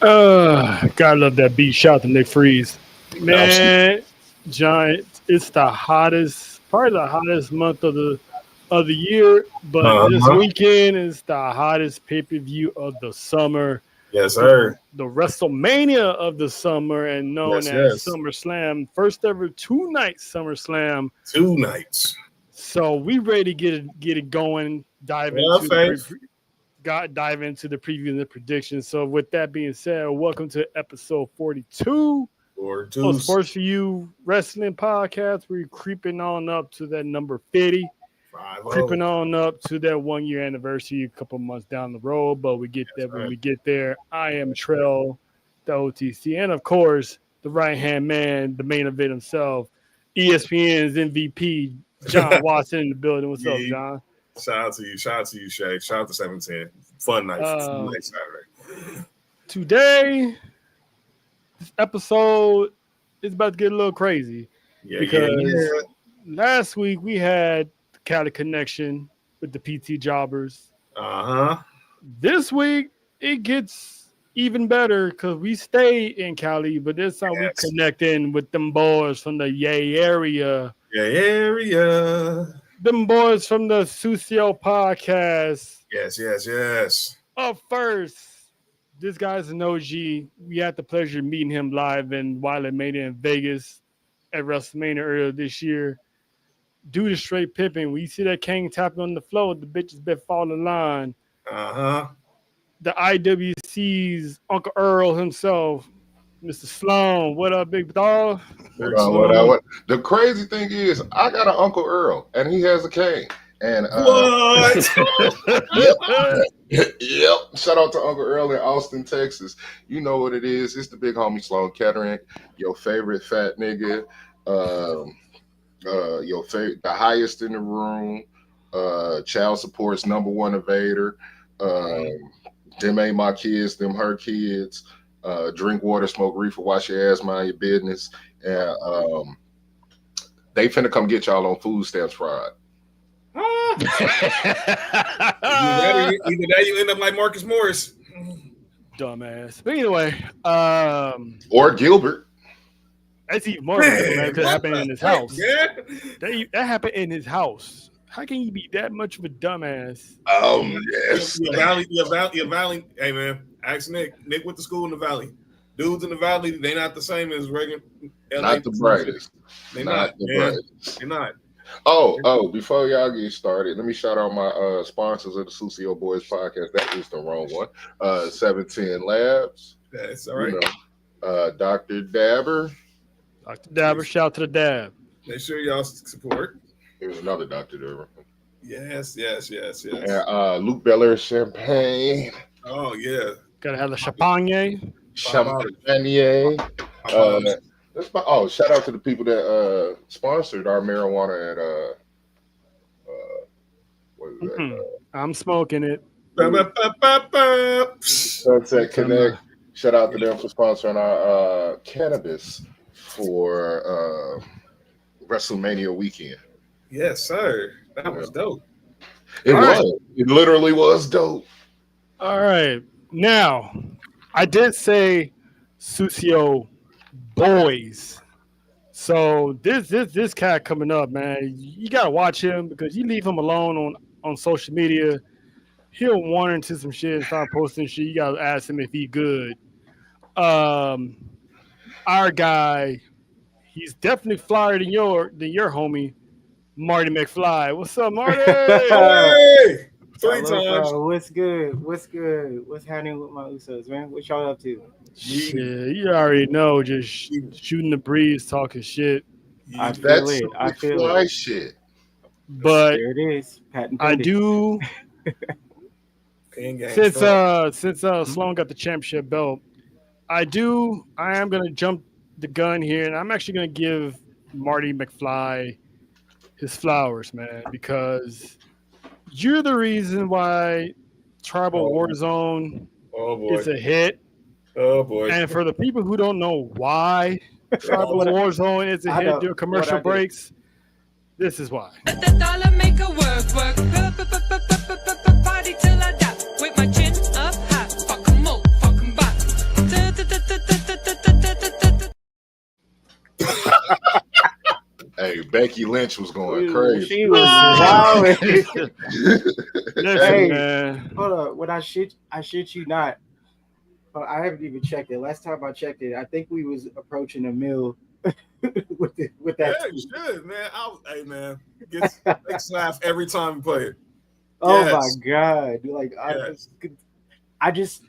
Gotta love that beat. Shout out to Nick Freeze. Man, Giant, it's the hottest, probably the hottest month of the year, but this weekend is the hottest pay-per-view of the summer. Yes, sir. The WrestleMania of the summer and known as Summerslam. First ever 2-night Summerslam. 2 nights. So we ready to get it going, dive into the preview and the predictions. So with that being said, welcome to episode 42 of S4U Wrestling Podcast. We're creeping on up to that number 50. Creeping on up to that 1 year anniversary a couple months down the road, but we get there when we get there. I am Trell, the OTC, and of course, the right-hand man, the main event himself, ESPN's MVP, John Watson in the building. What's up, John? Shout out to you, Shay. Shout out to 710. Fun night. Nice Saturday. Today, this episode is about to get a little crazy because last week we had Cali connection with the PT jobbers. This week it gets even better because we stay in Cali, but this time we connecting with them boys from the Yay area. Them boys from the Sucio podcast. Yes. Up first, this guy's an OG. We had the pleasure of meeting him live in Wiley Mania in Vegas at WrestleMania earlier this year. Dude is straight pipping. When you see that king tapping on the floor, the bitch has been falling in line. The IWC's Uncle Earl himself, Mr. Sloan. What up, big dog? What? The crazy thing is, I got an Uncle Earl, and he has a cane. And what? Yep. Shout out to Uncle Earl in Austin, Texas. You know what it is. It's the big homie Sloan Kettering, your favorite fat nigga. Your favorite, the highest in the room, child support's number one evader. Them ain't my kids, them her kids. Drink water, smoke reefer, wash your ass, mind your business. And they finna come get y'all on food stamps Friday. Either that you end up like Marcus Morris. Dumbass. But anyway, or Gilbert. That's even more because it happened in his house. That happened in his house. How can you be that much of a dumbass? Yes. Your valley. Hey man, ask Nick. Nick went to school in the valley. Dudes in the valley, they not the same as regular. Not the brightest. They're not. Oh, before y'all get started, let me shout out my sponsors of the Sucio Boys podcast. That is the wrong one. 710 Labs. That's all right. Dr. Dabber. Dr. Dabber, shout out to the Dab. Make sure y'all support. There's another Dr. Dabber. Yes. And Luke Belair Champagne. Oh, yeah. Gotta have the champagne. Shout out to the people that sponsored our marijuana at what is that? I'm smoking it. Sunset Connect. Shout out to them for sponsoring our cannabis for WrestleMania weekend. Yes, sir. That was dope. It was. It literally was dope. All right. Now, I did say Sucio Boys. So this cat coming up, man, you gotta watch him because you leave him alone on social media, he'll wander into some shit and start posting shit. You gotta ask him if he good. Our guy, he's definitely flyer than your homie, Marty McFly. What's up, Marty? Hey! 3 times. What's good? What's happening with my Usos, man? What y'all up to? Shit, you already know, just shooting the breeze, talking shit. I feel it. Shit. But there it is. I do. Since Sloan got the championship belt, I am gonna jump the gun here, and I'm actually gonna give Marty McFly his flowers, man, because you're the reason why Tribal Warzone is a hit. Oh boy! And for the people who don't know why Tribal Warzone is a hit during commercial breaks, this is why. The dollar make a work. Party till I die with my chin up high. Fuck 'em up, fuck 'em back. Becky Lynch was going crazy. She was wild. Listen, man. Hold on. When I shit you not. I haven't even checked it. Last time I checked it, I think we was approaching a mill with that. Yeah, you should, man. Hey, man, get laugh every time we play it. Oh Yes. my god! Like I just,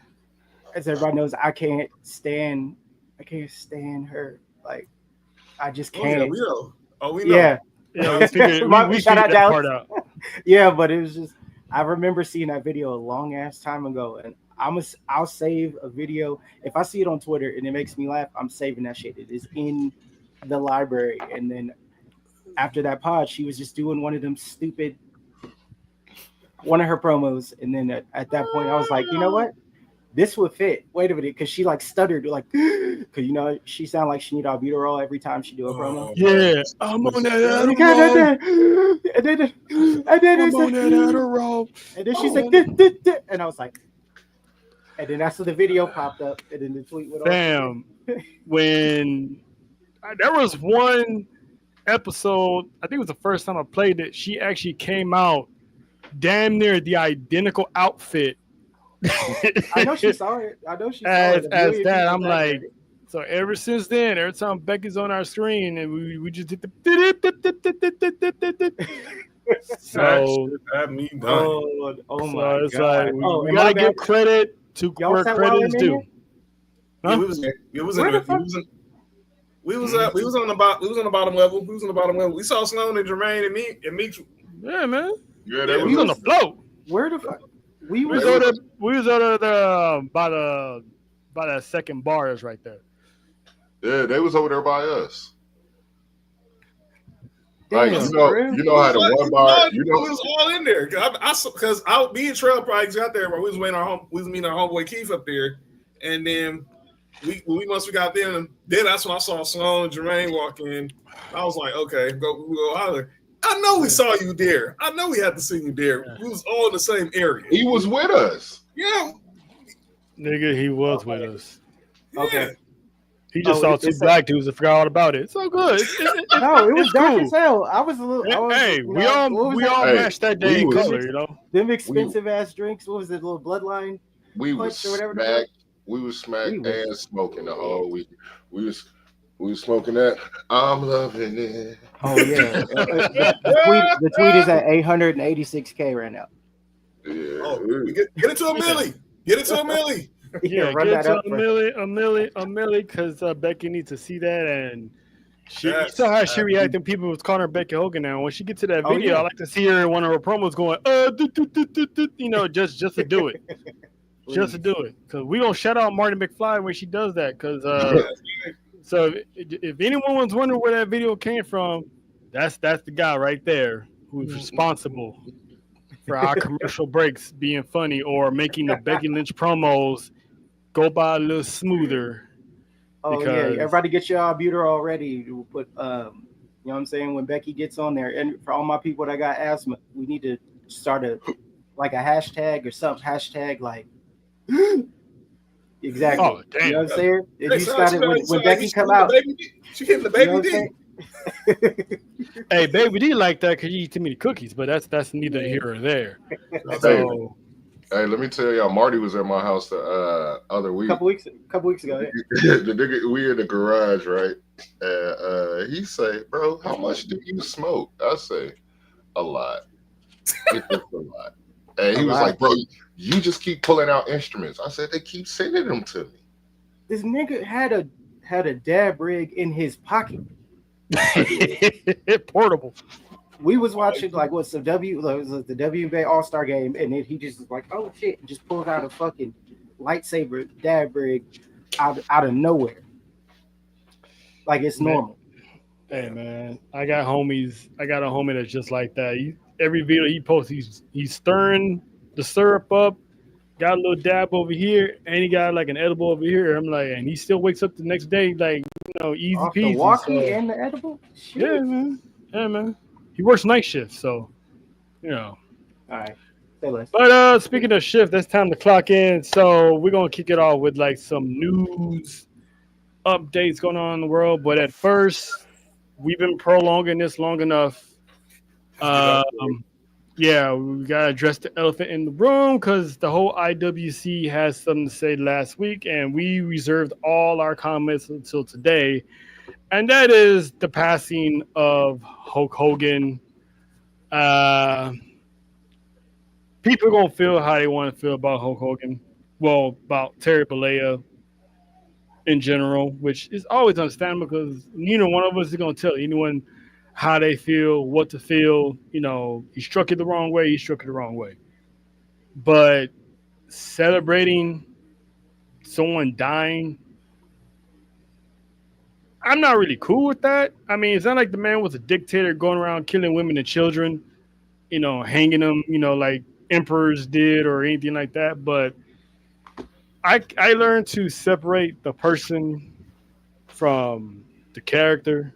as everybody knows, I can't stand her. Like I just can't. Oh, yeah, we know. Oh, we know. Yeah. Yeah, we figured that part out. Yeah, but it was just I remember seeing that video a long ass time ago, and I'll save a video if I see it on Twitter and it makes me laugh. I'm saving that shit. It is in the library. And then after that pod, she was just doing one of them stupid, one of her promos, and then at that point, I was like, you know what? This would fit. Wait a minute, because she like stuttered, like, because you know she sounded like she need albuterol every time she do a promo. Yeah, I'm on that Adderall. And then I'm on that Adderall. And then she's like, and I was like, and then that's when the video popped up, and then the tweet went on. Damn, when there was one episode, I think it was the first time I played it. She actually came out damn near the identical outfit. I know she saw it. I know she saw as it. As that, I'm like, so ever since then, every time Becky's on our screen, and we just did the. So that me done. Oh so my it's god! like we gotta give credit to where credit is due. Huh? We was on the bottom level. We was on the bottom level. We saw Sloan and Jermaine and Meech. Yeah, man. Yeah, we was on the float. Where the fuck? We was over there by that second bar is right there. Yeah, they was over there by us. Damn, like you know how the one bar, we was all in there because me and Trail probably got there. Where we was meeting our homeboy Keith up there, and then once we got there, then that's when I saw Sloan and Jermaine walk in. I was like, okay, go holler. I know we saw you there. I know we had to see you there. We was all in the same area. He was with us. Yeah, nigga, he was with us. Okay. He just saw two black dudes and forgot all about it. It's so good. No, it was dark cool. as hell. I was a little. We all matched that day in color, you know. Them expensive ass drinks. What was it? Little bloodline. We was smacked. We was smacked and smoking the whole week. We was smoking that. I'm loving it. Oh yeah. The tweet is at 886K right now. Yeah. Oh, get it to a milli. Get it to a milli. Yeah, run get that to up a milli, because Becky needs to see that, and you saw how she reacted when people was calling her Becky Hogan. Now, when she gets to that video, I like to see her in one of her promos going, you know, just to do it, just to do it, because we gonna shout out Marty McFly when she does that, because so if anyone was wondering where that video came from, that's the guy right there who's responsible for our commercial breaks being funny or making the Becky Lynch promos go by a little smoother. Oh yeah, everybody get your albuterol ready. We'll put you know what I'm saying, when Becky gets on there. And for all my people that got asthma, we need to start a hashtag or something. Hashtag like exactly. Oh, damn. You know what I'm saying? If you started when Becky come out, she getting the baby D. Hey, baby D like that because you eat too many cookies, but that's neither here or there. So, hey, let me tell y'all, Marty was at my house the other week. Couple weeks ago. The nigga, we in the garage, right? And he say, "Bro, how much do you smoke?" I say, "A lot." It's a lot. And he was like, "Bro, you just keep pulling out instruments." I said, "They keep sending them to me." This nigga had a dab rig in his pocket. Portable. We was watching the WNBA All-Star game, and then he just was like, "Oh shit!" and just pulled out a fucking lightsaber dab rig out of nowhere, like it's normal. Hey man, I got a homie that's just like that. Every video he posts, he's stirring the syrup up, got a little dab over here, and he got like an edible over here. I'm like, and he still wakes up the next day like, you know, easy Off peasy. The walkie and the edible. Shit. Yeah, man. He works night shift, so you know. All right. Say less. But speaking of shift, that's time to clock in. So we're gonna kick it off with like some news updates going on in the world. But at first, we've been prolonging this long enough. Yeah, we gotta address the elephant in the room because the whole IWC has something to say last week, and we reserved all our comments until today, and that is the passing of Hulk Hogan. People are gonna feel how they want to feel about Hulk Hogan. Well, about Terry Bollea in general, which is always understandable because neither one of us is gonna tell anyone how they feel, what to feel. You know, he struck it the wrong way. He struck it the wrong way. But celebrating someone dying, I'm not really cool with that. I mean, it's not like the man was a dictator going around killing women and children, you know, hanging them, you know, like emperors did or anything like that. But I learned to separate the person from the character,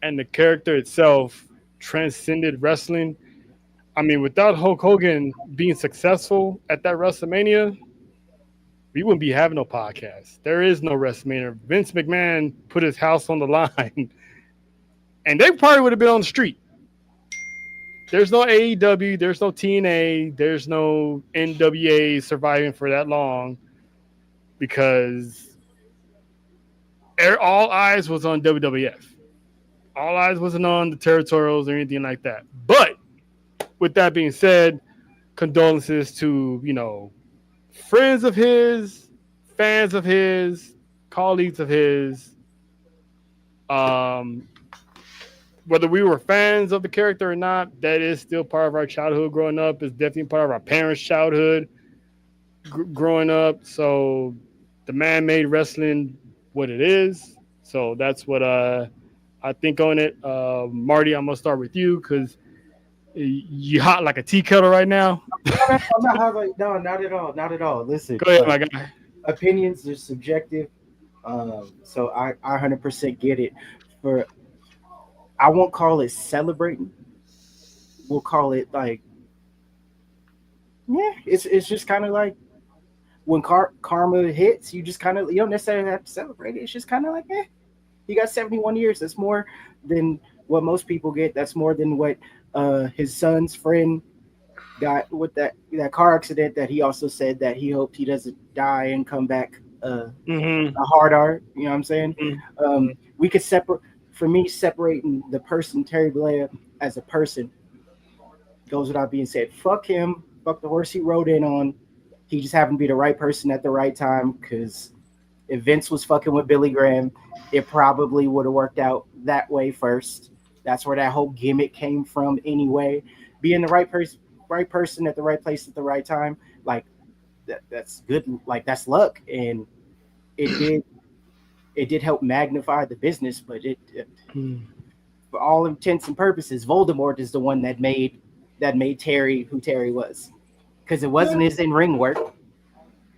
and the character itself transcended wrestling. I mean, without Hulk Hogan being successful at that WrestleMania, we wouldn't be having no podcast. There is no WrestleMania. Vince McMahon put his house on the line, and they probably would have been on the street. There's no AEW, there's no TNA, there's no NWA surviving for that long because all eyes was on WWF. All eyes wasn't on the territorials or anything like that. But with that being said, condolences to, you know, friends of his, fans of his, colleagues of his. Whether we were fans of the character or not, that is still part of our childhood growing up. It's definitely part of our parents' childhood growing up. So the man made wrestling what it is. So that's what I think on it. Marty, I'm going to start with you because you hot like a tea kettle right now. I'm not hot like, no, not at all. Not at all. Listen. Go ahead, my guy. Opinions are subjective. So I 100% get it. I won't call it celebrating. We'll call it like, yeah, it's just kind of like when karma hits, you just kind of, you don't necessarily have to celebrate it. It's just kind of like, he got 71 years. That's more than what most people get. That's more than what his son's friend got with that car accident that he also said that he hoped he doesn't die and come back a hard art. You know what I'm saying? Mm-hmm. We could separate. For me, separating the person Terry Bollea as a person goes without being said. Fuck him. Fuck the horse he rode in on. He just happened to be the right person at the right time, because if Vince was fucking with Billy Graham, it probably would have worked out that way first. That's where that whole gimmick came from anyway. Being the right person at the right place at the right time, like that's good. Like that's luck, and it did help magnify the business, but for all intents and purposes, Voldemort is the one that made Terry who Terry was, because it wasn't his in-ring work.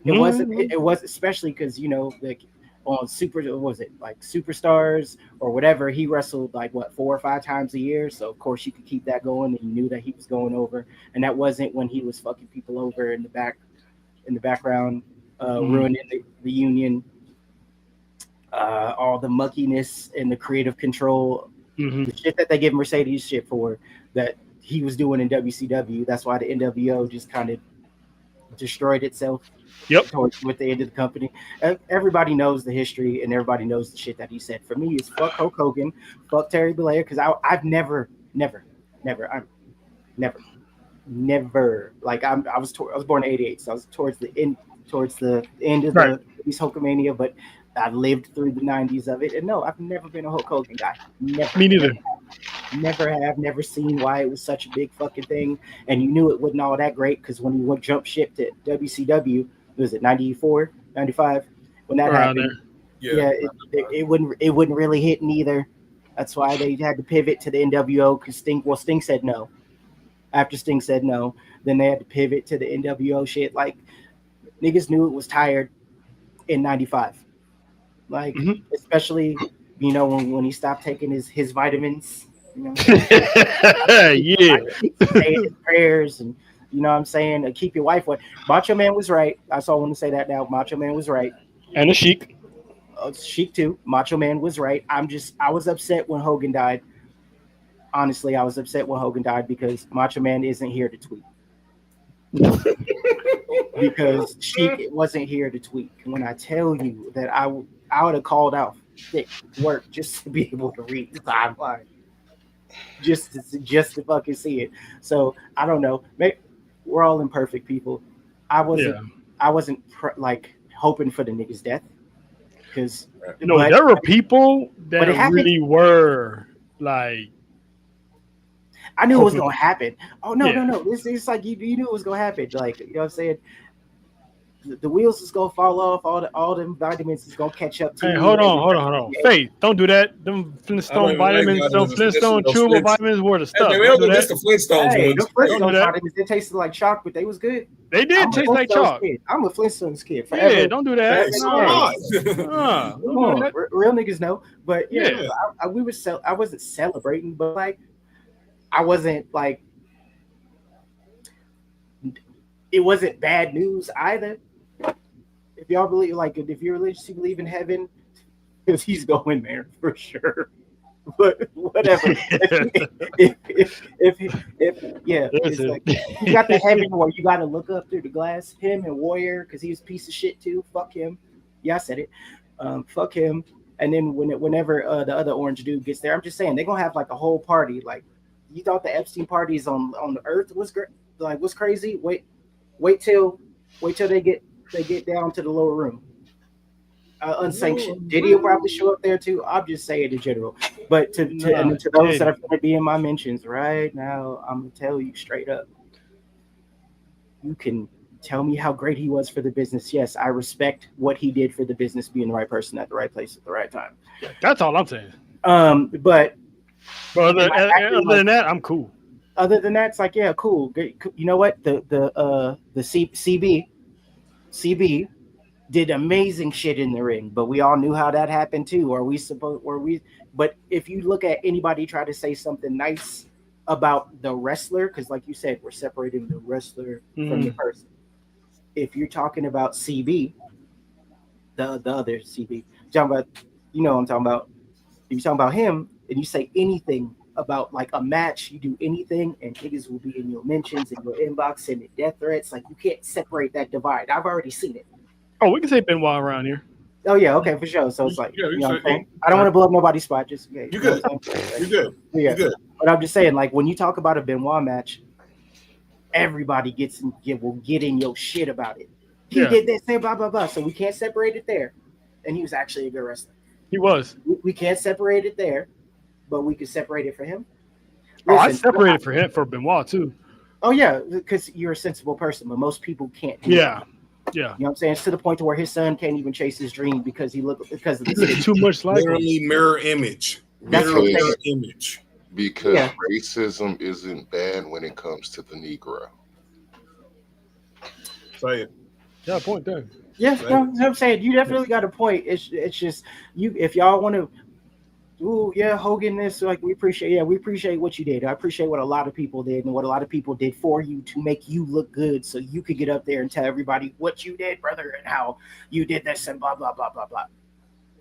It wasn't. It was especially because, you know, like on Superstars or whatever, he wrestled like 4 or 5 times a year. So of course you could keep that going, and you knew that he was going over, and that wasn't when he was fucking people over in the background, ruining the union. All the muckiness and the creative control, the shit that they give Mercedes shit for, that he was doing in WCW. That's why the NWO just kind of destroyed itself. With the end of the company. Everybody knows the history, and everybody knows the shit that he said. For me, it's fuck Hulk Hogan, fuck Terry Bollea, because I've never. Like I was born in '88, so I was towards the end of the East Hulkamania, but I lived through the 90s of it, and no, I've never been a Hulk Hogan guy. Never. Me neither. Never seen why it was such a big fucking thing, and you knew it wasn't all that great, because when you went jump ship to WCW, was it 94, 95 when that happened? It wouldn't really hit neither. That's why they had to pivot to the NWO, because Sting said no. After Sting said no, then they had to pivot to the NWO shit. Like, niggas knew it was tired in 95. Like, especially, you know, when he stopped taking his vitamins, you know, saying his prayers, and you know what I'm saying, keep your wife away. Macho Man was right. I want to say that now. Macho Man was right. And the Sheik. Sheik too. Macho Man was right. I was upset when Hogan died. Honestly, I was upset when Hogan died because Macho Man isn't here to tweet. Because Sheik wasn't here to tweet. When I tell you that I would have called out thick work just to be able to read the timeline, just to fucking see it. So I don't know. Maybe we're all imperfect people. I wasn't like hoping for the nigga's death because there were people that really were like. I knew it was gonna happen. Oh no. It's like you knew it was gonna happen. Like, you know what I'm saying? The wheels is gonna fall off. All them vitamins is gonna catch up to. Hey, hold on. Faith, don't do that. Them Flintstone vitamins, them Flintstone chewable vitamins were the stuff. We don't do this. The Flintstones ones. The Flintstone vitamins, they tasted like chalk, but they was good. They did taste like chalk. I'm a Flintstones kid. Forever. Yeah, don't do that. Real niggas know. But yeah, I wasn't celebrating, but like I wasn't like it wasn't bad news either. If y'all believe, like, if you're religious, you believe in heaven, because he's going there for sure. But whatever. It's like, you got the heaven where you got to look up through the glass. Him and Warrior, because he was a piece of shit too. Fuck him. Yeah, I said it. Fuck him. And then whenever the other orange dude gets there, I'm just saying they're gonna have like a whole party. Like, you thought the Epstein parties on the Earth was great? Like, what's crazy? Wait till they get down to the lower room. Unsanctioned. Diddy will probably show up there too. I'm just saying in general. But to those that are going to be in my mentions right now, I'm going to tell you straight up. You can tell me how great he was for the business. Yes, I respect what he did for the business, being the right person at the right place at the right time. That's all I'm saying. But other than that, I'm cool. Other than that, it's like, yeah, cool. You know what? The CB did amazing shit in the ring, but we all knew how that happened too. But if you look at anybody try to say something nice about the wrestler, because like you said, we're separating the wrestler from the person. If you're talking about CB, the other CB, talking about, you know what I'm talking about. If you're talking about him and you say anything about like a match, you do anything and niggas will be in your mentions, in your inbox, sending death threats. Like, you can't separate that divide. I've already seen it. Oh, we can say Benoit around here. Oh yeah, okay, for sure. So it's like, you know what I'm saying? I don't want to blow up nobody's spot. Just you good. You good. Yeah. Good. But I'm just saying, like, when you talk about a Benoit match, everybody will get in your shit about it. He did this, say blah blah blah. So we can't separate it there. And he was actually a good wrestler. He was. We can't separate it there, but we can separate it for him. Listen, I separated for him for Benoit too. Oh yeah, because you're a sensible person, but most people can't do that. Yeah. You know what I'm saying? It's to the point to where his son can't even chase his dream because of the too much like literally mirror image. Mirror image. Because racism isn't bad when it comes to the Negro. Say it. Yeah, point there. Yeah, you know what I'm saying? You definitely got a point. It's just you, if y'all want to. Ooh, yeah, Hogan, this, like, we appreciate what you did. I appreciate what a lot of people did and what a lot of people did for you to make you look good so you could get up there and tell everybody what you did, brother, and how you did this and blah, blah, blah, blah, blah.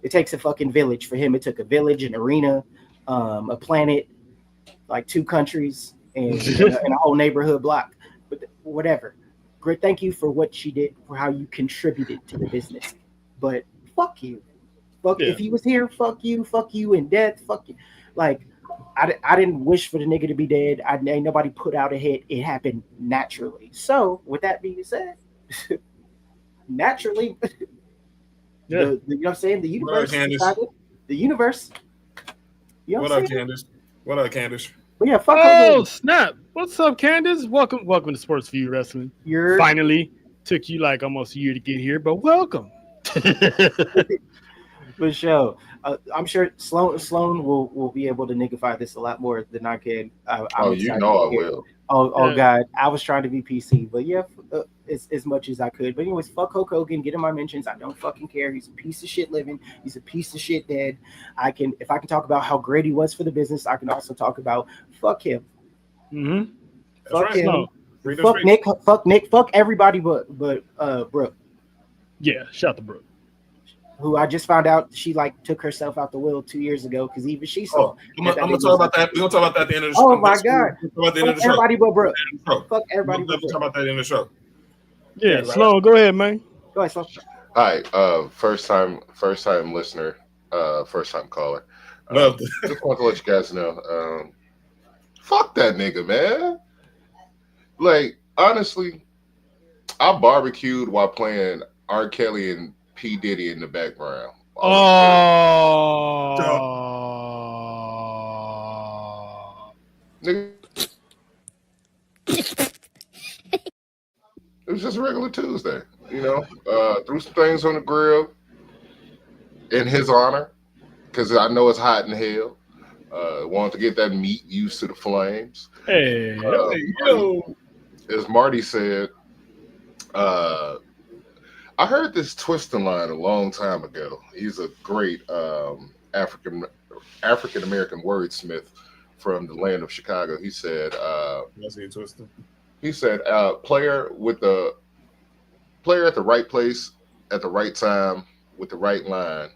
It takes a fucking village. For him, it took a village, an arena, a planet, like 2 countries, and a whole neighborhood block. But whatever. Great, thank you for what you did, for how you contributed to the business. But fuck you. If he was here, fuck you in death, fuck you. Like, I didn't wish for the nigga to be dead. Ain't nobody put out a hit. It happened naturally. So, with that being said, naturally, you know what I'm saying? The universe. The universe. You know what up, Candace? What up, Candace? But yeah, fuck. Oh, snap. What's up, Candace? Welcome to Sports View Wrestling. Finally took you like almost a year to get here, but welcome. For sure. I'm sure Sloan will be able to niggify this a lot more than I can. I will. God. I was trying to be PC, but yeah, as much as I could. But anyways, fuck Hulk Hogan. Get in my mentions. I don't fucking care. He's a piece of shit living. He's a piece of shit dead. If I can talk about how great he was for the business, I can also talk about fuck him. Mm-hmm. Fuck him. No. Fuck Nick. Fuck Nick. Fuck everybody but Brooke. Yeah, shout to Brooke. who I just found out she like took herself out the will 2 years ago because even she saw. I'm gonna talk about that. We're gonna talk about that at the end of the show. Oh my god! About the end of the show. Everybody but bro. Fuck everybody but bro. Talk about that in the show. Yeah, Sloan, go ahead, man. Go ahead, Sloan. All right, first time listener, first time caller. Just want to let you guys know, fuck that nigga, man. Like, honestly, I barbecued while playing R. Kelly and P. Diddy in the background. Nigga. It was just a regular Tuesday, you know. Threw some things on the grill in his honor, because I know it's hot in hell. Wanted to get that meat used to the flames. Hey, as Marty said, I heard this twisting line a long time ago. He's a great African American wordsmith from the land of Chicago. He said, player at the right place at the right time with the right line,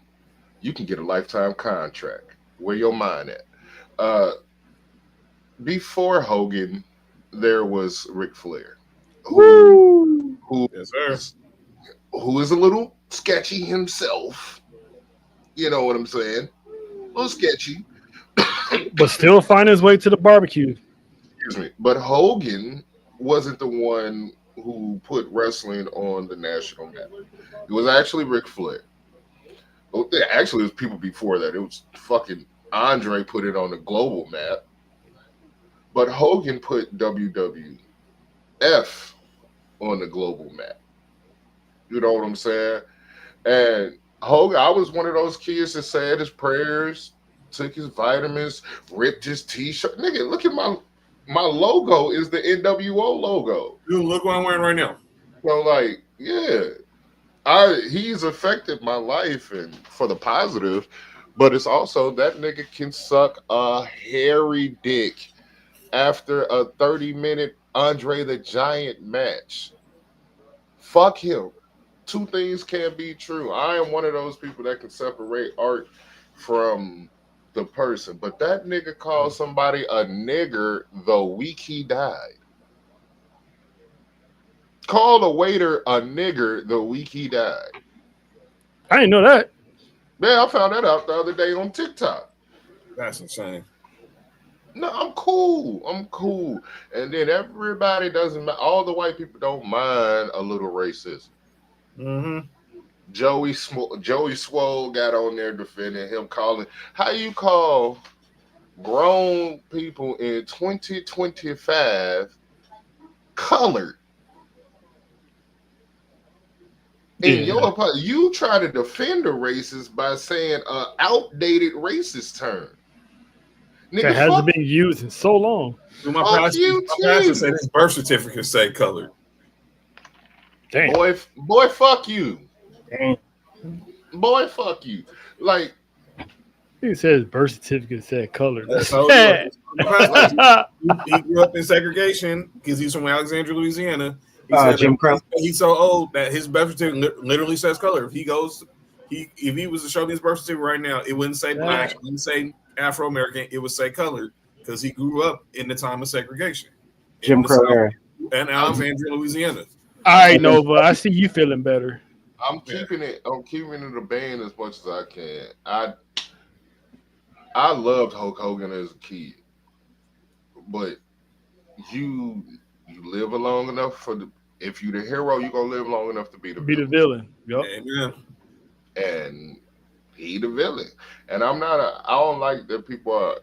you can get a lifetime contract. Where your mind at? Before Hogan, there was Ric Flair, who is a little sketchy himself. You know what I'm saying? A little sketchy. But still find his way to the barbecue. Excuse me. But Hogan wasn't the one who put wrestling on the national map. It was actually Ric Flair. Actually, it was people before that. It was fucking Andre put it on the global map. But Hogan put WWF on the global map. You know what I'm saying? And Hogan, I was one of those kids that said his prayers, took his vitamins, ripped his t-shirt. Nigga, look at my logo is the NWO logo. Dude, look what I'm wearing right now. So, like, yeah. He's affected my life and for the positive, but it's also that nigga can suck a hairy dick after a 30-minute Andre the Giant match. Fuck him. Two things can't be true. I am one of those people that can separate art from the person, but that nigga called somebody a nigger the week he died. Called a waiter a nigger the week he died. I didn't know that. Yeah, I found that out the other day on TikTok. That's insane. No, I'm cool. And then everybody doesn't. All the white people don't mind a little racism. Mm-hmm. Joey Swole got on there defending him, calling. How you call grown people in 2025 colored? And you try to defend a racist by saying an outdated racist term. Nigga, that hasn't been used in so long. Dude, my pastor said his birth certificate say colored. Damn. Boy, fuck you. Damn. Boy, fuck you. Like, he says birth certificate said colored. So, he grew up in segregation because he's from Alexandria, Louisiana. Jim Crow. He's so old that his birth certificate literally says color. If he was to show me his birth certificate right now, it wouldn't say black, it wouldn't say Afro-American, it would say colored because he grew up in the time of segregation. Jim Crow era. And Alexandria, Louisiana. All right, Nova, I see you feeling better. I'm keeping it a band as much as I can. I loved Hulk Hogan as a kid, but you live long enough if you're the hero, you're gonna live long enough to be the villain. Yep. Amen. And he the villain. And I don't like that people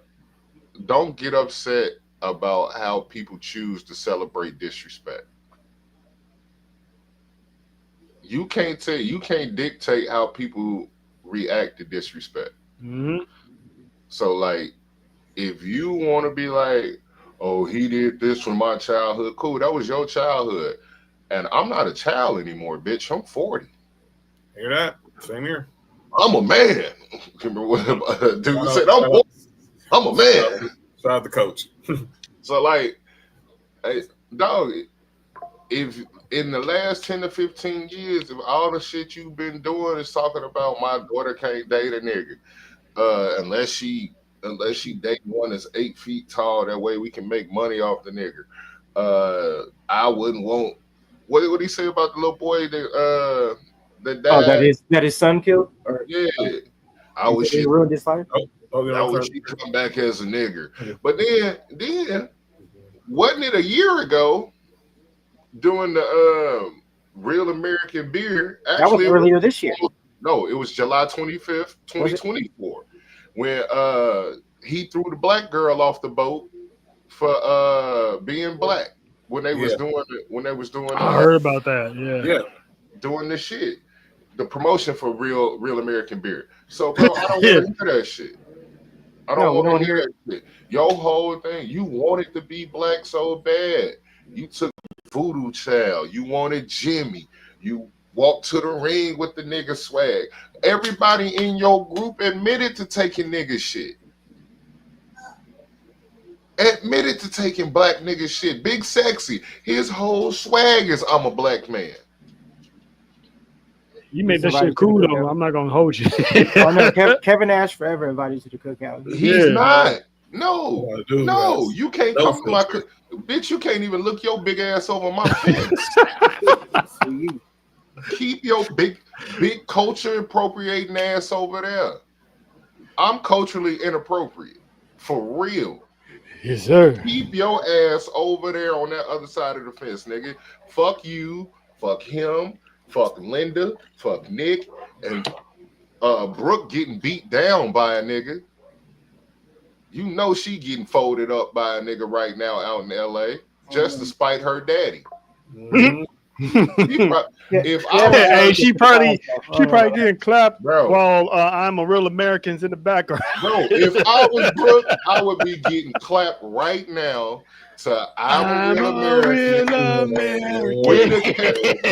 don't get upset about how people choose to celebrate disrespect. You can't dictate how people react to disrespect. Mm-hmm. So, like, if you want to be like, oh, he did this from my childhood, cool, that was your childhood. And I'm not a child anymore, bitch. I'm 40. Hear that? Same here. I'm a man. Remember what dude said? I'm a man. Shout out the coach. So, like, hey, dog, if in the last 10 to 15 years, if all the shit you've been doing is talking about my daughter can't date a nigga, unless she date one that's 8 feet tall, that way we can make money off the nigga. I wouldn't want what did he say about the little boy that Oh, died? that his son killed, or Yeah. I wish he he ruined his life. I wish he come back as a nigger. But then wasn't it a year ago doing the Real American Beer? Actually, That was earlier this year. No, it was July 25th, 2024, when he threw the black girl off the boat for being black when they was doing it, when they was doing I heard about that. Yeah. Doing the shit. The promotion for real American Beer. So, bro, I don't want to hear that shit. I don't want to hear that shit. Your whole thing, you wanted to be black so bad. You took Voodoo Child. You wanted Jimmy. You walked to the ring with the nigga swag. Everybody in your group admitted to taking nigga shit. Admitted to taking black nigga shit. Big Sexy. His whole swag is I'm a black man. You made that shit cool though. I'm not gonna hold you. Oh no, Kevin Nash forever invited you to the cookout. He's not. No, you can't come to my bitch. You can't even look your big ass over my face. Keep your big culture appropriating ass over there. I'm culturally inappropriate for real. Yes, sir. Keep your ass over there on that other side of the fence, nigga. Fuck you. Fuck him. Fuck Linda, fuck Nick, and Brooke getting beat down by a nigga. You know she getting folded up by a nigga right now out in LA just to spite her daddy. Mm-hmm. She probably getting clapped while I'm a Real Americans in the background. Bro, if I was Brooke, I would be getting clapped right now. So I'm a real American.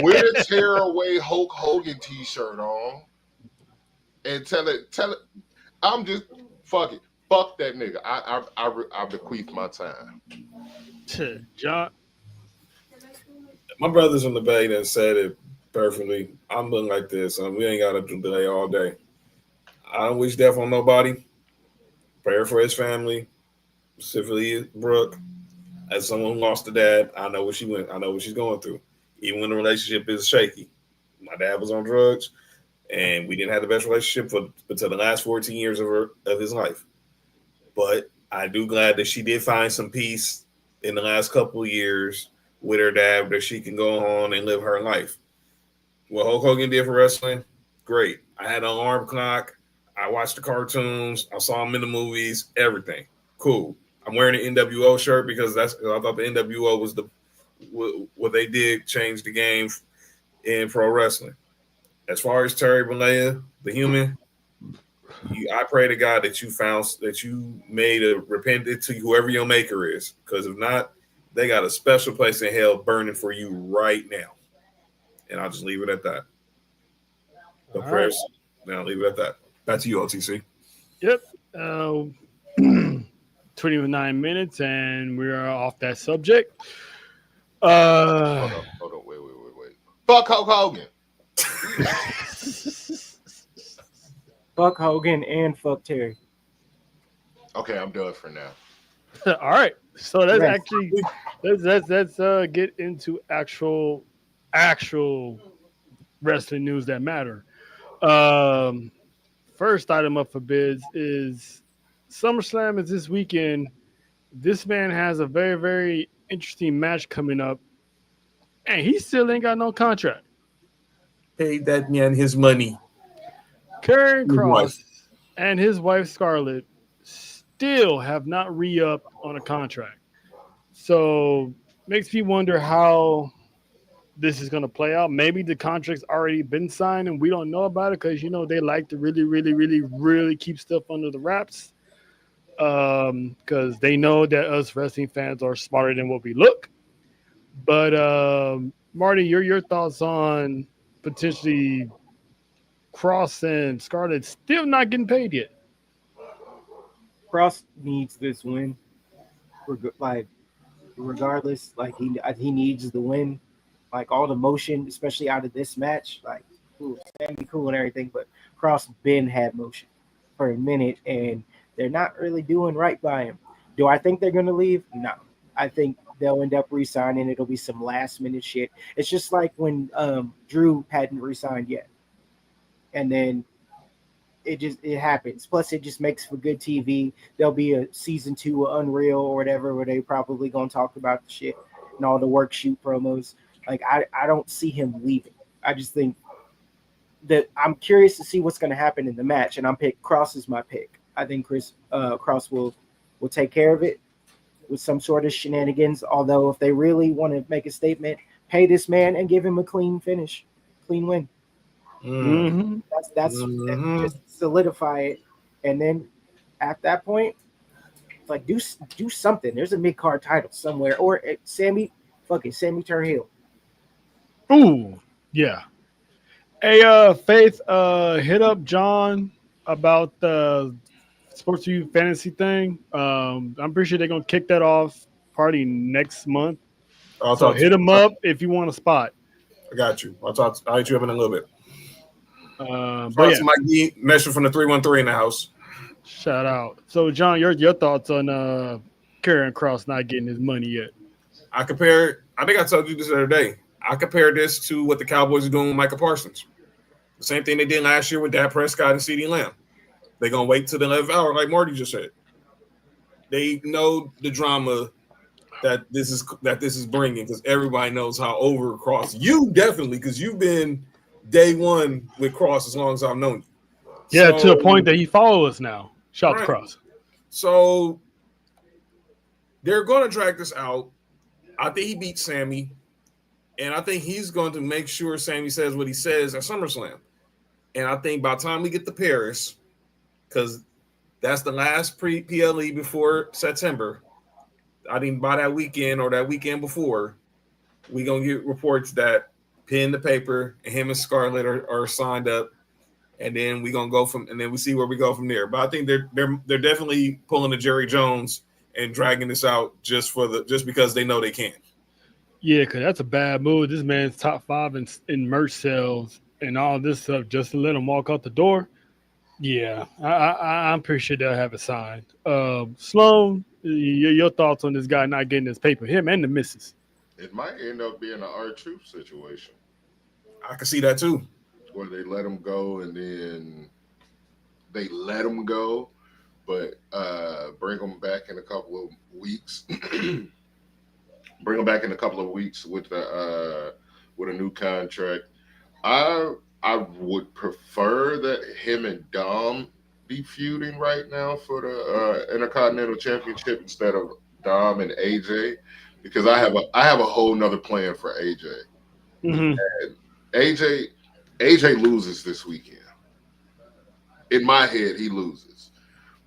With a tear away Hulk Hogan t-shirt on. And tell it, I'm just fuck it. Fuck that nigga. I bequeath my time. John. My brothers in the Bay that said it perfectly. I'm looking like this. We ain't got to delay all day. I don't wish death on nobody. Prayer for his family, specifically Brooke. As someone who lost a dad, I know what she went. I know what she's going through. Even when the relationship is shaky. My dad was on drugs, and we didn't have the best relationship until the last 14 years of his life. But I do glad that she did find some peace in the last couple of years with her dad, that she can go on and live her life. What Hulk Hogan did for wrestling, great. I had an alarm clock. I watched the cartoons. I saw him in the movies. Everything, cool. I'm wearing an NWO shirt because I thought the NWO was what they did change the game in pro wrestling. As far as Terry Bollea, the human, I pray to God that you made a repentant to whoever your maker is, because if not, they got a special place in hell burning for you right now. And I'll just leave it at that. The prayers. Now leave it at that. Back to you, OTC. Yep. 29 minutes, and we are off that subject. Hold on. Wait. Fuck Hulk Hogan. Fuck Hogan and fuck Terry. Okay, I'm done for now. All right. So let's let's get into actual wrestling news that matter. First item up for bids is Summerslam is this weekend. This man has a very, very interesting match coming up, and he still ain't got no contract. Pay that man his money. Karrion Kross and his wife Scarlett still have not re-upped on a contract. So makes me wonder how this is going to play out. Maybe the contract's already been signed and we don't know about it because, they like to really, really, really, really keep stuff under the wraps because they know that us wrestling fans are smarter than what we look. But, Marty, your thoughts on potentially Kross and Scarlett still not getting paid yet? Kross needs this win. Regardless, he needs the win. Like all the motion, especially out of this match, like Sammy cool and everything, but Cross Ben had motion for a minute, and they're not really doing right by him. Do I think they're gonna leave? No. I think they'll end up re-signing. It'll be some last minute shit. It's just like when Drew hadn't re-signed yet, and then it happens. Plus, it just makes for good TV. There'll be a season 2 of Unreal or whatever, where they probably gonna talk about the shit and all the work shoot promos. Like I don't see him leaving. I just think that I'm curious to see what's gonna happen in the match, and Cross is my pick. I think Cross will take care of it with some sort of shenanigans. Although if they really want to make a statement, pay this man and give him a clean finish, clean win. Mm-hmm. That's just solidify it, and then at that point, like do something. There's a mid-card title somewhere, or Sammy turn heel. Ooh, yeah. Hey, Faith, hit up John about the S4U fantasy thing. I'm pretty sure they're gonna kick that off party next month. So hit him up if you want a spot. I got you. I'll hit you up in a little bit. But yeah, Mike D, Messer from the 313 in the house. Shout out. So, John, your thoughts on Karrion Kross not getting his money yet? I think I told you this the other day. I compared this to what the Cowboys are doing with Micah Parsons. The same thing they did last year with Dak Prescott and CeeDee Lamb. They're gonna wait till the 11th hour, like Marty just said. They know the drama that this is bringing, because everybody knows how over Kross. You definitely, because you've been day one with Kross as long as I've known you. Yeah, so, to the point that he follows us now. Shout out to Kross. So they're going to drag this out. I think he beats Sammy, and I think he's going to make sure Sammy says what he says at SummerSlam. And I think by the time we get to Paris, because that's the last pre-PLE before September, I think by that weekend or that weekend before, we're going to get reports that pen to paper and him and Scarlett are signed up, and then we're going to go and then we see where we go from there. But I think they're definitely pulling the Jerry Jones and dragging this out just because they know they can. Yeah, because that's a bad move. This man's top 5 in merch sales and all this stuff just to let him walk out the door. Yeah, I'm pretty sure they'll have it signed. Sloan, your thoughts on this guy not getting his paper? Him and the missus. It might end up being an R-Truth situation. I can see that too. Where they let him go and then they let him go, but bring him back in a couple of weeks. Bring him back in a couple of weeks with a new contract. I would prefer that him and Dom be feuding right now for the Intercontinental Championship instead of Dom and AJ, because I have a whole nother plan for AJ. Mm-hmm. And AJ loses this weekend. In my head, he loses,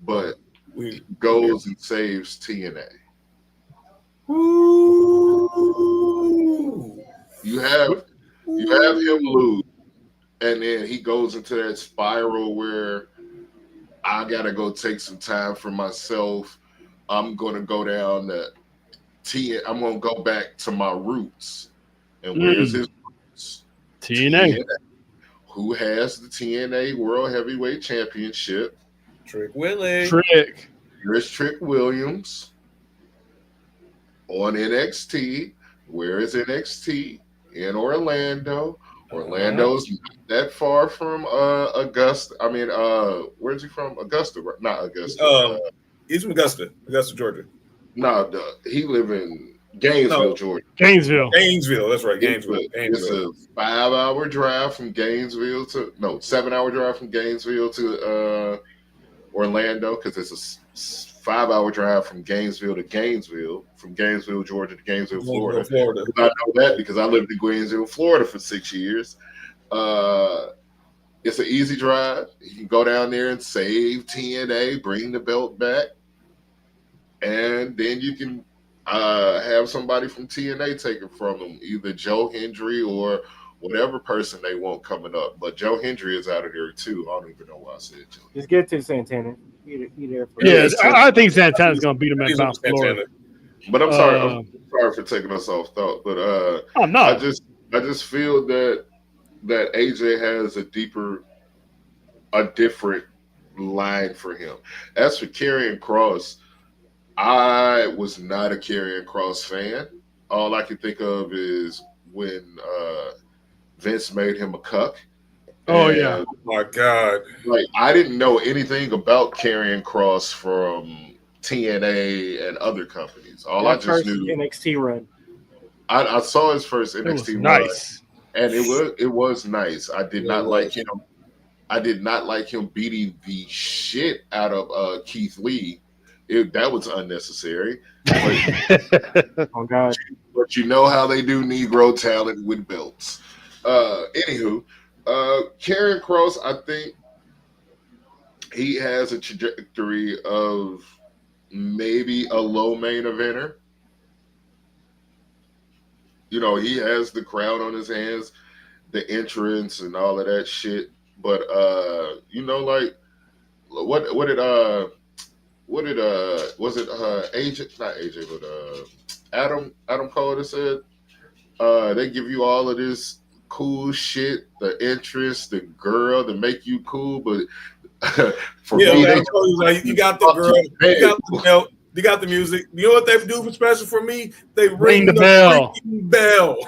but he goes and saves TNA. Ooh. You have him lose, and then he goes into that spiral where I gotta go take some time for myself. I'm gonna go down the I'm gonna go back to my roots. And where's his roots? TNA. Who has the TNA World Heavyweight Championship? Trick Willie. Here's Trick Williams on NXT. Where is NXT? In Orlando. Orlando's not that far from Augusta. I mean, where's he from? Augusta, not Augusta. He's from Augusta, Georgia. No, he live in Gainesville, Georgia. Gainesville, that's right. Gainesville. It's a 5-hour drive from Gainesville 7-hour drive from Gainesville to Orlando, because it's a 5-hour drive from Gainesville to Gainesville, from Gainesville, Georgia to Gainesville, Florida. I know that because I lived in Gainesville, Florida for 6 years. It's an easy drive. You can go down there and save TNA, bring the belt back, and then you can have somebody from TNA take it from them, either Joe Hendry or whatever person they want coming up. But Joe Hendry is out of there too. I don't even know why I said Joe. Just get to Santana. He there for I think Santana's going to beat him at Mount Florida. But I'm sorry for taking us off thought. But I'm not. I just feel that AJ has a different line for him. As for Karrion Kross, I was not a Karrion Kross fan. All I can think of is when Vince made him a cuck. Oh yeah, my God! Like I didn't know anything about Karrion Kross from TNA and other companies. All I just knew NXT run. I saw his first NXT run, nice, and it was nice. I did not like him. I did not like him beating the shit out of Keith Lee. That was unnecessary. But, oh God! But you know how they do Negro talent with belts. Anywho, Karrion Kross, I think he has a trajectory of maybe a low main eventer. You know, he has the crowd on his hands, the entrance and all of that shit. But you know, like what did was it AJ, not AJ, but Adam Cole that said they give you all of this cool shit, the interest, the girl to make you cool, but for me, you got the girl, you got the belt, you got the music. You know what they do for special for me? They ring the bell.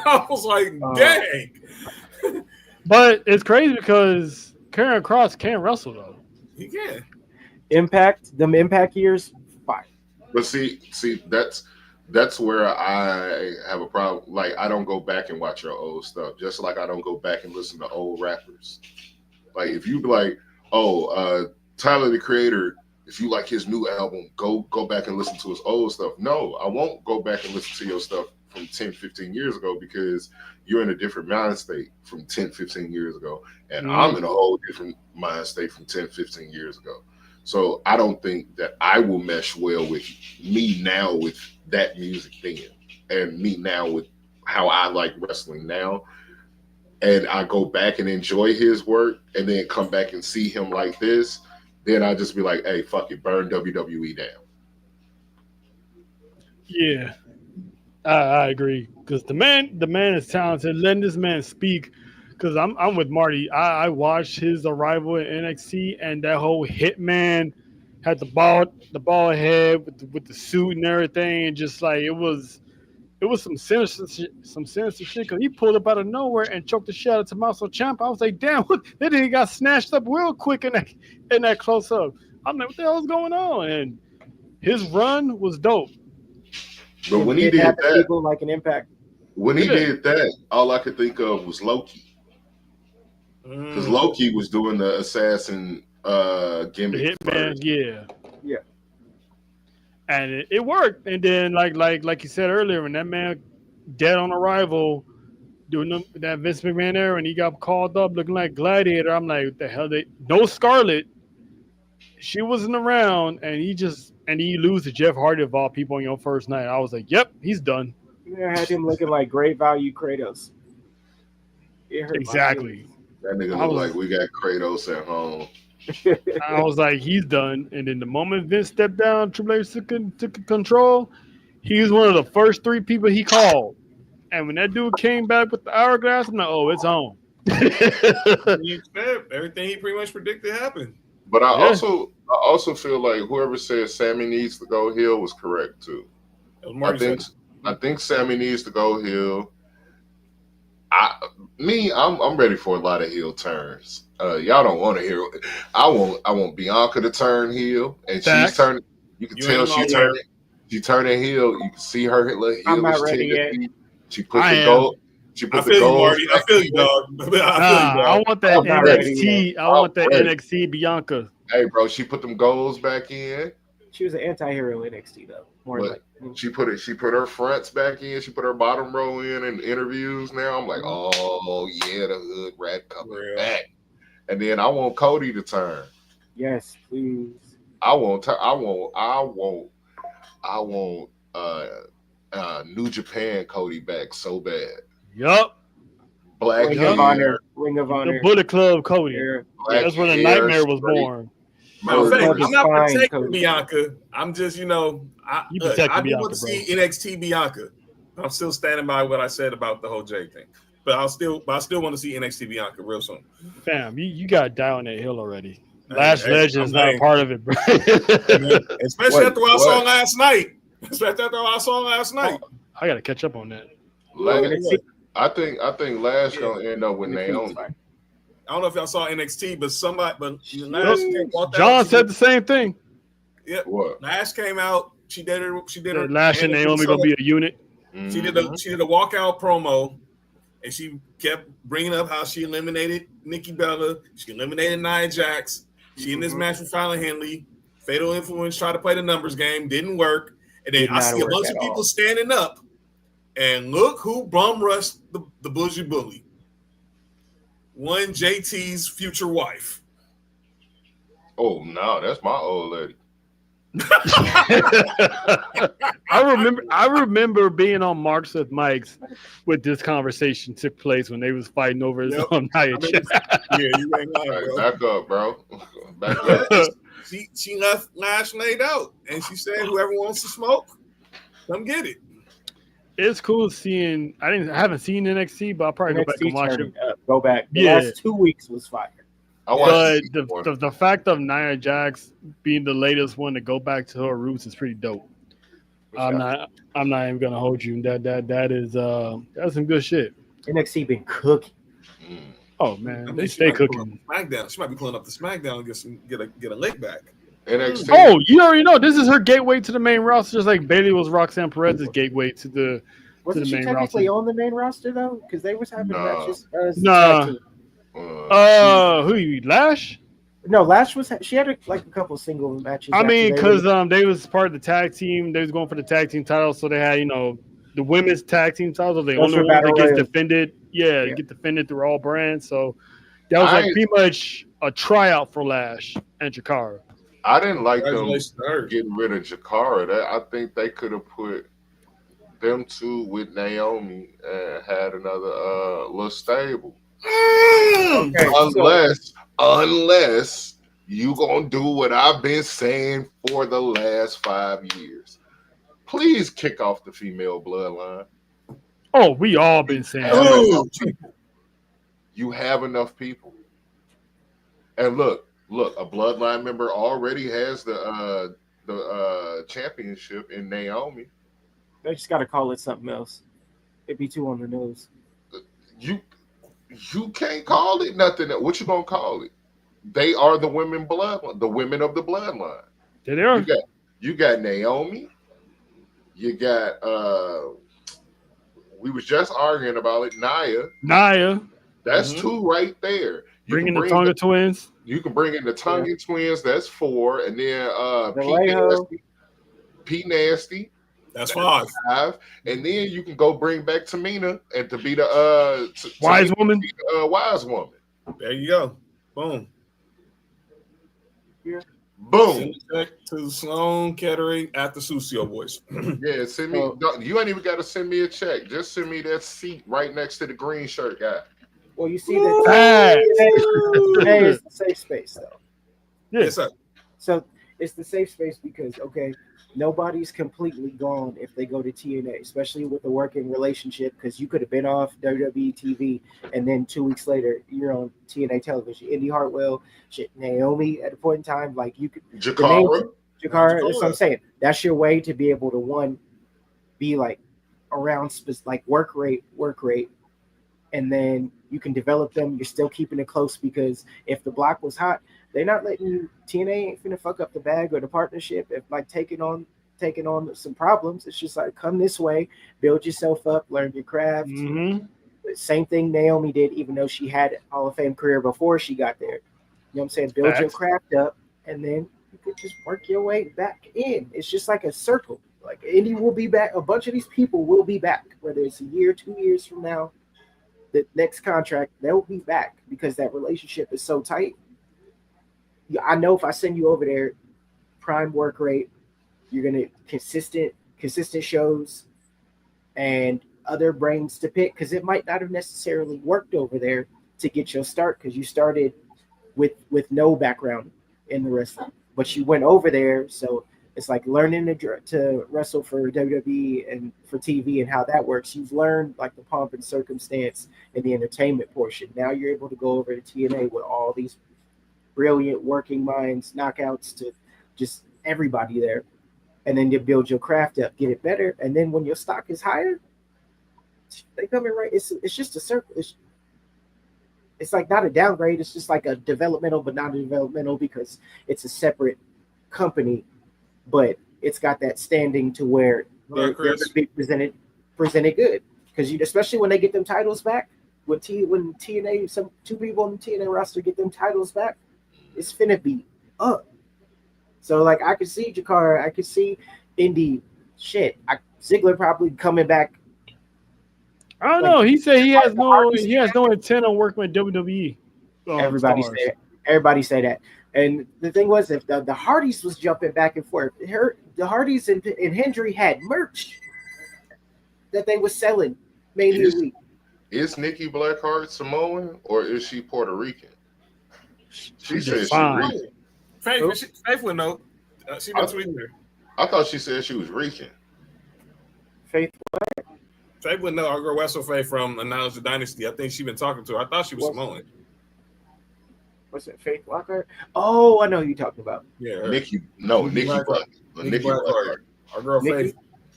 I was like, dang. But it's crazy because Karrion Kross can't wrestle though. He can. Impact, them Impact years, fine. But see, that's where I have a problem. Like, I don't go back and watch your old stuff, just like I don't go back and listen to old rappers. Like, if you be like, Tyler the Creator, if you like his new album, go back and listen to his old stuff. No, I won't go back and listen to your stuff from 10, 15 years ago because you're in a different mind state from 10, 15 years ago. And I'm in a whole different mind state from 10, 15 years ago. So I don't think that I will mesh well with me now with that music then and me now with how I like wrestling now. And I go back and enjoy his work and then come back and see him like this. Then I just be like, hey, fuck it, burn WWE down. Yeah, I agree because the man is talented. Letting this man speak, because I'm with Marty. I watched his arrival in NXT and that whole Hitman had the ball head with the suit and everything, and just like it was some sinister shit because he pulled up out of nowhere and choked the shit out of Tommaso Ciampa. I was like, damn, that thing got snatched up real quick in that close up. I'm like, what the hell is going on? And his run was dope. But when he did that, people like an Impact. When he did that, all I could think of was Loki. Because Loki was doing the assassin gimmick. The Hitman, yeah. And it worked. And then, like you said earlier, when that man dead on arrival doing that Vince McMahon era, and he got called up looking like Gladiator, I'm like, what the hell? No Scarlett. She wasn't around, and he lose to Jeff Hardy of all people on your first night. I was like, yep, he's done. You had him looking like great value Kratos. Exactly. That nigga looked like we got Kratos at home. I was like, he's done. And then the moment Vince stepped down, Triple H took control. He was one of the first 3 people he called. And when that dude came back with the hourglass, I'm like, oh, it's on. Everything he pretty much predicted happened. But I also feel like whoever said Sammy needs to go heel was correct too. I think Sammy needs to go heel. I'm ready for a lot of heel turns. Y'all don't want to hear. I want Bianca to turn heel, and she's turning. You can tell she turning. She turning heel. You can see her heel. I'm not ready yet. She put the gold. She put the gold. Marty. I feel you, dog. I want that NXT. I want that NXT Bianca. Hey, bro, she put them goals back in. She was an anti-hero NXT though. She put her fronts back in. She put her bottom row in interviews. Now I'm like, oh yeah, the hood rat coming back. And then I want Cody to turn. Yes, please. I want New Japan Cody back so bad. Yup. Black Ring of Honor. The Bullet Club Cody. That's where the nightmare was born. I'm not protecting Bianca. I'm just, I do want to see NXT Bianca. I'm still standing by what I said about the whole Jay thing. But I still want to see NXT Bianca real soon. Fam, you got to die on that hill already. Lash Legend is I'm not a part of it, bro. Especially after what I saw last night. I got to catch up on that. I think Lash gonna end up with Naomi. I don't know if y'all saw NXT, but John said the same thing. Yeah, Lash came out. She did her. Lash and Naomi gonna be a unit. She did a walkout promo, and she kept bringing up how she eliminated Nikki Bella. She eliminated Nia Jax. She in this match with Fallon Henley. Fatal Influence tried to play the numbers game, didn't work. And then I see a bunch of people standing up, and look who bum rushed the bougie bully. One JT's future wife. Oh no, that's my old lady. I remember being on Marks with Mike's when this conversation took place when they was fighting over his own Nia Jax. Yeah, you ain't lying, bro. Back up, bro. Back up. She left Lash laid out, and she said, "Whoever wants to smoke, come get it." It's cool seeing. I haven't seen NXT, but I'll probably go back and watch it. Go back. The last 2 weeks was fire. But the fact of Nia Jax being the latest one to go back to her roots is pretty dope. I'm not even gonna hold you. That is that's some good shit. NXT been cooking. Oh man, they stay cooking. SmackDown. She might be pulling up the SmackDown and get a lick back. NXT. Oh, you already know this is her gateway to the main roster, just like Bayley was Roxanne Perez's gateway to the Wasn't to the she main technically roster. on the main roster though? Because they was having matches. Who you Lash? No, Lash was. She had a couple single matches. I mean, because they was part of the tag team. They was going for the tag team titles, so they had the women's tag team titles. The only one that gets defended. Yeah, get defended through all brands. So that was pretty much a tryout for Lash and Jakara. I didn't like them getting rid of Jakara. I think they could have put them two with Naomi and had another little stable. Unless you gonna do what I've been saying for the last 5 years. Please kick off the female bloodline. Oh, we all been saying that. You have enough people. And look, a bloodline member already has the championship in Naomi. They just gotta call it something else. It'd be too on the nose. You can't call it nothing. What you gonna call it? They are the women bloodline, the women of the bloodline. They are. You got Naomi. You got we was just arguing about it. Nia. That's two right there. Bringing the Tonga twins. You can bring in the Tonga twins. That's 4, and then P Nasty. That's 5. And then you can go bring back Tamina and to be the wise woman. Wise woman. There you go. Boom. Yeah. Boom. Send it back to Sloan Kettering at the Sucio Boys. Yeah, send me. You ain't even got to send me a check. Just send me that seat right next to the green shirt guy. Well, you see that today is the safe space, though. Yes, sir. So it's the safe space because nobody's completely gone if they go to TNA, especially with the working relationship, because you could have been off WWE TV and then 2 weeks later you're on TNA television. Indy Hartwell, Naomi at a point in time, like you could Jakara, that's what I'm saying. That's your way to be able to be like around like work rate, and then you can develop them. You're still keeping it close because if the block was hot, they're not letting you. TNA ain't finna fuck up the bag or the partnership. If like taking on some problems, it's just like come this way, build yourself up, learn your craft. Mm-hmm. Same thing Naomi did, even though she had a Hall of Fame career before she got there. You know what I'm saying? Build your craft up, and then you could just work your way back in. It's just like a circle. Like Indy will be back. A bunch of these people will be back, whether it's a year, 2 years from now. The next contract, they'll be back because that relationship is so tight. I know if I send you over there, prime work rate, you're gonna consistent shows and other brains to pick because it might not have necessarily worked over there to get your start because you started with no background in the wrestling, but you went over there, so It's like learning to wrestle for WWE and for TV and how that works. You've learned like the pomp and circumstance and the entertainment portion. Now you're able to go over to TNA with all these brilliant working minds, knockouts to just everybody there. And then you build your craft up, get it better. And then when your stock is higher, they come in right. It's just a circle. It's like not a downgrade. It's just like a developmental, but not a developmental because it's a separate company. But it's got that standing to where they're going to be presented good. Because especially when they get them titles back, when TNA, some two people on the TNA roster get them titles back, it's finna be up. So like I could see Jakara, I could see Indy. Shit, Ziggler probably coming back. I don't know. He said he has no intent on working with WWE. Everybody say that. And the thing was, if the Hardys was jumping back and forth, the Hardys and Hendry had merch that they were selling Mania week. Is Nikki Blackheart Samoan or is she Puerto Rican? She said she's Rican. Faith would know. She been tweeting her. I thought she said she was Rican. Faith what? Faith would know. Our girl Wessel Faith from Announce the Dynasty. I think she been talking to her. I thought she was Samoan. What's it, Faith Walker? Oh, I know who you're talking about. Yeah, Nikki Blackheart. Our girl Faith.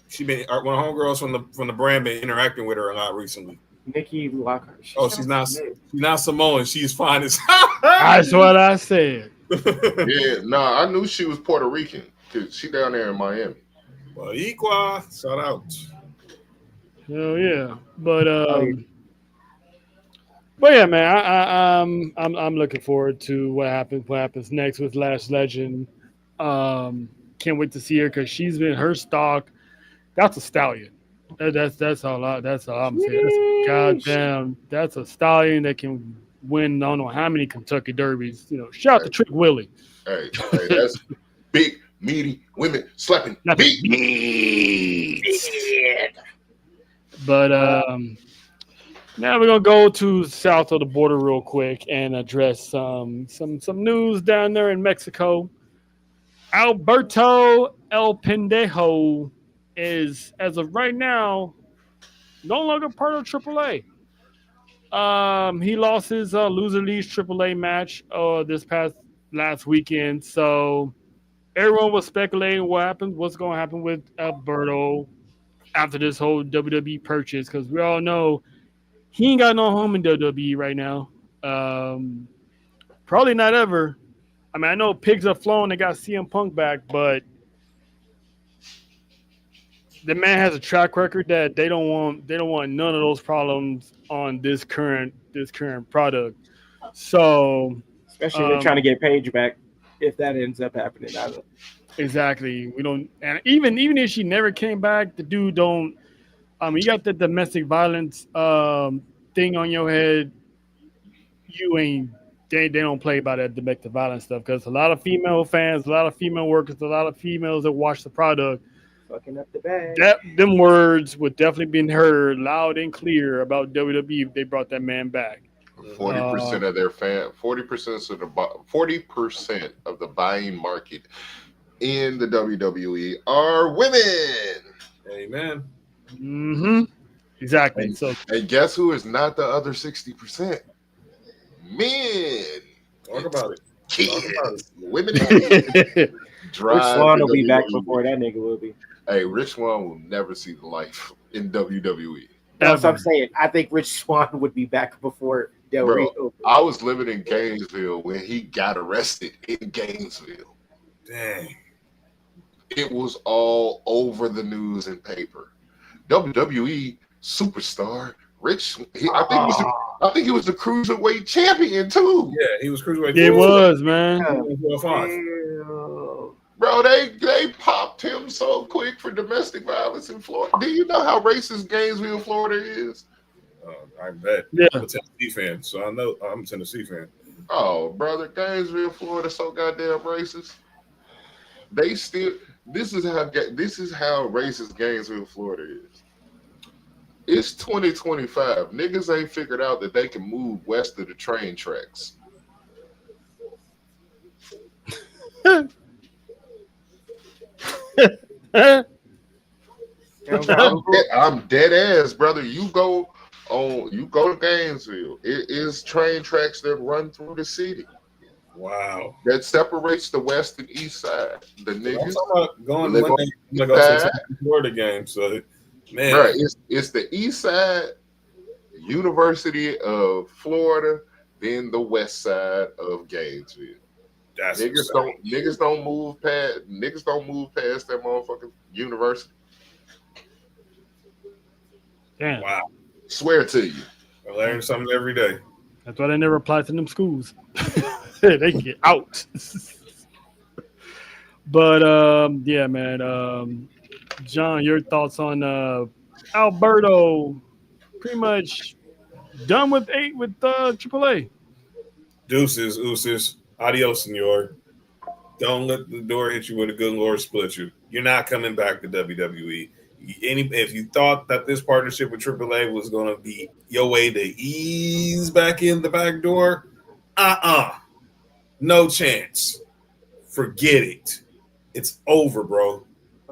She been one of the homegirls from the brand been interacting with her a lot recently. Nikki Lockhart. She's not Samoan. She's fine as That's what I said. I knew she was Puerto Rican because she down there in Miami. Well, Equa, shout out. Hell yeah, but yeah, man, I'm looking forward to what happens next with Lash Legend. Can't wait to see her because she's been her stock. That's a stallion. That's all I'm saying. That's a stallion that can win. I don't know how many Kentucky Derbies. Shout out to Trick Willie. Hey, that's big, meaty women slapping meat. But now we're gonna go to south of the border real quick and address some news down there in Mexico. Alberto El Pendejo is, as of right now, no longer part of AAA. He lost his loser league AAA match last weekend, so everyone was speculating what's going to happen with Alberto after this whole WWE purchase, because we all know he ain't got no home in WWE right now. Probably not ever. I mean, I know pigs are flown. They got CM Punk back, but the man has a track record that they don't want none of those problems on this current product. So, especially if they're trying to get Paige back, if that ends up happening. Exactly. We don't, and even if she never came back, the dude don't. You got the domestic violence thing on your head. You ain't. They don't play by that domestic violence stuff because a lot of female fans, a lot of female workers, a lot of females that watch the product. Fucking up the bag. Them words would definitely be heard loud and clear about WWE if they brought that man back. 40% of their 40% of the buying market in the WWE are women. Amen. Mm-hmm. Exactly. And guess who is not the other 60%? Men. Talk about it. Kids. Women. Rich Swann will be back before that nigga will be. Hey, Rich Swann will never see the life in WWE. That's what I'm saying. I think Rich Swann would be back before Del Rio. I was living in Gainesville when he got arrested in Gainesville. Dang. It was all over the news and paper. WWE superstar Rich. I think he was the cruiserweight champion too. Yeah, he was cruiserweight. He was, man. Bro, they popped him so quick for domestic violence in Florida. Do you know how racist Gainesville, Florida is? I bet. Yeah. I'm a Tennessee fan, so I know I'm a Tennessee fan. Oh, brother, Gainesville, Florida, so goddamn racist. This is how racist Gainesville, Florida is. It's 2025. Niggas ain't figured out that they can move west of the train tracks. I'm dead ass, brother. You go to Gainesville. It is train tracks that run through the city. Wow. That separates the west and east side. The niggas. I'm talking about going Monday. I'm gonna go to a Florida game. So, man, bro, it's the east side, University of Florida, then the west side of Gainesville. Niggas don't move past that motherfucking university. Damn. Wow. Swear to you. I learn something every day. That's why they never apply to them schools. They get out. But yeah, man. John, your thoughts on Alberto pretty much done with AAA? Deuces, adios, senor. Don't let the door hit you with a good Lord split you. You're not coming back to WWE. If you thought that this partnership with AAA was going to be your way to ease back in the back door, no chance. Forget it. It's over, bro.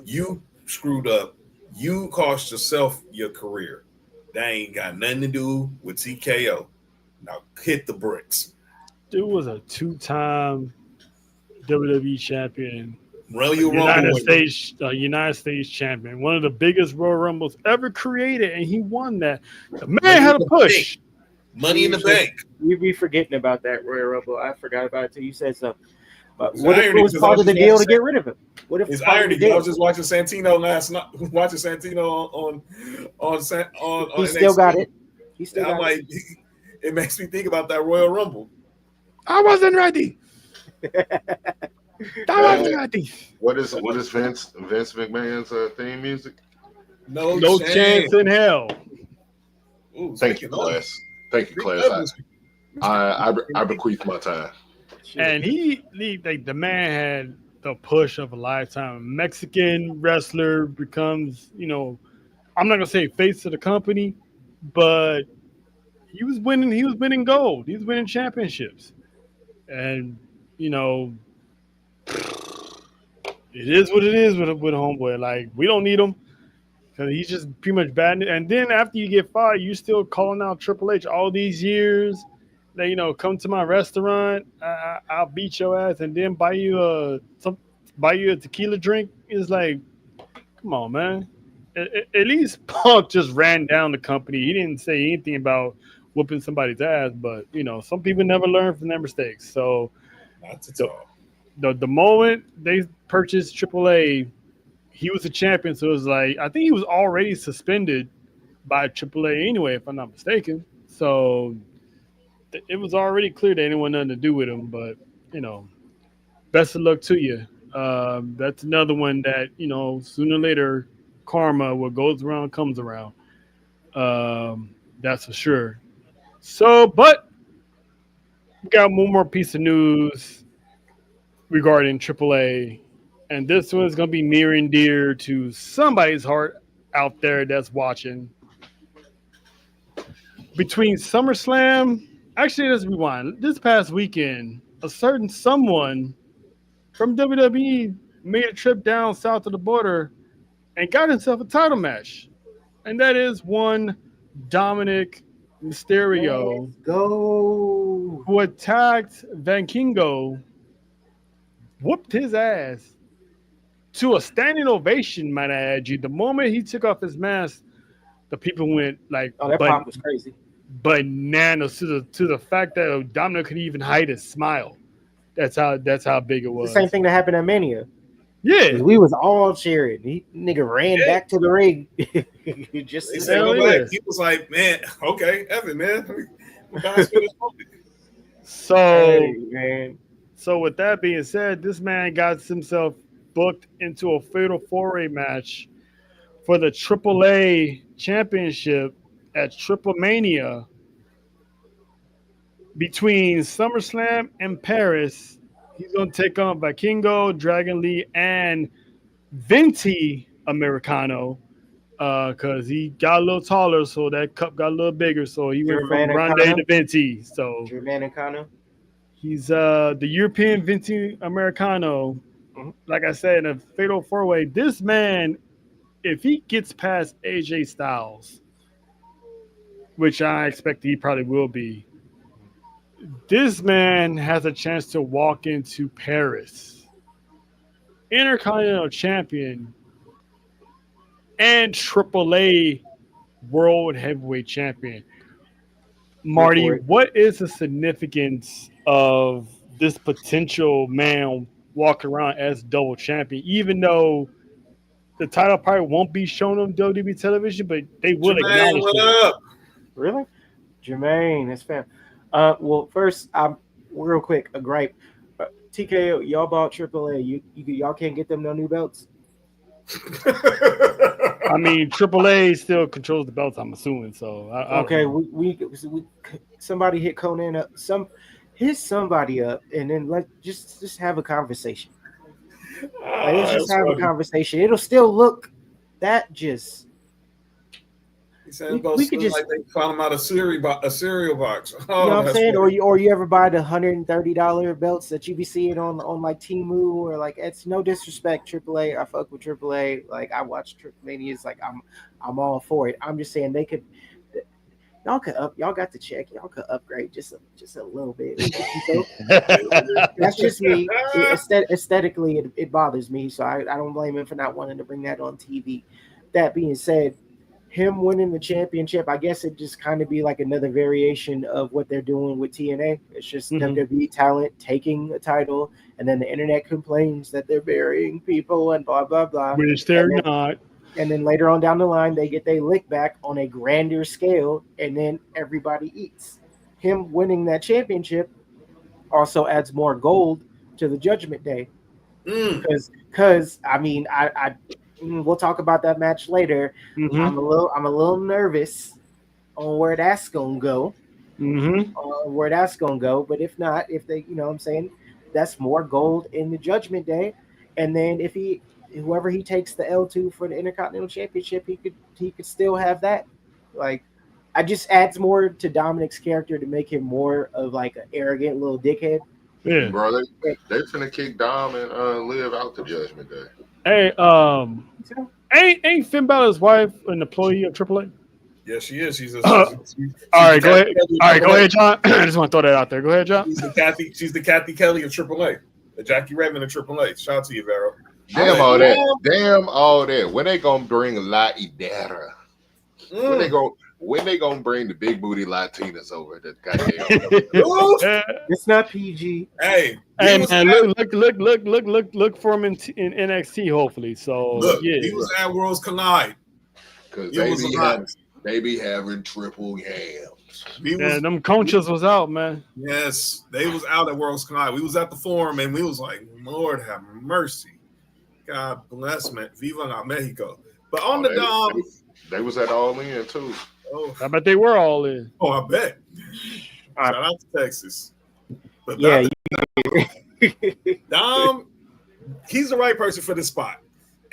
You screwed up. You cost yourself your career. That ain't got nothing to do with TKO. Now hit the bricks. Dude was a 2-time WWE champion. United States champion, one of the biggest Royal Rumbles ever created, and he won that. The man had a push. Money in the bank. You'd be forgetting about that Royal Rumble. I forgot about it till you said so. But what if it was part of the deal to get rid of him? What if it's irony? I was just watching Santino last night. Watching Santino on he still NXT. Got it. He still got it. It makes me think about that Royal Rumble. I wasn't ready. What is Vince McMahon's theme music? No chance in hell. Ooh, thank you, class. Thank you, class. I bequeath my time. And the man had the push of a lifetime. Mexican wrestler becomes, I'm not gonna say face of the company, but he was winning gold. He was winning championships. And it is what it is with homeboy. Like, we don't need him because he's just pretty much bad. And then after you get fired, you still calling out Triple H all these years. That come to my restaurant, I'll beat your ass, and then buy you a tequila drink. It's like, come on, man. At least Punk just ran down the company. He didn't say anything about whooping somebody's ass, but some people never learn from their mistakes. So the moment they purchased AAA, he was a champion. So it was like, I think he was already suspended by AAA anyway, if I'm not mistaken. So it was already clear that anyone nothing to do with him. But best of luck to you. That's another one that sooner or later, karma, what goes around comes around. That's for sure. So, but we got one more piece of news regarding AAA, and this one is going to be near and dear to somebody's heart out there that's watching. Between SummerSlam, actually, let's rewind. This past weekend, a certain someone from WWE made a trip down south of the border and got himself a title match, and that is one Dominic Mysterio, who attacked Vikingo, whooped his ass to a standing ovation, might I add you. The moment he took off his mask, the people went like, that pop was crazy. Bananas to the fact that Dominic could even hide his smile. That's how big it was. The same thing that happened at Mania. Yeah, we was all cheering. He nigga ran back to the ring. He was like, man, okay, Evan, man. So with that being said, this man got himself booked into a fatal four-way match for the AAA championship at Triple Mania between SummerSlam and Paris. He's going to take on Vikingo, Dragon Lee, and Venti Americano because he got a little taller, so that cup got a little bigger. So he went from Grande to Venti. So Germanicano? He's the European Venti Americano like I said, in a fatal 4-way, this man, if he gets past AJ Styles, which I expect he probably will be, this man has a chance to walk into Paris, Intercontinental Champion, and AAA World Heavyweight Champion. Marty, what is the significance of this potential man walking around as double champion, even though the title probably won't be shown on WWE television, but they will acknowledge it. Up? Really? Jermaine, that's fair. Well, first, real quick, a gripe. TKO, y'all bought AAA. Y'all can't get them no new belts. I mean, AAA still controls the belts, I'm assuming. So okay, we somebody hit Conan up. Hit somebody up, and then just have a conversation. Let's just have a conversation. It'll still look that just. He said we could just like they found him out a cereal box. Oh, you know what I'm saying? Funny. Or you ever buy the $130 belts that you be seeing on like Temu, or like, it's no disrespect, AAA. I fuck with AAA. Like, I watch Mania. It's like I'm all for it. I'm just saying y'all got the check. Y'all could upgrade just a little bit. That's just me. Aesthetically, it bothers me. So I don't blame him for not wanting to bring that on TV. That being said, him winning the championship, I guess it just kind of be like another variation of what they're doing with TNA. It's just WWE talent taking a title, and then the internet complains that they're burying people and blah, blah, blah. Which they're not. And then later on down the line, they get their lick back on a grander scale, and then everybody eats. Him winning that championship also adds more gold to the Judgment Day. Because I mean, we'll talk about that match later. I'm a little nervous on where that's gonna go. But if not, if they, you know what I'm saying, that's more gold in the Judgment Day. And then if whoever he takes the L2 for the Intercontinental Championship, he could still have that. Like, I just adds more to Dominic's character to make him more of like an arrogant little dickhead. Yeah, bro, they finna kick Dom and Liv out the Judgment Day. Hey, ain't Finn Balor's wife an employee of AAA? Yeah, she is. She's all right, go ahead. All right, go ahead, John. I just want to throw that out there. Go ahead, John. She's the Kathy Kelly of AAA, the Jackie Redmond of AAA. Shout out to you, Vero. Damn all that. When they gonna bring La Idera? When they gonna bring the big booty Latinas over? That goddamn. It's not PG. Hey, man, look for him in NXT, hopefully. So he was at Worlds Collide because they be having triple yams. Them conchas was out, man. Yes, they was out at Worlds Collide. We was at the forum and we was like, Lord have mercy. God bless, man. Viva la Mexico. But on the Dom, they was at All In too. Oh, I bet they were all in. Oh, I bet. Shout out to Texas. But Dom, he's the right person for this spot.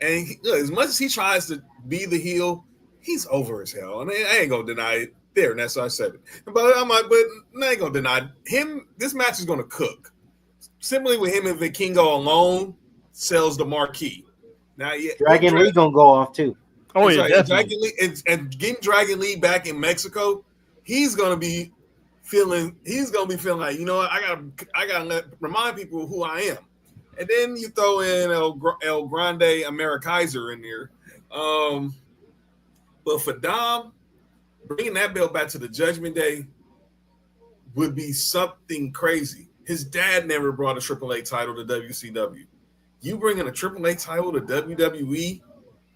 And as much as he tries to be the heel, he's over as hell. I mean, I ain't gonna deny it. There, and that's why I said it. But I'm like, I ain't gonna deny it. Him. This match is gonna cook. Similarly with him and Vikingo alone sells the marquee. Now, Dragon Lee gonna go off too. Oh yeah, right. Dragon Lee and getting Dragon Lee back in Mexico, he's gonna be feeling like, you know what, I gotta remind people who I am. And then you throw in El Grande Amerikaiser in there. But for Dom, bringing that belt back to the Judgment Day would be something crazy. His dad never brought a AAA title to WCW. You bringing a AAA title to WWE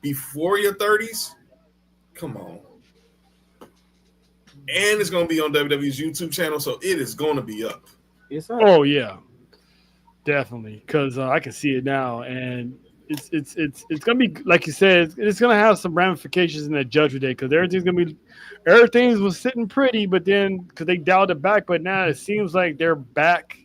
before your 30s? Come on. And it's going to be on WWE's YouTube channel, so it is going to be up. Oh, yeah. Definitely. Because I can see it now. And it's going to be, like you said, it's going to have some ramifications in that Judgment Day, because everything was sitting pretty, but then because they dialed it back, but now it seems like they're back.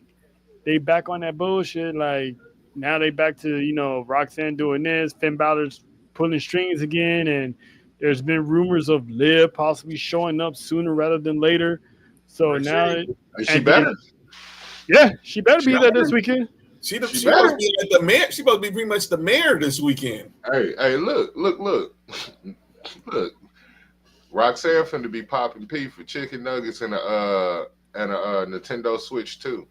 They back on that bullshit. Like, now they back to, Roxanne doing this, Finn Balor's pulling strings again, and there's been rumors of Liv possibly showing up sooner rather than later. So now she better. Yeah, she better be there this weekend. She supposed to be like the mayor. She supposed to be pretty much the mayor this weekend. Hey, look. Roxanne finna be popping P for chicken nuggets and a Nintendo Switch too.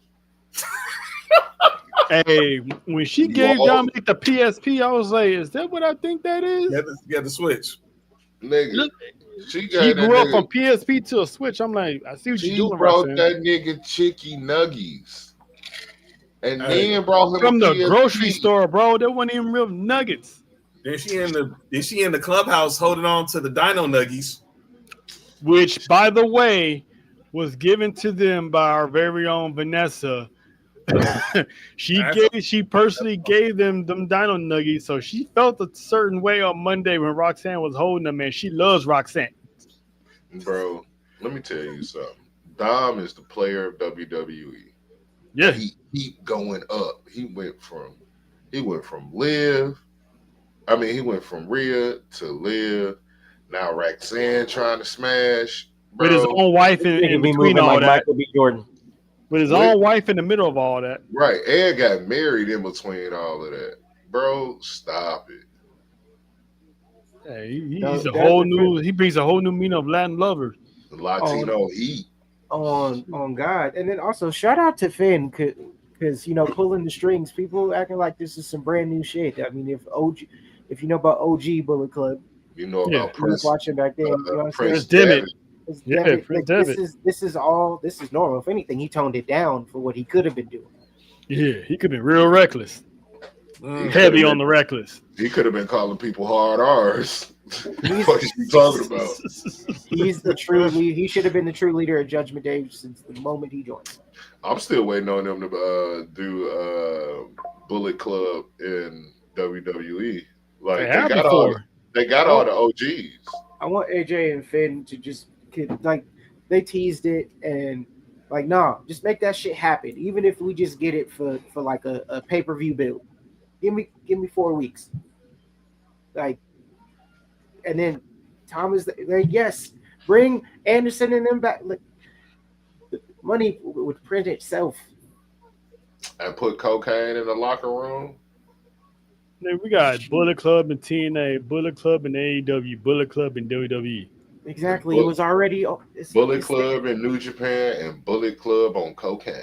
Hey, when she gave Dominic the PSP, I was like, "Is that what I think that is?" Yeah, the Switch. Nigga, she grew up from PSP to a Switch. I'm like, I see what you're doing. She brought that nigga chicken nuggies, and then brought him from the grocery store, bro. There wasn't even real nuggets. Then she in the clubhouse holding on to the Dino Nuggies, which, by the way, was given to them by our very own Vanessa. She personally gave them Dino Nuggies, so she felt a certain way on Monday when Roxanne was holding them, and she loves Roxanne. Bro, let me tell you something. Dom is the player of WWE. Yeah, he keep going up. He went from Liv. I mean, he went from Rhea to Liv. Now Roxanne trying to smash, bro. With his own wife in between all that. Michael B. Jordan. With his own wife in the middle of all that. Right. And got married in between all of that. Bro, stop it. Hey, he brings a whole new meaning of Latin lovers. Latino heat. On God. And then also shout out to Finn because pulling the strings, people acting like this is some brand new shit. I mean, if you know about OG Bullet Club, you know about Prince watching back then, Prince Devitt. This is normal. If anything, he toned it down for what he could have been doing. Yeah, he could have been real reckless. Heavy on the reckless. He could have been calling people hard R's. What are you talking about? He's the true leader. He should have been the true leader at Judgment Day since the moment he joined. I'm still waiting on them to do Bullet Club in WWE. Like they got all the OGs. I want AJ and Finn to just they teased it and just make that shit happen. Even if we just get it for like a pay-per-view build. Give me 4 weeks. And then Thomas, yes, bring Anderson and them back. Like, the money would print itself. And put cocaine in the locker room. We got Bullet Club in TNA, Bullet Club in AEW, Bullet Club in WWE. Exactly. It was already Bullet Club in New Japan and Bullet Club on cocaine.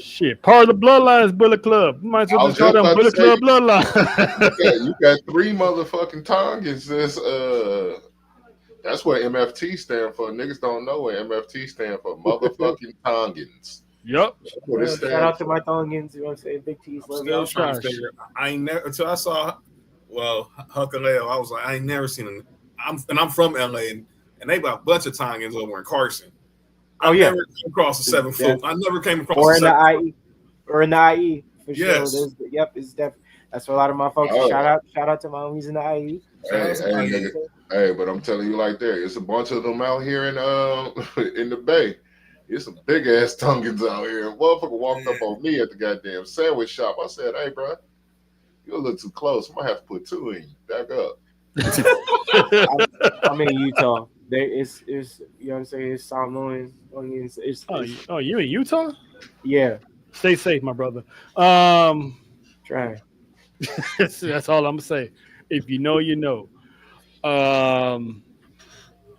Shit, part of the bloodline is Bullet Club. You might as well just call them Bullet Club bloodline. You got 3 motherfucking Tongans. That's what MFT stand for. Niggas don't know what MFT stand for. Motherfucking Tongans. Yep. Shout out to my Tongans. You want to say Big T's love you. I ain't never until I saw Huckaleo. I was like, I ain't never seen him. I'm from LA and they got a bunch of Tongans over in Carson. I never came across a 7 foot. I never came across or in the IE for sure. It's definitely that's what a lot of my folks. Shout out to my homies in the IE. Hey, but I'm telling you like that, it's a bunch of them out here in the Bay. It's some big ass Tongans out here. And motherfucker walked up on me at the goddamn sandwich shop. I said, "Hey, bro, you're a little too close. I might have to put 2 in you. Back up." I'm in Utah. It's you know what I'm saying? It's Samoan onions. You in Utah? Yeah. Stay safe, my brother. Try. That's all I'm gonna say. If you know, you know.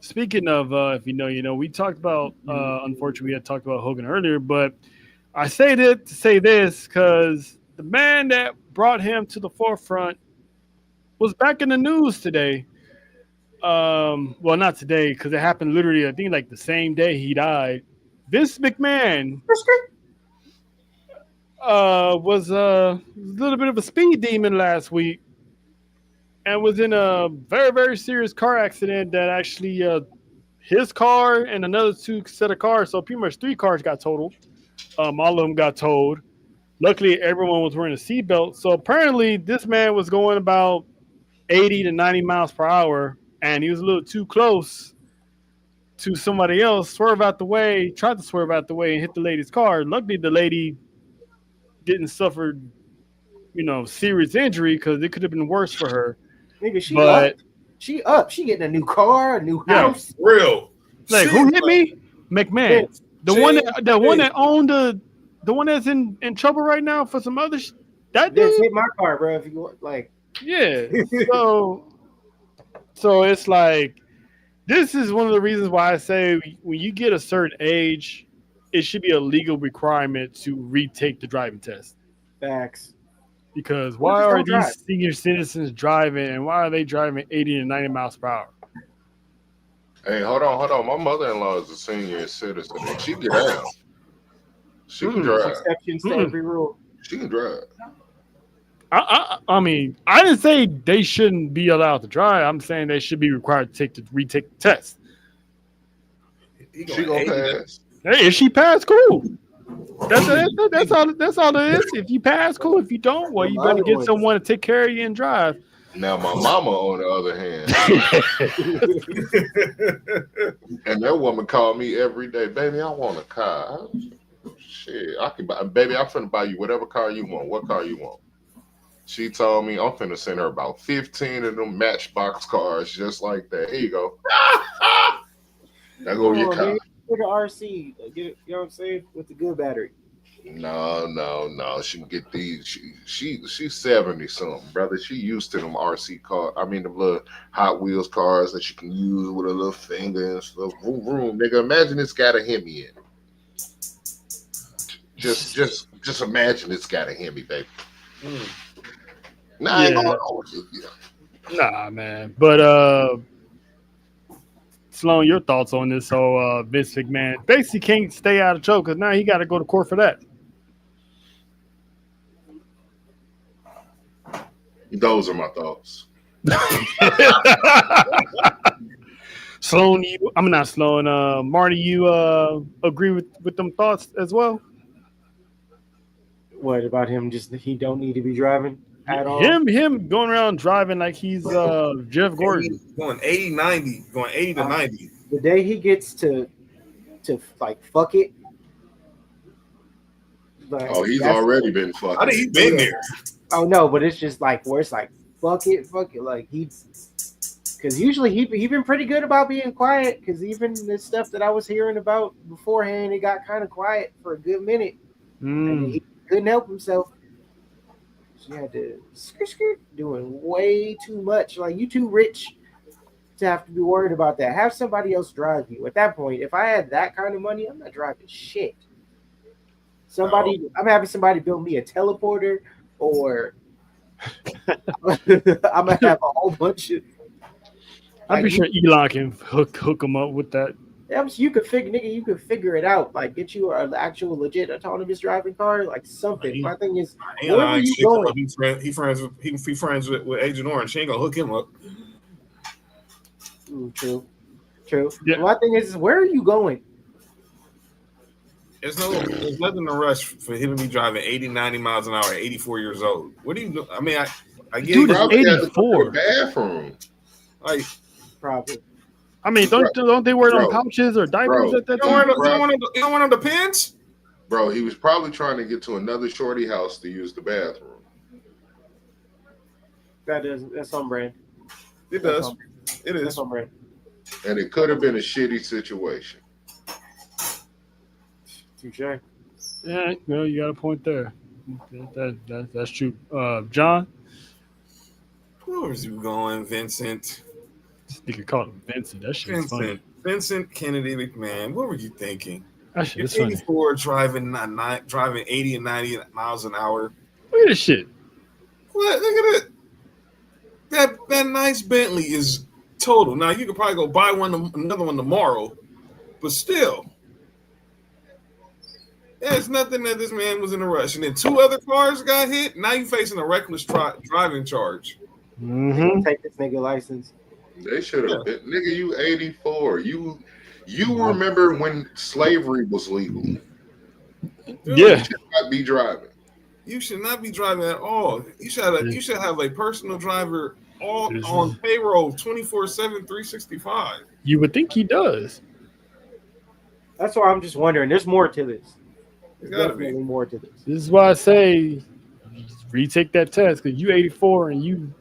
Speaking of if you know, you know, we talked about unfortunately we had talked about Hogan earlier, but I say that to say this because the man that brought him to the forefront was back in the news today. Well, not today because it happened literally, I think, like the same day he died. Vince McMahon was a little bit of a speed demon last week and was in a very, very serious car accident that actually his car and another 2 set of cars, so pretty much 3 cars got totaled. All of them got towed. Luckily, everyone was wearing a seatbelt. So apparently this man was going about 80 to 90 miles per hour, and he was a little too close to somebody else, tried to swerve out the way and hit the lady's car. Luckily, the lady didn't suffer, serious injury because it could have been worse for her. Nigga, she up. She getting a new car, a new house. Real. Like, who hit me? McMahon. Vince. The one that owned the one that's in trouble right now for some other that Vince dude hit my car, bro. If you want, like, yeah. So it's like this is one of the reasons why I say when you get a certain age, it should be a legal requirement to retake the driving test. facts. Because Or why just are don't drive. these senior citizens driving and why are they driving 80 to 90 miles per hour? Hey, hold on. My mother-in-law is a senior citizen, and she can drive. She can drive. Exceptions to every rule. She can drive. I mean, I didn't say they shouldn't be allowed to drive. I'm saying they should be required to retake the test. She gonna pass. Hey, if she passed, cool. That's all. That's all it is. If you pass, cool. If you don't, well, you better get someone to take care of you and drive. Now, my mama, on the other hand, and that woman called me every day, baby, I want a car. Shit, I can buy, baby, I'm finna buy you whatever car you want. What car you want? She told me I'm finna send her about 15 of them Matchbox cars just like that. Here you go. Now go your car. With the RC, get it, you know what I'm saying? With the good battery. No. She can get these. She's 70 something, brother. She used to them RC cars. I mean, the little Hot Wheels cars that you can use with a little finger and stuff. Vroom, vroom. Nigga, imagine it's got a Hemi in it. Just imagine it's got a Hemi, baby. Nah, I ain't going on with you. Nah, man. But Sloan, your thoughts on this whole Vince McMahon basically can't stay out of trouble because now he got to go to court for that. Those are my thoughts. Sloan, I'm not Sloan. Marty, you agree with them thoughts as well? What about him? Just he don't need to be driving at all. Him going around driving like he's Jeff Gordon, going 80 to 90. The day he gets to like fuck it. Like, he's already been fucking. I think he's been there. Oh no, but it's just like where it's like fuck it. Like because usually he been pretty good about being quiet. Because even the stuff that I was hearing about beforehand, it got kind of quiet for a good minute, and he couldn't help himself. She had to doing way too much. Like, you too rich to have to be worried about that. Have somebody else drive you. At that point, if I had that kind of money, I'm not driving shit. I'm having somebody build me a teleporter, or I'm gonna have a whole bunch of. I'm pretty sure Elon can hook him up with that. You could figure it out. Like, get you an actual legit autonomous driving car, like something. My thing is, where are you going? He friends with Agent Orange. She ain't gonna hook him up. True. Yeah. My thing is, where are you going? There's nothing to rush for him to be driving 80, 90 miles an hour at 84 years old. What do you do? I mean, I get Dude, it. 84. Bathroom. Like, probably. I mean, don't they wear them pouches or diapers at that time? You don't want them to pins? Bro, he was probably trying to get to another shorty house to use the bathroom. That's on brand. It does. It is. That's on brand. And it could have been a shitty situation. Touche. Yeah, well, you got a point there. That's true. John? Where was you going, Vincent? This nigga called him Vincent. That shit is funny. Vincent Kennedy McMahon. What were you thinking? That shit is You're funny. 84, driving 80 and 90 miles an hour. Look at this shit. What? Look at it. That nice Bentley is total. Now, you could probably go buy another one tomorrow, but still. There's nothing that this man was in a rush. And then 2 other cars got hit. Now you're facing a reckless driving charge. Take this nigga license. They should have been. Nigga, you 84. You remember when slavery was legal. Dude, Yeah. You should not be driving. You should not be driving at all. You should have a personal driver on payroll 24/7, 365. You would think he does. That's why I'm just wondering. There's more to this. There's There's gotta be. definitely more to this. This is why I say retake that test because you 84 and you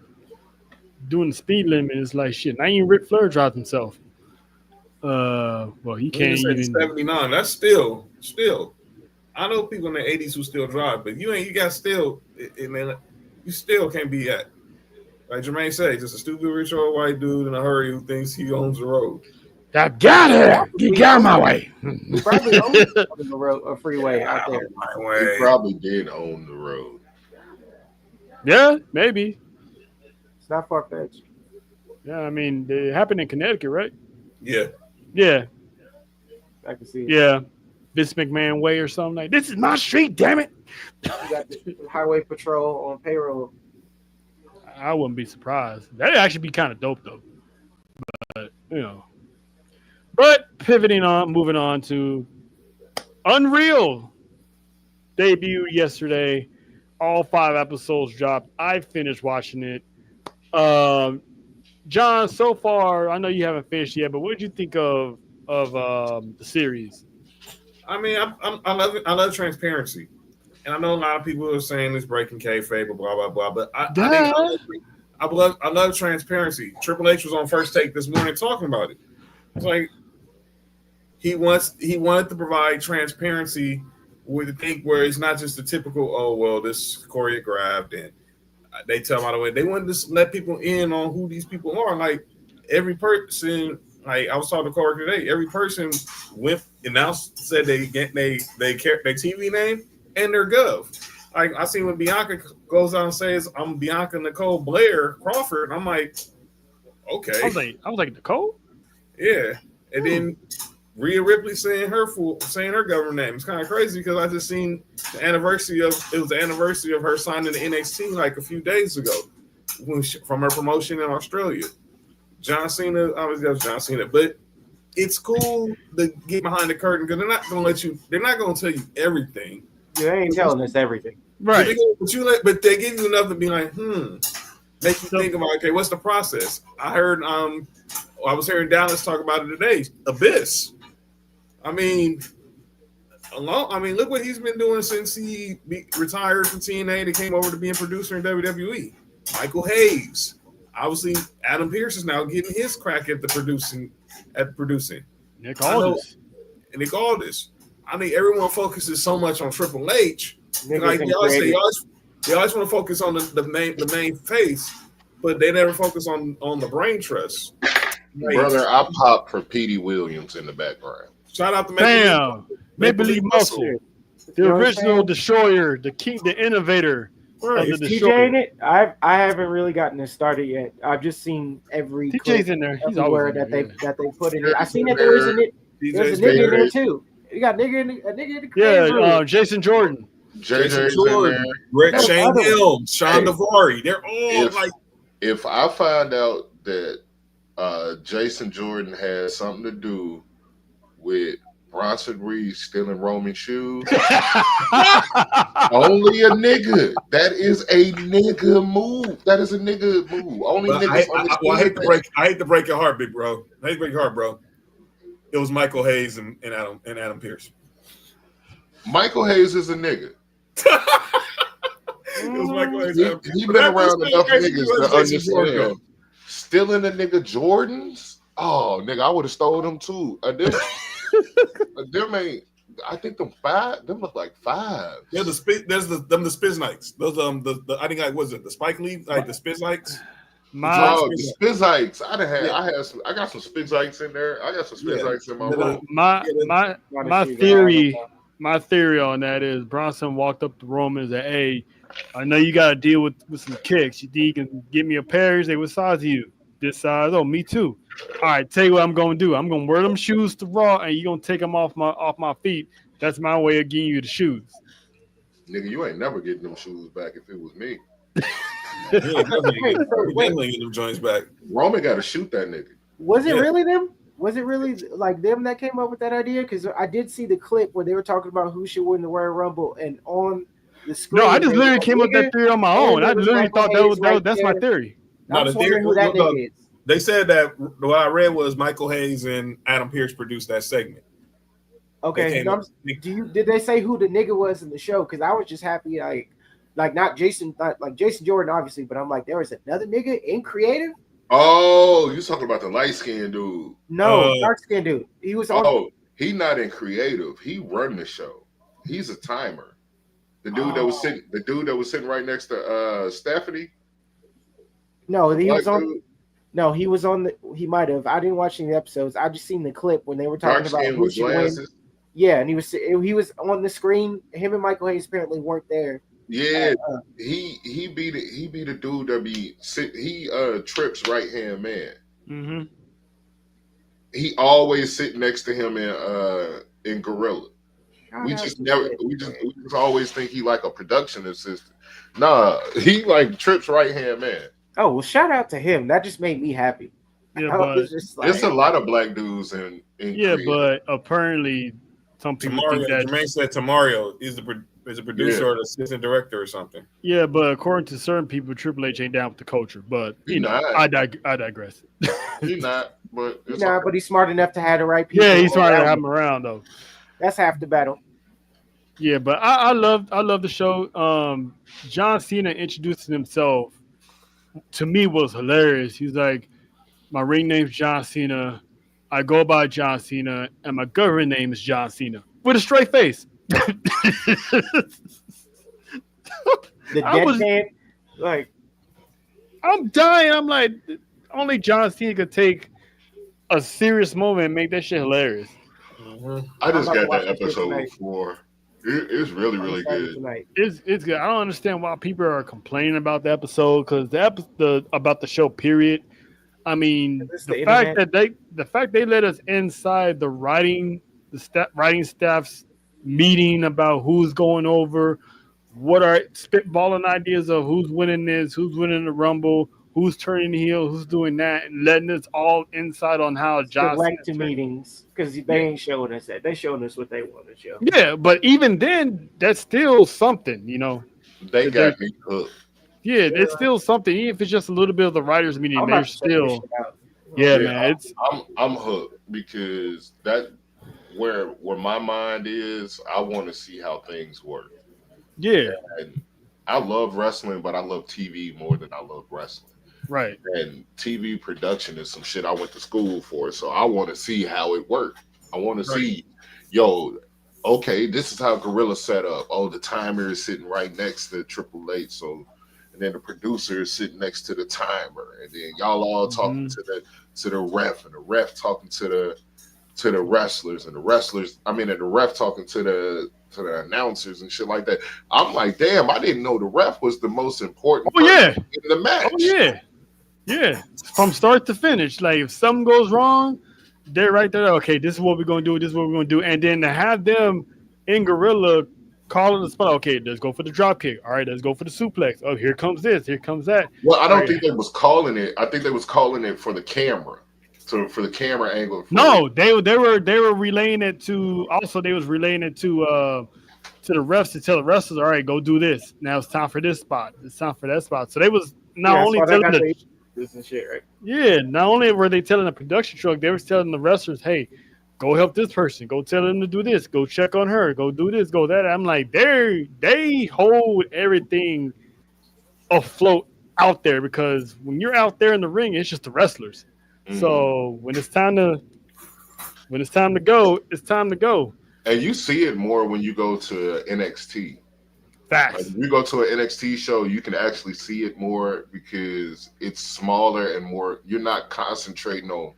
doing the speed limit is like shit. Now even Ric Flair drives himself. Well, he can't even even 79. That's still. I know people in the 80s who still drive, but you got still, man, you still can't be at. Like Jermaine said, just a stupid rich old white dude in a hurry who thinks he owns the road. I got it. You got my way. He probably owns the road, a freeway out there. He probably did own the road. Yeah, maybe. It's not far fetched. Yeah, I mean, it happened in Connecticut, right? Yeah. I can see it. Yeah. Vince McMahon Way or something like, this is my street, damn it. You got the highway patrol on payroll. I wouldn't be surprised. That'd actually be kind of dope, though. But, But moving on to Unreal. Debuted yesterday. All 5 episodes dropped. I finished watching it. John, so far, I know you haven't finished yet, but what did you think of the series? I mean, I love transparency, and I know a lot of people are saying it's breaking kayfabe, blah blah blah. But I love transparency. Triple H was on First Take this morning talking about it. It's like he wanted to provide transparency with the thing where it's not just the typical, oh well, this choreographed and they tell by the way they wanted to let people in on who these people are. Like every person. Like I was talking to Corey today, every person said they care their TV name and their gov. Like I see when Bianca goes out and says, "I'm Bianca Nicole Blair Crawford," I'm like, okay. I was like Nicole. Yeah, and then Rhea Ripley saying her government name. It's kind of crazy because I just seen the anniversary of her signing the NXT like a few days ago from her promotion in Australia. John Cena, obviously that's John Cena, but it's cool to get behind the curtain because they're not going to tell you everything. Yeah, they ain't telling us everything. Right. But they give you enough to be like, make you think about, okay, what's the process? I was hearing Dallas talk about it today. Abyss. I mean, look what he's been doing since he retired from TNA and came over to being producer in WWE. Michael Hayes. Obviously, Adam Pearce is now getting his crack at producing. Nick Aldis. I mean, everyone focuses so much on Triple H. Like they always want to focus on the main face, but they never focus on the brain trust. Like, brother, I popped for Petey Williams in the background. Shout out to Maple Leaf Muscle, the original destroyer, the king, the innovator. Right. Is TJ in it? I haven't really gotten it started yet. I've just seen every TJ's in there. He's always that they put in it. I seen that there was a nigga in there too. You got a nigga in the crib. Jason Jordan. Jason Jordan. Shane Hill, Sean Davari. They're all if I find out that Jason Jordan has something to do with Bronson Reed stealing Roman shoes. Only a nigga. That is a nigga move. Only niggas. I hate to break your heart, big bro. It was Michael Hayes and Adam Pearce. Michael Hayes is a nigga. It was Michael Hayes. He been around enough niggas to understand. Stealing a nigga Jordans? Oh, nigga, I would have stole them too. Them ain't. I think them look like 5. Yeah, the Spiz Nikes. Those I think the Spike Lee the Spiz Nikes. The Spiz Nikes. I got some Spiz Nikes in there. I got some Spiz Nikes in my room. My theory on that is Bronson walked up to Roman and said, "Hey, I know you got to deal with some kicks. You think you can get me a pair?" He said, "What size are you?" This size. Oh, me too. All right, tell you what I'm gonna do. I'm gonna wear them shoes to Raw, and you're gonna take them off my feet. That's my way of getting you the shoes. Nigga, you ain't never getting them shoes back if it was me. Getting them joints back. Roman got to shoot that nigga. Was it really them? Was it really like them that came up with that idea? Because I did see the clip where they were talking about who should win the Royal Rumble, and on the screen. No, I just literally came up with that theory on my own. I literally thought that's my theory. I was wondering who that nigga is. They said that what I read was Michael Hayes and Adam Pearce produced that segment. Okay, did they say who the nigga was in the show? Because I was just happy, like not Jason, like Jason Jordan, obviously, but I'm like, there was another nigga in creative. Oh, you talking about the light skinned dude? No, dark skinned dude. He was on. Oh, he not in creative. He run the show. He's a timer. The dude that was sitting right next to Stephanie. No, he was on. Dude. No, he was on the. He might have. I didn't watch any episodes. I just seen the clip when they were talking about who should win. Yeah, and he was on the screen. Him and Michael Hayes apparently weren't there. Yeah, he be the dude that he Tripp's right hand man. Mm-hmm. He always sit next to him in Gorilla. We just always think he like a production assistant. Nah, he like Tripp's right hand man. Oh well, shout out to him. That just made me happy. Yeah, but it's a lot of black dudes in yeah, but apparently some people think that Jermaine said Tamario is the producer or the assistant director or something. Yeah, but according to certain people, Triple H ain't down with the culture. But you know, I digress. He's not, but but he's smart enough to have the right people. Yeah, he's smart enough to have him around though. That's half the battle. Yeah, but I love the show. John Cena introducing himself to me was hilarious. He's like, my ring name's John Cena. I go by John Cena, and my government name is John Cena with a straight face. The deadpan, like I'm dying. I'm like, only John Cena could take a serious moment and make that shit hilarious. Mm-hmm. I just got that episode before. It's really good. It's good. I don't understand why people are complaining about the episode because about the show. Period. I mean, the fact they let us inside the writing staff's meeting about who's going over, what are spitballing ideas of who's winning this, who's winning the Rumble, who's turning heel, who's doing that, and letting us all insight on how John went to meetings because they ain't showing us that. They showing us what they want to show. Yeah, but even then, that's still something, you know. They got me hooked. Yeah, it's still something. Even if it's just a little bit of the writers' meeting, they're still. Yeah, man, I'm hooked because that where my mind is. I want to see how things work. Yeah, and I love wrestling, but I love TV more than I love wrestling. Right. And TV production is some shit I went to school for, so I want to see how it works. I want to see, okay, this is how Gorilla set up. Oh, the timer is sitting right next to Triple H, so. And then the producer is sitting next to the timer, and then y'all all talking to the ref, and the ref talking to the wrestlers, and the ref talking to the announcers and shit like that. I'm like, damn, I didn't know the ref was the most important person in the match. Oh yeah, from start to finish. Like if something goes wrong, they're right there. Okay, this is what we're gonna do. This is what we're gonna do, and then to have them in Gorilla. Calling the spot. Okay, let's go for the drop kick. All right, let's go for the suplex. Oh, here comes this. Here comes that. Well, I don't think they was calling it. I think they was calling it for the camera, for the camera angle. No, they were relaying it to. Also, they was relaying it to the refs to tell the wrestlers. All right, go do this. Now it's time for this spot. It's time for that spot. So they was not only telling this and shit, right? Yeah, not only were they telling the production truck, they were telling the wrestlers, hey. Go help this person. Go tell them to do this. Go check on her. Go do this. Go that. I'm like, they hold everything afloat out there because when you're out there in the ring, it's just the wrestlers. Mm-hmm. So when it's time to go, it's time to go. And you see it more when you go to NXT. Facts. Like, if you go to an NXT show, you can actually see it more because it's smaller and more. You're not concentrating on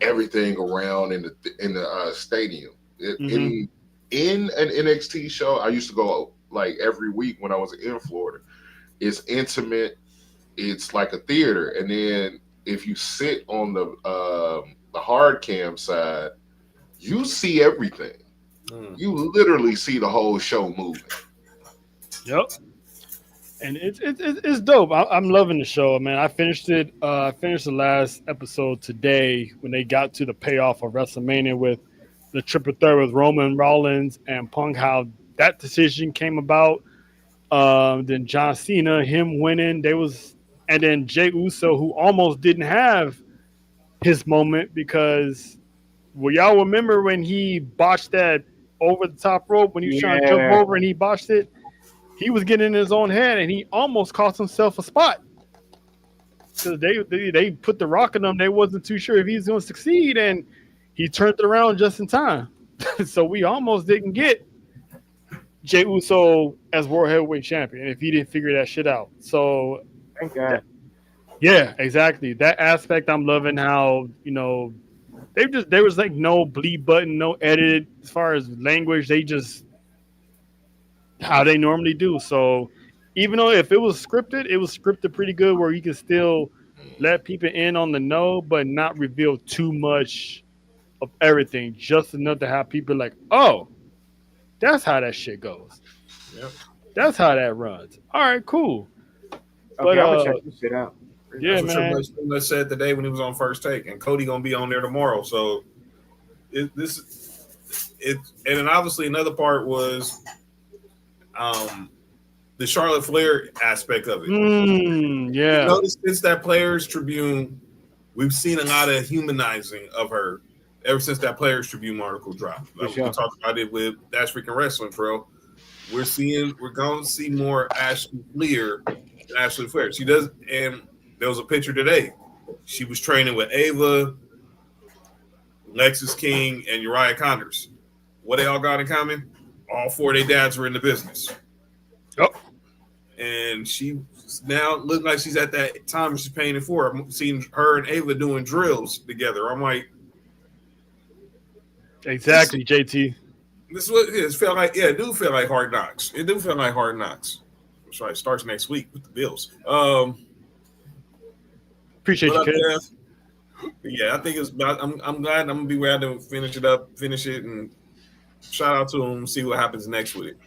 everything around in the stadium. In an NXT show, I used to go like every week when I was in Florida. It's intimate. It's like a theater, and then if you sit on the hard cam side, you see everything. You literally see the whole show moving. Yep. And it's dope. I'm loving the show, man. I finished it. I finished the last episode today when they got to the payoff of WrestleMania with the triple threat with Roman Rollins and Punk. How that decision came about. Then John Cena, him winning. And then Jey Uso, who almost didn't have his moment because, well, y'all remember when he botched that over the top rope when he was trying to jump over and he botched it. He was getting in his own head, and he almost cost himself a spot. because they put the rock in him. They wasn't too sure if he was going to succeed, and he turned it around just in time. So we almost didn't get Jey Uso as World Heavyweight Champion if he didn't figure that shit out. So Thank God. yeah, exactly. That aspect I'm loving. How there was like no bleed button, no edit as far as language. They just how they normally do. So even though if it was scripted pretty good where you can still let people in on the know, but not reveal too much of everything, just enough to have people like, oh, that's how that shit goes. Yep. That's how that runs. All right, cool. Okay, But I'm gonna check this shit out. yeah, That's man. what Triple H said today when he was on First Take, and Cody gonna be on there tomorrow. So and then obviously another part was the Charlotte Flair aspect of it. Yeah. You notice since that Players Tribune, we've seen a lot of humanizing of her ever since that Players Tribune article dropped. Like, we talked about it with That's Freaking Wrestling, bro. We're going to see more Ashley Flair than Ashley Flair. She does, and there was a picture today. She was training with Ava, Lexus King, and Uriah Connors. What they all got in common? All four of their dads were in the business. Yep. And she now looks like she's at that time she's paying it for. I'm seeing her and Ava doing drills together. I'm like, exactly, JT. this is what it is. Felt like, yeah, it do feel like Hard Knocks. It do feel like Hard Knocks. That's right. It starts next week with the Bills. Appreciate you, kid. Yeah, I think it's. I'm glad. I'm gonna be glad to finish it, and shout out to him. See what happens next with it.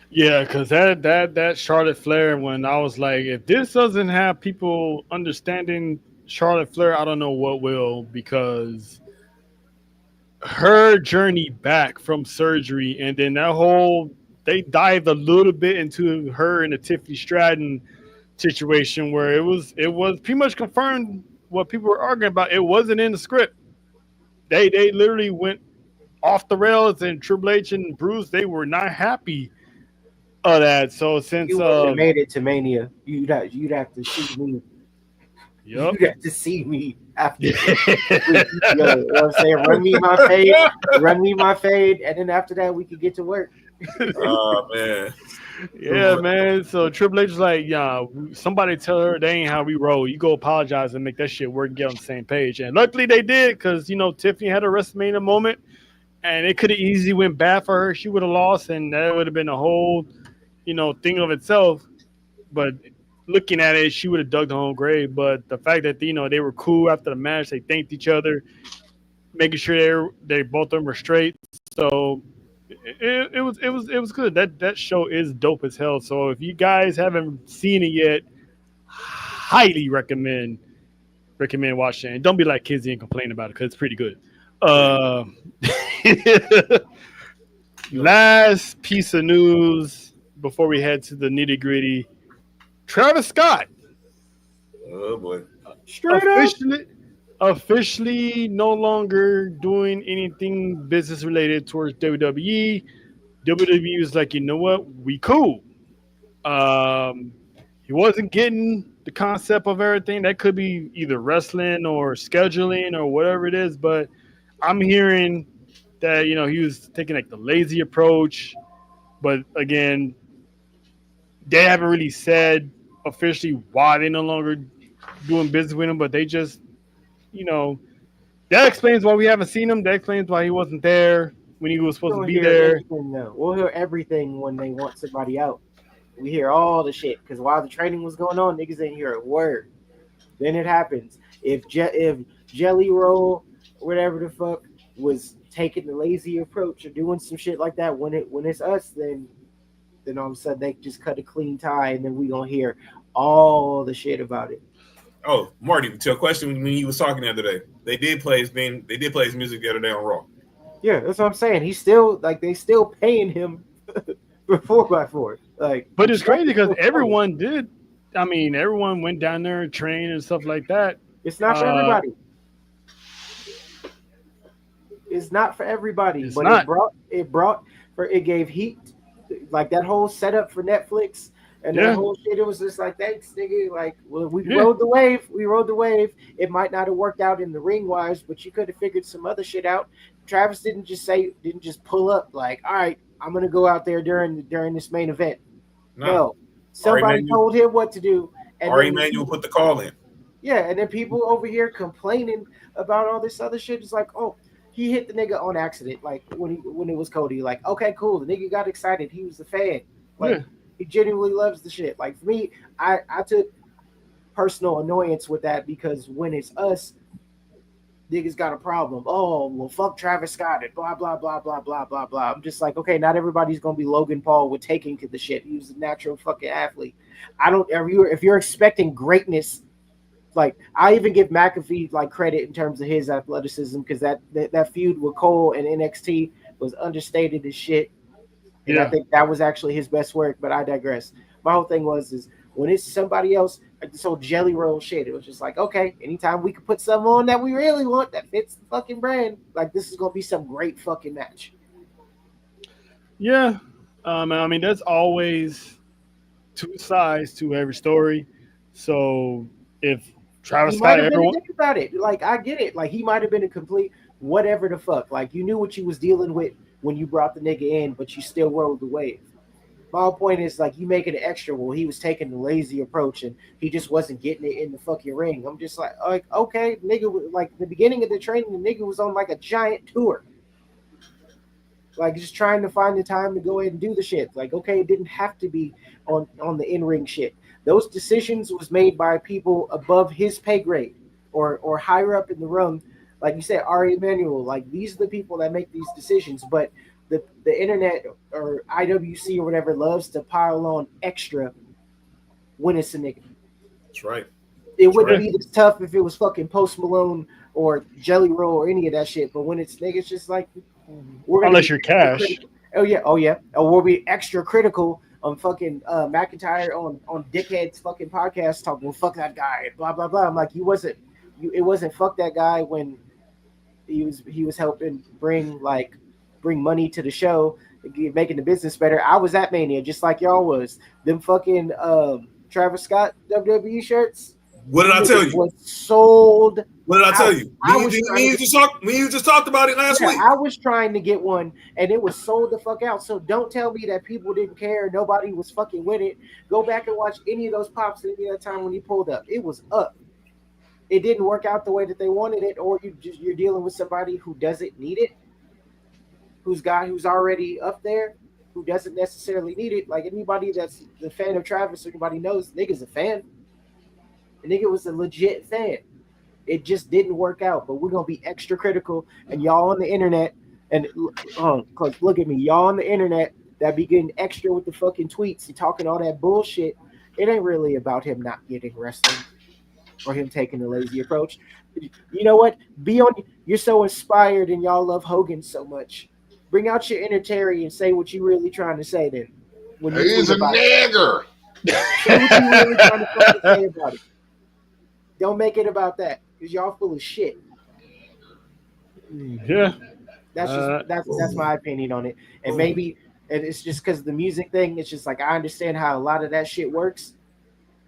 Yeah, because that Charlotte Flair, when I was like, if this doesn't have people understanding Charlotte Flair, I don't know what will, because her journey back from surgery and then they dived a little bit into her and the Tiffany Stratton situation where it was pretty much confirmed what people were arguing about. It wasn't in the script. They literally went off the rails, and Triple H and Bruce, they were not happy of that. So since you made it to Mania, you'd have to see me. Yep. You have to see me after. You know what I'm saying? Run me my fade, and then after that we could get to work. Oh man. Yeah, man. So Triple H is like, yeah, somebody tell her they ain't how we roll. You go apologize and make that shit work and get on the same page. And luckily they did, because Tiffany had a WrestleMania moment, and it could have easily went bad for her. She would have lost, and that would have been a whole thing of itself. But looking at it, she would have dug the whole grave. But the fact that they were cool after the match, they thanked each other, making sure they both of them were straight. So it was good. That show is dope as hell. So if you guys haven't seen it yet, highly recommend watching it. And don't be like Kizzy and complain about it, because it's pretty good. Last piece of news before we head to the nitty gritty. Travis Scott. Oh boy. Officially no longer doing anything business related towards WWE. WWE was like, you know what? We cool. He wasn't getting the concept of everything. That could be either wrestling or scheduling or whatever it is. But I'm hearing that, he was taking like the lazy approach. But again, they haven't really said officially why they no longer doing business with him, but they just, that explains why we haven't seen him. That explains why he wasn't there when he was supposed to be there. We'll hear everything when they want somebody out. We hear all the shit, because while the training was going on, niggas didn't hear a word. Then it happens. If Jelly Roll, whatever the fuck, was taking the lazy approach or doing some shit like that, when it's us, then all of a sudden they just cut a clean tie, and then we gonna hear all the shit about it. Oh, Marty, to your question, when he was talking the other day, they did play his music the other day on Raw. Yeah, that's what I'm saying. He's still they still paying him for 4x4. But it's crazy because everyone did. I mean, everyone went down there and trained and stuff like that. It's not for everybody. It's not for everybody. But it gave heat. Like that whole setup for Netflix And that whole shit, it was just like, thanks, nigga. Like, well, we rode the wave. We rode the wave. It might not have worked out in the ring wise, but you could have figured some other shit out. Travis didn't just pull up like, all right, I'm gonna go out there during this main event. No. Somebody told him what to do. And Ari Emanuel put the call in. Yeah, and then people over here complaining about all this other shit. It's like, oh, he hit the nigga on accident. Like when it was Cody, like, okay, cool. The nigga got excited. He was a fan. Like he genuinely loves the shit. Like for me, I took personal annoyance with that because when it's us, niggas got a problem. Oh, well, fuck Travis Scott and blah blah blah blah blah blah blah. I'm just like, okay, not everybody's gonna be Logan Paul with taking to the shit. He was a natural fucking athlete. If you're expecting greatness. Like I even give McAfee like credit in terms of his athleticism because that feud with Cole and NXT was understated as shit. And I think that was actually his best work, but I digress. My whole thing is when it's somebody else, like this whole Jelly Roll shit, it was just like, okay, anytime we could put something on that we really want that fits the fucking brand, like this is gonna be some great fucking match. Yeah. I mean, there's always two sides to every story. So if Travis Scott, think about it. Like I get it. Like he might have been a complete whatever the fuck. Like you knew what you was dealing with when you brought the nigga in, but you still rode the wave. My whole point is like you make it extra. Well, he was taking the lazy approach and he just wasn't getting it in the fucking ring. I'm just like okay, nigga. Like the beginning of the training, the nigga was on like a giant tour. Like just trying to find the time to go ahead and do the shit. Like okay, it didn't have to be on the in-ring shit. Those decisions was made by people above his pay grade or higher up in the rung. Like you said, Ari Emanuel, like these are the people that make these decisions. But the internet or IWC or whatever loves to pile on extra when it's a nigga. That's right. It wouldn't be this tough if it was fucking Post Malone or Jelly Roll or any of that shit. But when it's niggas, just like unless you're Cash. Oh yeah. Or we'll be extra critical on fucking McIntyre on Dickhead's fucking podcast talking, well, fuck that guy, blah blah blah. I'm like, it wasn't fuck that guy when he was helping bring money to the show, making the business better. I was at Mania just like y'all was. Them fucking Travis Scott WWE shirts. What did I tell you? Was sold. What did I tell you? You just talked about it last week. I was trying to get one, and it was sold the fuck out. So don't tell me that people didn't care. Nobody was fucking with it. Go back and watch any of those pops any other time when he pulled up. It was up. It didn't work out the way that they wanted it, or you're dealing with somebody who doesn't need it, who's already up there, who doesn't necessarily need it. Like anybody that's a fan of Travis, everybody knows nigga's a fan. The nigga was a legit fan. It just didn't work out, but we're gonna be extra critical. And y'all on the internet, and cause look at me, y'all on the internet that be getting extra with the fucking tweets and talking all that bullshit. It ain't really about him not getting wrestling or him taking the lazy approach. You know what? You're so inspired and y'all love Hogan so much. Bring out your inner Terry and say what you really trying to say then. He's a nigger. Say what you really trying to fucking say about it. Don't make it about that because y'all full of shit. Yeah, that's my opinion on it. And maybe it's just because of the music thing. It's just like I understand how a lot of that shit works.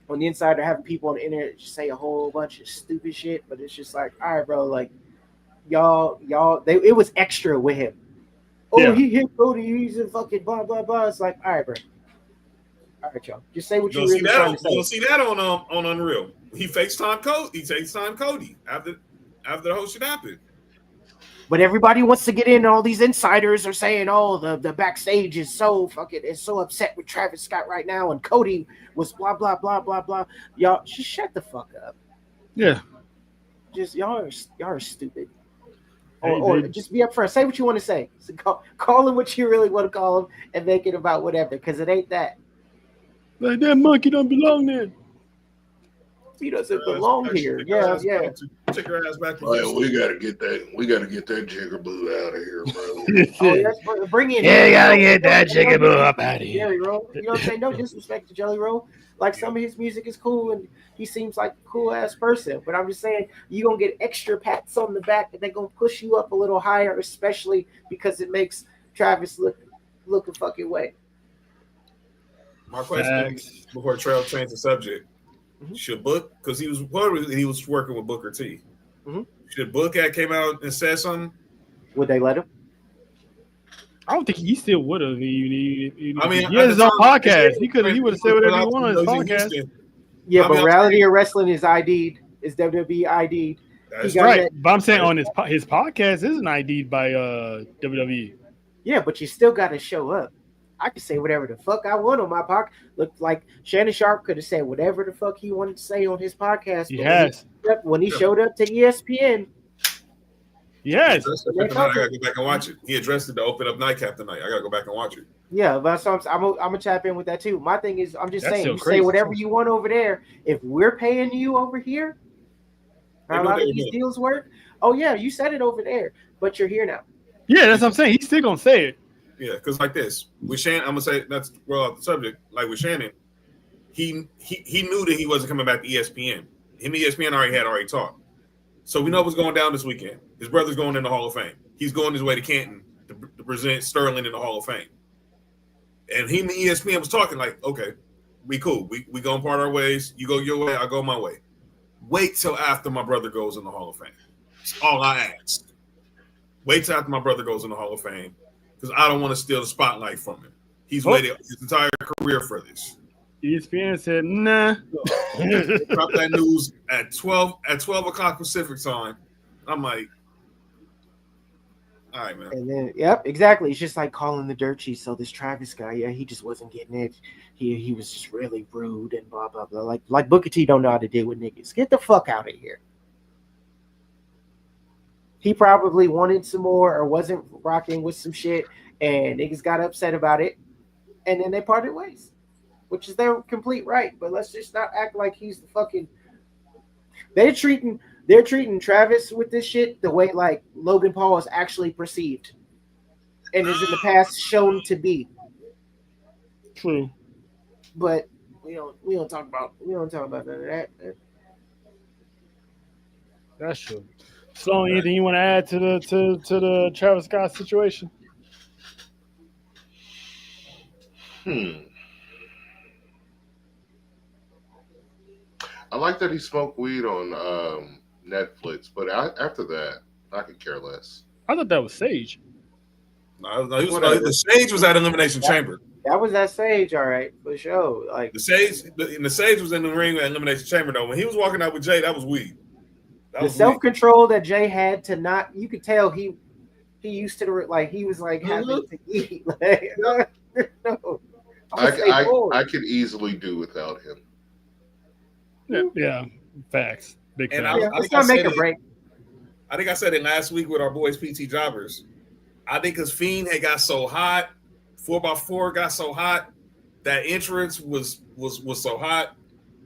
On the inside, they're having people on the internet just say a whole bunch of stupid shit, but it's just like, all right, bro, like y'all, it was extra with him. Oh, he hit Cody. He's a fucking blah blah blah. It's like, all right, bro. All right, y'all. Just say what you really trying to say. You'll see that on Unreal. He FaceTime Cody. He FaceTime Cody after the whole shit happened. But everybody wants to get in. All these insiders are saying, "Oh, the backstage is so upset with Travis Scott right now, and Cody was blah blah blah blah blah." Y'all, just shut the fuck up. Yeah. Just y'all are stupid. Or just be upfront. Say what you want to say. So call him what you really want to call him, and make it about whatever, because it ain't that. Like that monkey don't belong there. He doesn't belong here. Yeah. Take her ass back. We gotta get that jigaboo out of here, bro. Bring in. Yeah, gotta get that jigaboo up out of here. Jelly Roll. You know what I'm saying? No disrespect to Jelly Roll. Like some of his music is cool, and he seems like a cool ass person. But I'm just saying, you're gonna get extra pats on the back, and they're gonna push you up a little higher, especially because it makes Travis look a fucking way. My question before Trail changed the subject: should Book, because he was working with Booker T. Should Book have came out and said something? Would they let him? I don't think he still would have. He he has his own podcast. He would have said whatever he wanted on his podcast. Yeah, but Reality or Wrestling is ID'd. Is WWE ID'd? That's right. But I'm saying on his podcast isn't ID'd by WWE. Yeah, but you still got to show up. I can say whatever the fuck I want on my podcast. Look, like Shannon Sharp could have said whatever the fuck he wanted to say on his podcast. He has. When he showed up to ESPN. Yes. I gotta go back and watch it. He addressed it to open up Nightcap tonight. I gotta go back and watch it. Yeah, but so I'm gonna tap in with that too. My thing is, I'm just saying, you say whatever you want over there. If we're paying you over here, how a lot of these deals work. Oh yeah, you said it over there, but you're here now. Yeah, that's what I'm saying. He's still gonna say it. Yeah, because like this with Shannon, I'm gonna say that's off the subject. Like with Shannon, he knew that he wasn't coming back to ESPN. Him and ESPN already talked. So we know what's going down this weekend. His brother's going in the Hall of Fame. He's going his way to Canton to present Sterling in the Hall of Fame. And he and ESPN was talking like, okay, we cool. We gonna part our ways. You go your way, I go my way. Wait till after my brother goes in the Hall of Fame. That's all I ask. Wait till after my brother goes in the Hall of Fame because I don't want to steal the spotlight from him. He's waited his entire career for this. ESPN said, nah. Drop that news at 12 o'clock Pacific time. I'm like, all right, man. And then, yep, exactly. It's just like calling the dirt sheet. So this Travis guy, yeah, he just wasn't getting it. He was just really rude and blah blah blah. Like Booker T don't know how to deal with niggas. Get the fuck out of here. He probably wanted some more or wasn't rocking with some shit, and niggas got upset about it, and then they parted ways, which is their complete right. But let's just not act like he's the fucking. They're treating Travis with this shit the way like Logan Paul is actually perceived, and is in the past shown to be. True. But we don't talk about none of that. That's true. So, anything you want to add to the Travis Scott situation? I like that he smoked weed on Netflix, but after that, I could care less. I thought that was Sage. No, the Sage was at Elimination Chamber. That was that Sage, all right, for sure. Like the Sage was in the ring at Elimination Chamber though. When he was walking out with Jay, that was weed. The self-control that Jay had to not, you could tell he used to like he was like having to eat. Like, no, I could easily do without him. Yeah, facts. Big and facts. Let's not make a break. I think I said it last week with our boys PT Jobbers. I think because Fiend had got so hot, 4x4 got so hot, that entrance was so hot.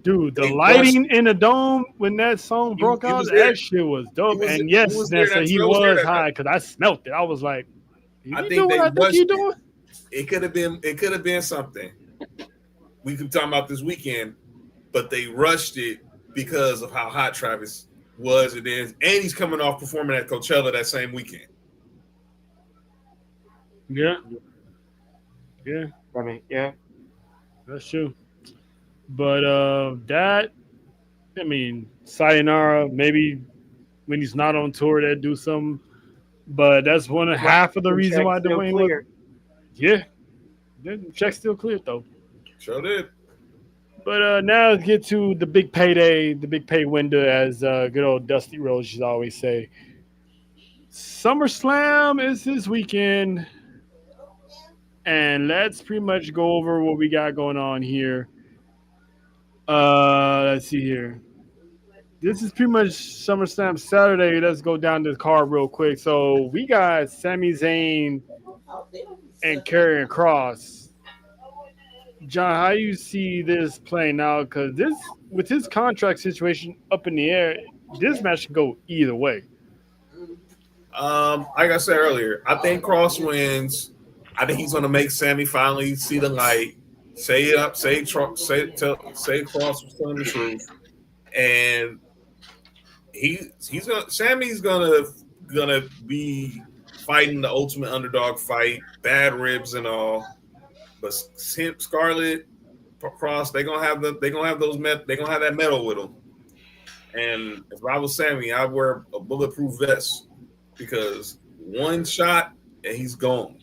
Dude, the lighting in the dome when that song broke out, that shit was dope. And yes, he was high because I smelt it. I was like, I think they rushed it. It could have been something. We could talk about this weekend, but they rushed it because of how hot Travis was and he's coming off performing at Coachella that same weekend. Yeah. I mean, yeah. That's true. But sayonara, maybe when he's not on tour, they'll do something. But that's half of the reason why Dwayne looked. Yeah. Check's still cleared, though. Sure did. But now let's get to the big payday, the big pay window, as good old Dusty Rhodes used to always say. Summerslam is this weekend. And let's pretty much go over what we got going on here. Let's see here. This is pretty much SummerSlam Saturday. Let's go down the card real quick. So we got Sami Zayn and Karrion Kross. John, how do you see this playing out? Because with his contract situation up in the air, this match can go either way. Like I said earlier, I think Kross wins. I think he's going to make Sami finally see the light. Say Kross was telling the truth, and Sami's gonna be fighting the ultimate underdog fight, bad ribs and all. But Scarlett, cross. They're gonna have that metal with them. And if I was Sammy, I'd wear a bulletproof vest because one shot and he's gone.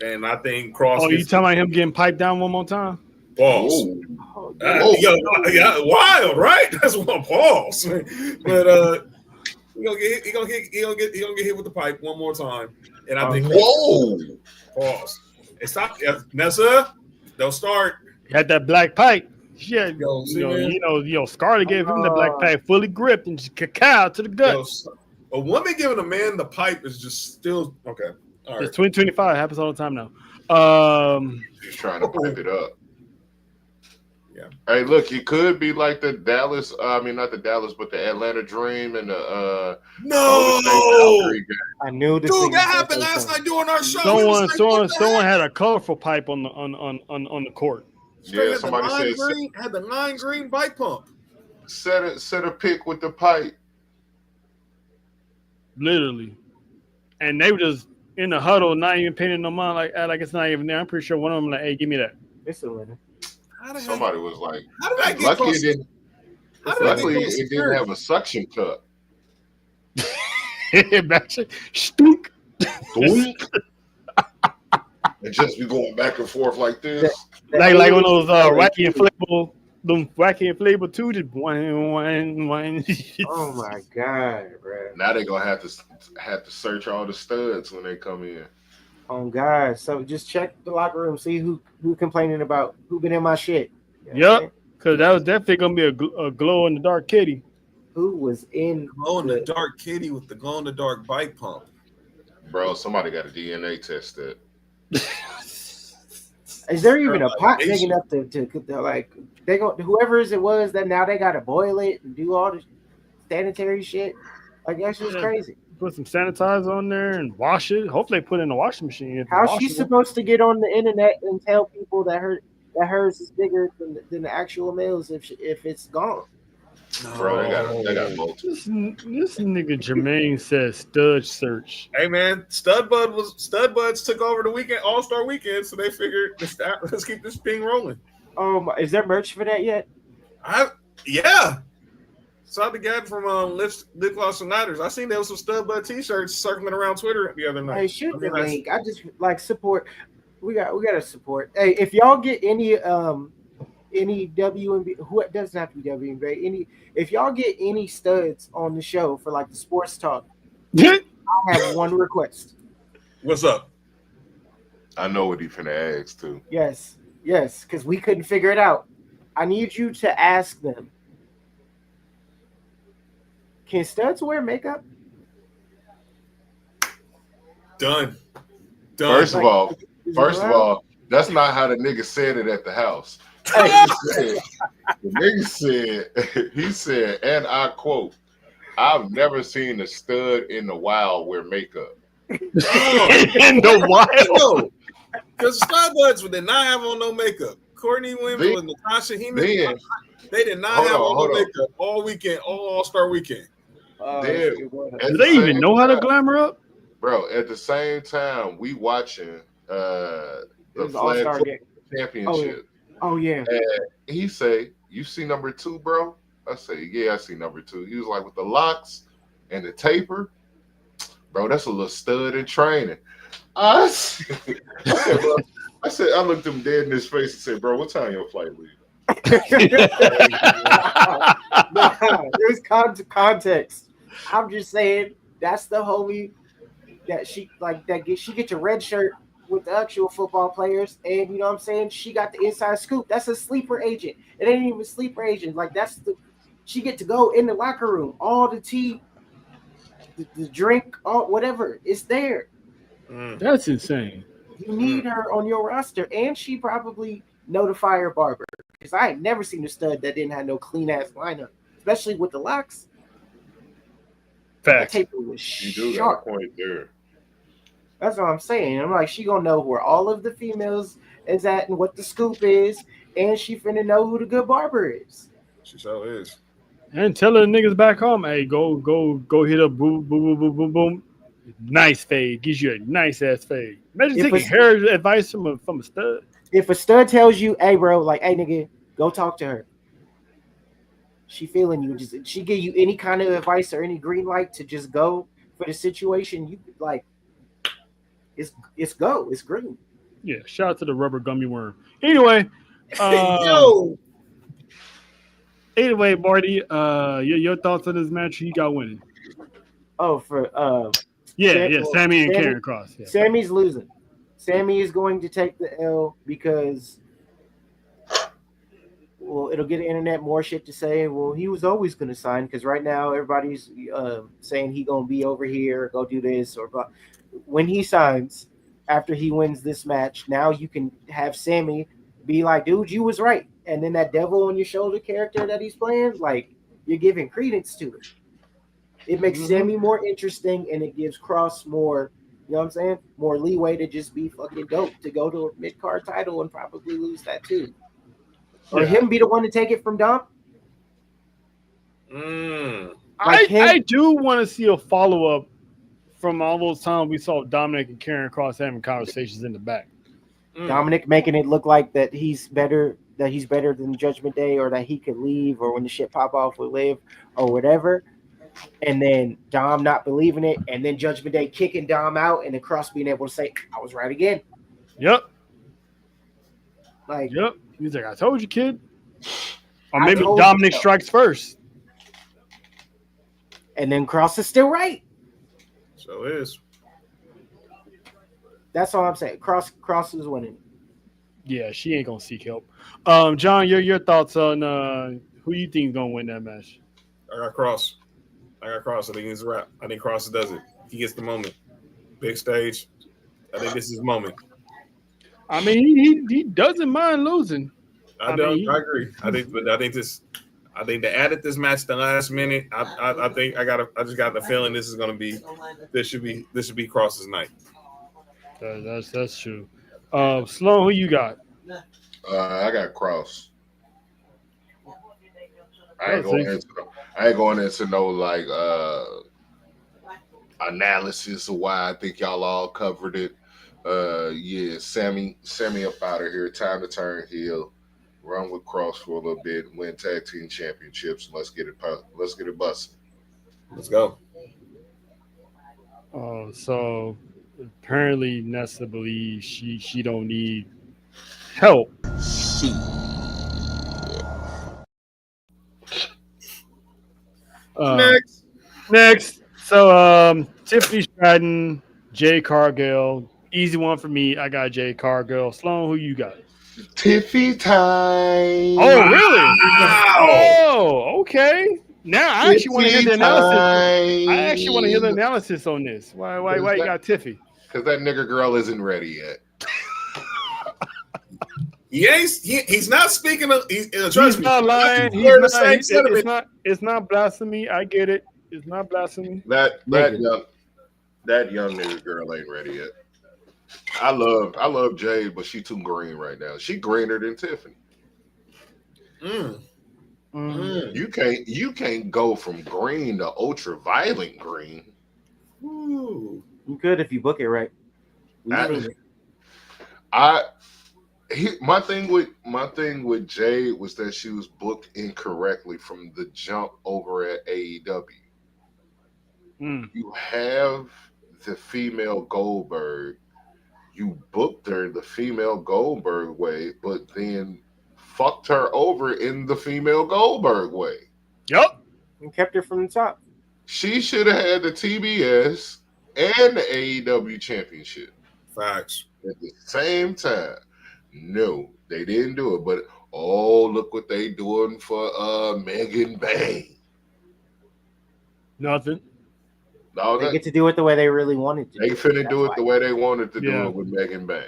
And I think Cross. Oh, you talking about him getting piped down one more time? Pause. Wild, right? That's one pause. But he gonna get hit with the pipe one more time. And I think pause. And stop, Nessa. Don't start. He had that black pipe. Yeah, Scarlett gave him the black pipe fully gripped and just cacao to the gut. A woman giving a man the pipe is just still okay. All right. It's 2025. Happens all the time now. She's trying to pipe it up. Yeah. Hey, look, it could be like the Dallas. Not the Dallas, but the Atlanta Dream and the no. I knew this. Dude, that happened last night during our show. Someone had a colorful pipe on the court. Yeah, somebody said had the 9 green bike pump. Set a pick with the pipe. Literally. And they were just in the huddle, not even paying no mind, like it's not even there. I'm pretty sure one of them like, hey, give me that. It's a winner. Somebody was like, how did I get close? Luckily, it didn't have a suction cup. Stunk. And just be going back and forth like this. Like one of those wacky inflatable too, just one. Oh my god, bro! Now they're gonna have to search all the studs when they come in. Oh god! So just check the locker room, see who complaining about who been in my shit. Yep, because that was definitely gonna be a glow in the dark kitty. Who was in glow in the dark kitty with the glow in the dark bike pump? Bro, somebody got a DNA test that. Is there even a pot big enough to like they go whoever's it was that now they gotta boil it and do all the sanitary shit? Like that's just crazy. Put some sanitizer on there and wash it. Hopefully they put it in the washing machine. How's she supposed to get on the internet and tell people that hers is bigger than the actual male's if it's gone? No. Bro, they got both. This nigga Jermaine says stud search. Hey man, Stud Buds took over the weekend All-Star weekend, so they figured let's keep this thing rolling. Is there merch for that yet? Yeah. Saw the guy from Lip Gloss and Nighters. I seen there was some Stud Bud t-shirts circling around Twitter the other night. Hey, shoot the link. I just like support. We got to support. Hey, if y'all get any WNB, who doesn't have to be WNB, if y'all get any studs on the show for like the sports talk, I have one request. What's up? I know what he finna ask too. Yes, because we couldn't figure it out. I need you to ask them. Can studs wear makeup? Done. First of all, that's not how the nigga said it at the house. The nigga said, and I quote, "I've never seen a stud in the wild wear makeup." In the wild, because stud buds did not have on no makeup. Courtney Wimble and Natasha Heenan, they did not have on no makeup all weekend, all All-Star weekend. Do they even know how to glamour up? Bro, at the same time, we watching the flag championship. Oh yeah. And he say, "You see number 2, bro?" I say, "Yeah, I see number 2." He was like, "With the locks and the taper, bro, that's a little stud in training." I said, bro, I looked him dead in his face and said, "Bro, what time your flight leave?" There's context. I'm just saying that's the homie that she gets a red shirt with the actual football players, and you know what I'm saying, she got the inside scoop. That's a sleeper agent. It ain't even a sleeper agent. Like she get to go in the locker room, all the tea, the drink, all whatever, it's there. That's insane. You need her on your roster, and she probably know the fire barber, because I ain't never seen a stud that didn't have no clean ass lineup, especially with the locks. Facts. The taper was You do sharp. got a point there. That's what I'm saying. I'm like, she gonna know where all of the females is at and what the scoop is, and she finna know who the good barber is. She so is. And tell the niggas back home, hey, go hit up boom, boom, boom, boom, boom, boom. Nice fade. Gives you a nice ass fade. Imagine If taking hair advice from a stud. If a stud tells you, "Hey, bro, like, hey, nigga, go talk to her," she feeling you. Just she give you any kind of advice or any green light to just go for the situation. You like, it's green. Yeah, shout out to the rubber gummy worm. Anyway, Yo, anyway, Marty, your thoughts on this match? Who you got winning? Oh, for Sammy and Karen Cross. Yeah. Sammy's losing. Sammy is going to take the L because, well, it'll get the internet more shit to say. Well, he was always going to sign because right now everybody's saying he going to be over here, go do this or blah. When he signs after he wins this match, now you can have Sammy be like, dude, you was right. And then that devil on your shoulder character that he's playing, like, you're giving credence to it. It makes Sammy more interesting and it gives Cross more, you know what I'm saying? More leeway to just be fucking dope, to go to a mid-card title and probably lose that too. Or him be the one to take it from Dom. I do want to see a follow-up from all those times we saw Dominic and Karen Cross having conversations in the back. Dominic making it look like that he's better than Judgment Day, or that he could leave, or when the shit pop off with Liv or whatever. And then Dom not believing it, and then Judgment Day kicking Dom out, and then Cross being able to say, I was right again. Yep. Like, He's like, I told you, kid. Or maybe Dominic strikes first. And then Cross is still right. So is. That's all I'm saying. Cross is winning. Yeah, she ain't gonna seek help. John, your thoughts on who you think is gonna win that match? I got Cross. I think he's a wrap. I think Cross does it. He gets the moment. Big stage. I think this is his moment. I mean, he doesn't mind losing. I agree. I think they added this match the last minute. I just got the feeling this should be Cross's night. That's true. Sloan, who you got? I got Cross. I ain't going into no like analysis of why I think y'all all covered it. Sammy up out of here. Time to turn heel. Run with Cross for a little bit. Win tag team championships. Let's get it busting. Let's go. Oh, so apparently Nessa believes she don't need help. Next. So Tiffany Stratton, Jay Cargill. Easy one for me. I got Jay Cargill. Sloan, who you got? Tiffy time. Oh, really? Wow. Oh, okay. Now I actually want to hear the analysis. I actually want to hear the analysis on this. Why you got Tiffy? Because that nigger girl isn't ready yet. He's not speaking. He's not lying. It's not blasphemy. I get it. It's not blasphemy. That young nigger girl ain't ready yet. I love Jade, but she too green right now. She greener than Tiffany. You can't go from green to ultraviolet green. Ooh. You could if you book it right. My thing with Jade was that she was booked incorrectly from the jump over at AEW. You have the female Goldberg. You booked her the female Goldberg way, but then fucked her over in the female Goldberg way. Yep. And kept her from the top. She should have had the TBS and the AEW championship. Facts. At the same time. No, they didn't do it. But look what they doing for Megan Bay. Nothing. No, they get to do it the way they really wanted to. They finna do it the way they wanted to do it with Megan Bay.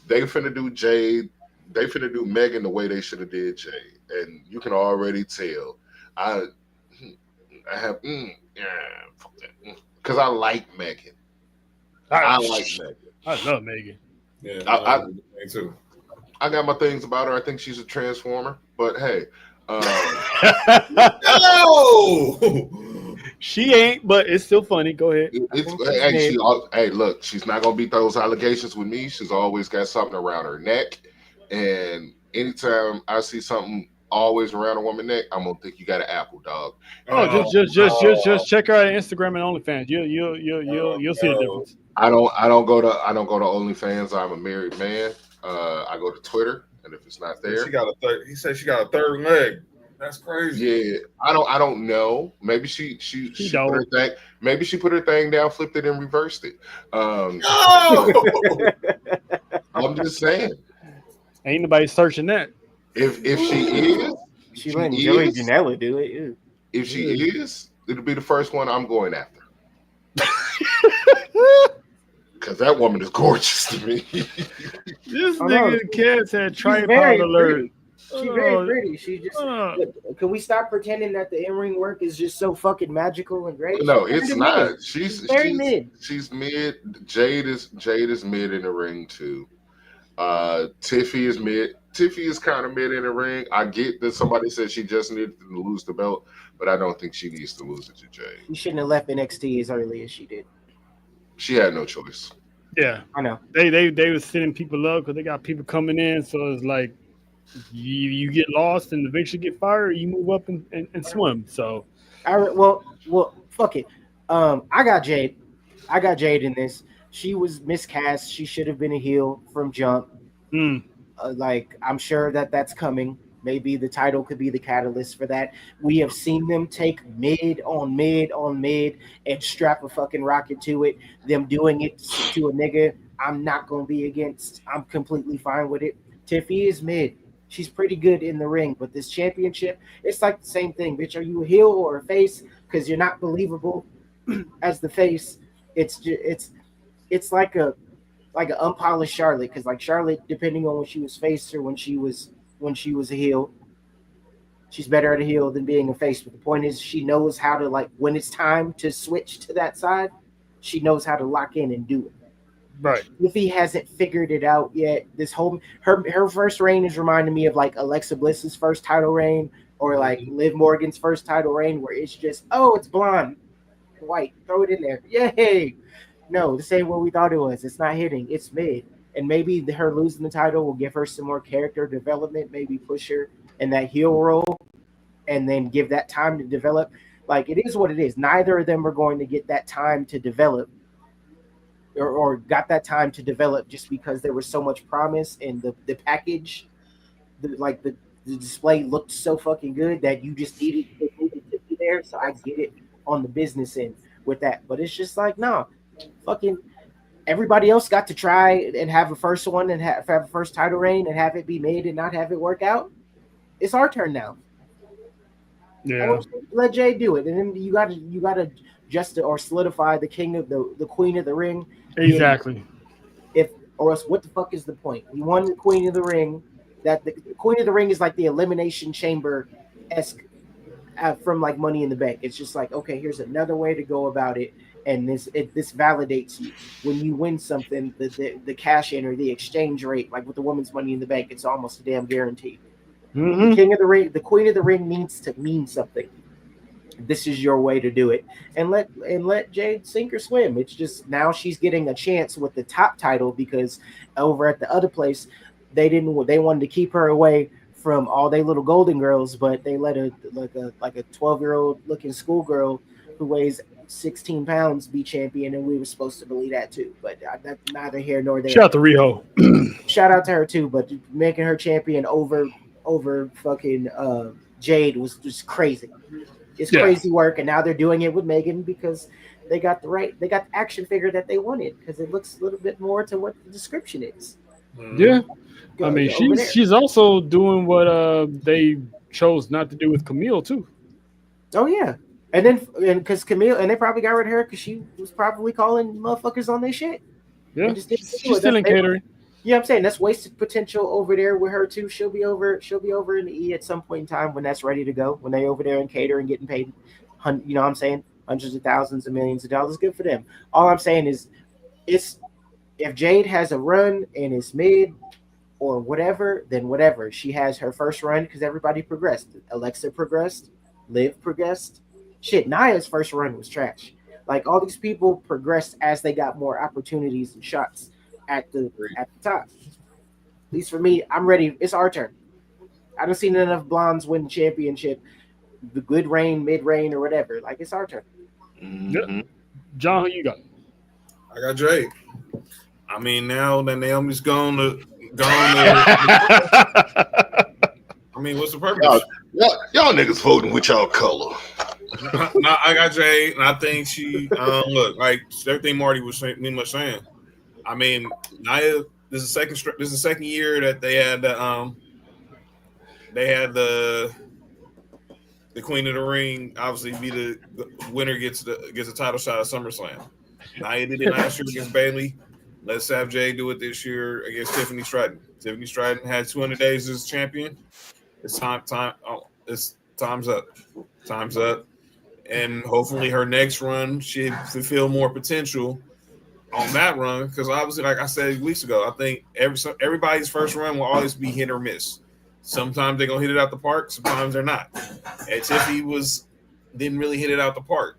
They finna do Jade. They finna do Megan the way they should have did Jade, and you can already tell. I have fuck that, because I like Megan. I like Megan. I love Megan. Yeah, I too. I got my things about her. I think she's a transformer, but hey. No! She ain't, but it's still funny. Go ahead. Hey, look, she's not gonna beat those allegations with me. She's always got something around her neck, and anytime I see something always around a woman's neck, I'm gonna think you got an apple, dog. Just check her out on Instagram and OnlyFans. You'll see the difference. I don't go to OnlyFans. I'm a married man. I go to Twitter, and if it's not there, he said she got a third leg. That's crazy. Yeah, I don't know. Maybe she put her thing. Maybe she put her thing down, flipped it, and reversed it. No! I'm just saying. Ain't nobody searching that. If she is, she letting Joey Janela do it. Ew. If she is, it'll be the first one I'm going after. Because that woman is gorgeous to me. This nigga Cats had tripod alert. She's very pretty. She just can we stop pretending that the in-ring work is just so fucking magical and great? No, it's not. She's very mid. She's mid. Jade is mid in the ring too. Tiffy is mid. Tiffy is kind of mid in the ring. I get that somebody said she just needed to lose the belt, but I don't think she needs to lose it to Jade. She shouldn't have left NXT as early as she did. She had no choice. Yeah, I know. They were sending people up because they got people coming in, so it's like. You get lost and eventually get fired, or you move up and swim. So, well, fuck it. I got Jade in this. She was miscast. She should have been a heel from jump. Like I'm sure that's coming. Maybe the title could be the catalyst for that. We have seen them take mid on mid on mid and strap a fucking rocket to it. Them doing it to a nigga, I'm not gonna be against. I'm completely fine with it. Tiffy is mid. She's pretty good in the ring, but this championship, it's like the same thing, bitch. Are you a heel or a face? Because you're not believable as the face. It's like an unpolished Charlotte. Because like Charlotte, depending on when she was face or when she was a heel, she's better at a heel than being a face. But the point is, she knows how to when it's time to switch to that side, she knows how to lock in and do it. Right. If he hasn't figured it out yet, her first reign is reminding me of like Alexa Bliss's first title reign or like Liv Morgan's first title reign, where it's just, it's blonde, white, throw it in there, yay! No, this ain't what we thought it was. It's not hitting. It's mid, and maybe her losing the title will give her some more character development. Maybe push her in that heel role, and then give that time to develop. Like it is what it is. Neither of them are going to get that time to develop. Or got that time to develop just because there was so much promise and the package, the display looked so fucking good that you just needed to be there. So I get it on the business end with that, but it's just like no, fucking everybody else got to try and have a first one and have a first title reign and have it be made and not have it work out. It's our turn now. Yeah, let Jay do it, and then you gotta just or solidify the queen of the ring. Exactly. Or else, what the fuck is the point? You won the Queen of the Ring. That the Queen of the Ring is like the Elimination Chamber-esque from like Money in the Bank. It's just like, okay, here's another way to go about it, and this validates you when you win something. The cash in or the exchange rate, like with the women's Money in the Bank, it's almost a damn guarantee. Mm-hmm. The King of the Ring, the Queen of the Ring needs to mean something. This is your way to do it, and let Jade sink or swim. It's just now she's getting a chance with the top title because over at the other place they wanted to keep her away from all they little golden girls, but they let a 12-year-old looking schoolgirl who weighs 16 pounds be champion, and we were supposed to believe that too. But that's neither here nor there. Shout out to Riho. Shout out to her too, but making her champion over fucking Jade was just crazy. It's crazy work, and now they're doing it with Megan because they got the action figure that they wanted because it looks a little bit more to what the description is. Yeah, I mean she's also doing what they chose not to do with Camille too. Oh yeah, and because Camille and they probably got rid of her because she was probably calling motherfuckers on their shit. Yeah, she's still in catering. Yeah, I'm saying that's wasted potential over there with her too. She'll be over in the E at some point in time when that's ready to go. When they over there in catering getting paid, you know what I'm saying, hundreds of thousands of millions of dollars. Good for them. All I'm saying is, if Jade has a run and it's mid or whatever, then whatever. She has her first run because everybody progressed. Alexa progressed, Liv progressed, Shit, Naya's first run was trash. Like all these people progressed as they got more opportunities and shots at the top. At least for me, I'm ready. It's our turn. I don't seen enough blondes win the championship, the good reign, mid reign, or whatever. Like it's our turn. Mm-hmm. John, who you got? I got Jade. I mean, now that Naomi's gone. I mean, what's the purpose? Y'all niggas voting with y'all color. No, I got Jade, and I think she look like everything Marty was saying. I mean, Nia. This is the second year that they had the Queen of the Ring. Obviously, be the winner gets a title shot at SummerSlam. Nia did it last year against Bayley. Let's have Jay do it this year against Tiffany Stratton. Tiffany Stratton had 200 days as champion. It's time. It's time's up. Time's up. And hopefully her next run should fulfill more potential on that run. Because obviously, like I said weeks ago, I think everybody's first run will always be hit or miss. Sometimes they're gonna hit it out the park. Sometimes they're not. And Tiffany didn't really hit it out the park.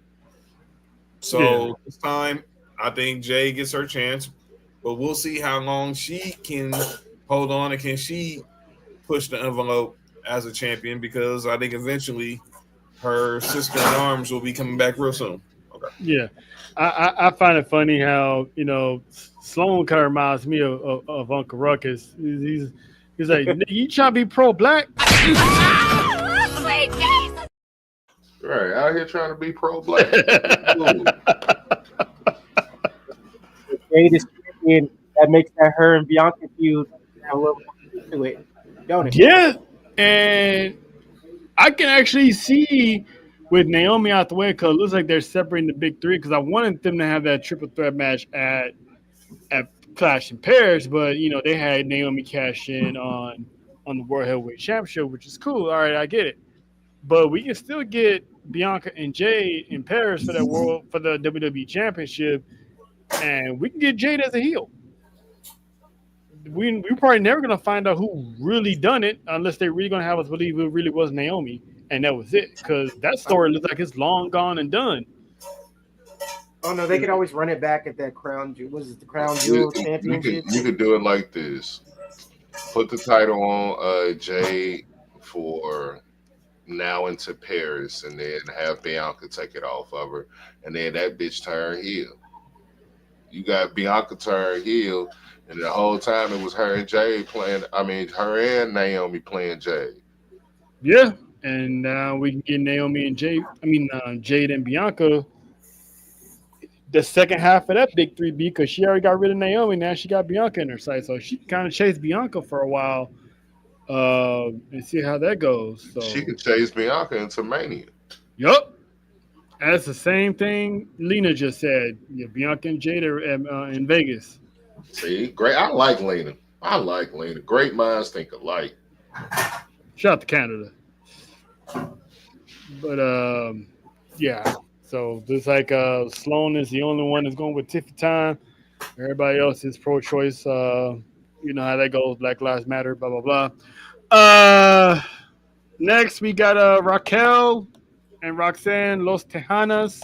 So this time, I think Jay gets her chance. But we'll see how long she can hold on and can she push the envelope as a champion, because I think eventually her sister in arms will be coming back real soon. Okay. Yeah. I find it funny how, Sloan kind of reminds me of Uncle Ruckus. He's like, you trying to be pro-black? Right, out here trying to be pro-black. Greatest champion, that makes that her and Bianca feud have a little more to it, don't it? Yeah, and I can actually see with Naomi out the way, because it looks like they're separating the big three, because I wanted them to have that triple threat match at Clash in Paris, but they had Naomi cash in on the World Heavyweight Championship, which is cool. All right, I get it, but we can still get Bianca and Jade in Paris for the WWE Championship. And we can get Jade as a heel. We're probably never going to find out who really done it unless they're really going to have us believe it really was Naomi and that was it. Because that story looks like it's long gone and done. Oh, no, they could always run it back at that Crown Jewel Championship. You could do it like this. Put the title on Jade for now into Paris, and then have Bianca take it off of her. And then that bitch turn heel. You got Bianca turn heel, and the whole time it was her and Jade playing. I mean, her and Naomi playing Jade. Yeah, and now we can get Naomi and Jade. Jade and Bianca. The second half of that big 3B, because she already got rid of Naomi. Now she got Bianca in her sight, so she kind of chased Bianca for a while, and see how that goes. So she could chase Bianca into Mania. Yup. That's the same thing Lena just said. Yeah, Bianca and Jade are in Vegas. See, great. I like Lena. Great minds think alike. Shout out to Canada. But yeah. So there's like Sloan is the only one that's going with Tiffy time. Everybody else is pro-choice. You know how that goes. Black Lives Matter. Blah blah blah. Next we got Raquel and Roxanne Los Tejanas,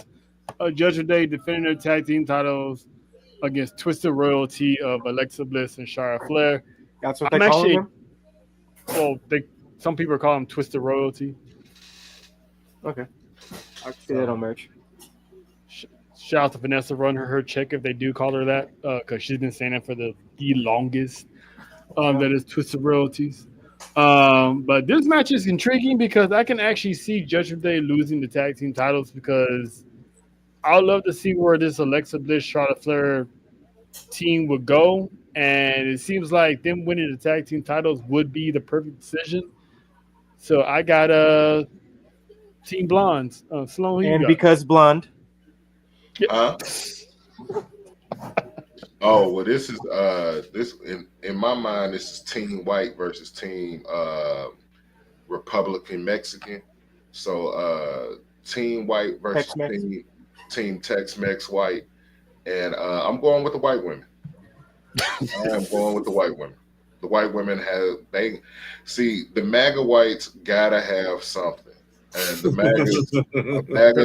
Judgment Day, defending their tag team titles against Twisted Royalty of Alexa Bliss and Charlotte Flair. That's what they call them? Well, some people call them Twisted Royalty. Okay. I can see that on merch. Shout out to Vanessa, run her check if they do call her that, because she's been saying that for the longest. That is Twisted Royalties. But this match is intriguing because I can actually see Judgment Day losing the tag team titles, because I would love to see where this Alexa Bliss Charlotte Flair team would go, and it seems like them winning the tag team titles would be the perfect decision. So I got Team Blondes. Sloan, and because blonde. Oh, well, this is this in my mind, this is Team White versus Team Republican Mexican. So Team White versus Tex-Mex. Team Tex-Mex White, and I'm going with the white women. I am going with the white women. The white women the MAGA whites gotta have something. And the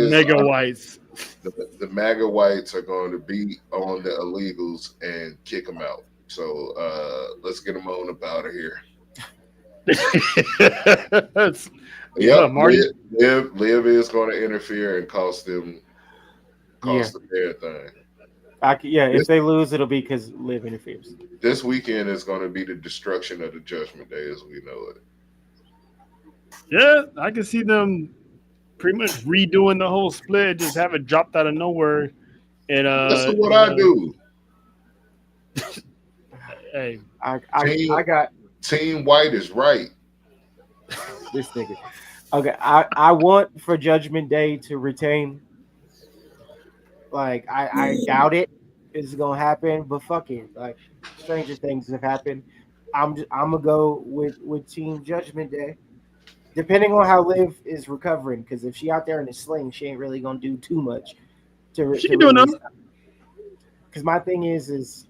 MAGA whites. The MAGA whites are going to beat on the illegals and kick them out. So let's get them on up out of here. Yeah, Marty. Liv is going to interfere and cost them everything. If they lose, it'll be because Liv interferes. This weekend is going to be the destruction of the Judgment Day as we know it. Yeah, I can see them pretty much redoing the whole split, just have it dropped out of nowhere. And that's what I do. Hey, I got Team White is right. This nigga. Okay, I want for Judgment Day to retain. Like I doubt it is gonna happen, but fuck it. Like stranger things have happened. I'm gonna go with Team Judgment Day, depending on how Liv is recovering. Because if she out there in a sling, she ain't really gonna do too much. She can do enough. Because my thing is,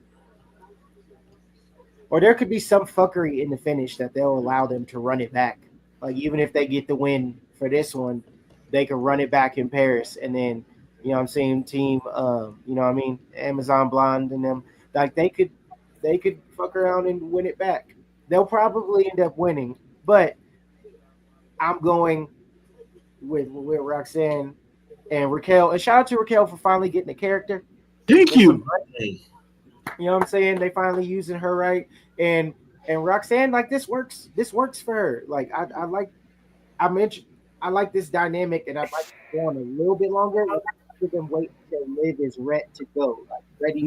or there could be some fuckery in the finish that they'll allow them to run it back. Like even if they get the win for this one, they can run it back in Paris, and then you know what I'm saying, team, you know what I mean, Amazon Blonde and them, like they could fuck around and win it back. They'll probably end up winning, but I'm going with Roxanne and Raquel. And shout out to Raquel for finally getting a character. Thank you. You know what I'm saying? They finally using her right, and Roxanne, like this works for her. Like I like this dynamic, and I'd like to go on a little bit longer. For them wait until Liv is ready to go, like ready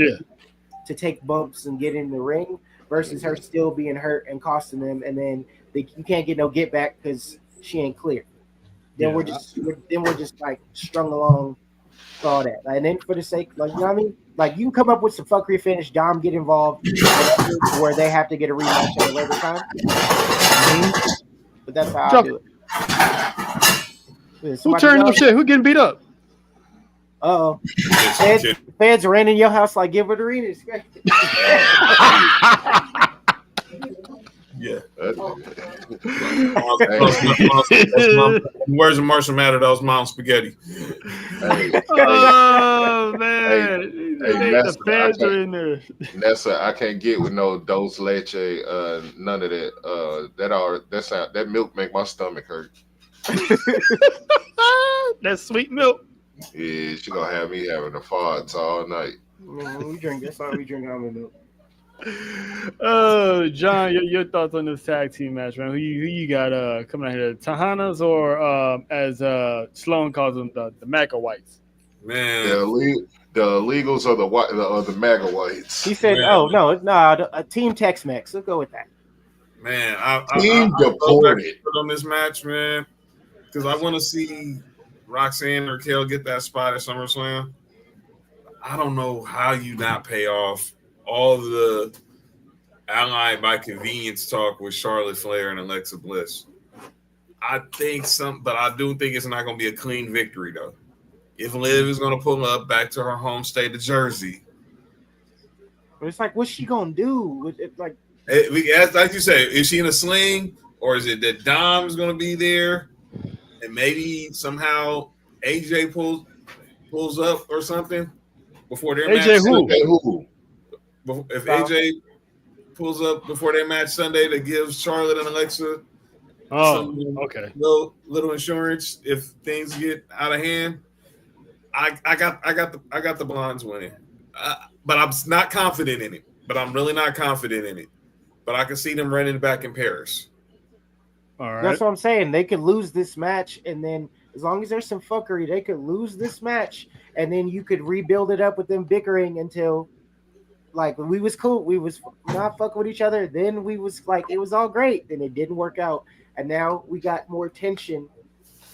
to take bumps and get in the ring, versus her still being hurt and costing them, and then you can't get no get back because she ain't clear. Then we're just like strung along for all that. And then for the sake, like you know what I mean, like you can come up with some fuckery finish, Dom get involved, where they have to get a rematch at a later time. But that's how I do it. Who turned up shit? Who getting beat up? Uh-oh. Fans ran in your house like Gilbert Arenas. Yeah. Words of Marshall Matter, that was Mom's spaghetti. Oh, man. The fans are in there. Nessa, I can't get with no dose leche, none of that. That milk make my stomach hurt. That sweet milk. Yeah, she gonna have me having the farts all night. We drink. That's all we drink almond milk. John, your thoughts on this tag team match, man? Who you got coming out here? Tahanas or as Sloan calls them, the MAGA whites? Man, the illegals are the MAGA whites. He said, man. "Oh no, Team Tex-Mex. Let's go with that." Man, Team deported on this match, man, because I want to see Roxanne and Raquel get that spot at SummerSlam. I don't know how you not pay off all the allied by convenience talk with Charlotte Flair and Alexa Bliss. I think but I do think it's not going to be a clean victory, though. If Liv is going to pull up back to her home state of Jersey. But it's like, what's she going to do? Like you say, is she in a sling, or is it that Dom is going to be there? And maybe somehow AJ pulls up or something before their match. Who? If AJ pulls up before their match Sunday, that gives Charlotte and Alexa little insurance if things get out of hand. I got the Blondes winning, but I'm not confident in it. But I'm really not confident in it. But I can see them running back in Paris. All right. That's what I'm saying. They could lose this match, and then as long as there's some fuckery, they could lose this match, and then you could rebuild it up with them bickering until, like, we was cool. We was not fucking with each other. Then we was like, it was all great. Then it didn't work out, and now we got more tension,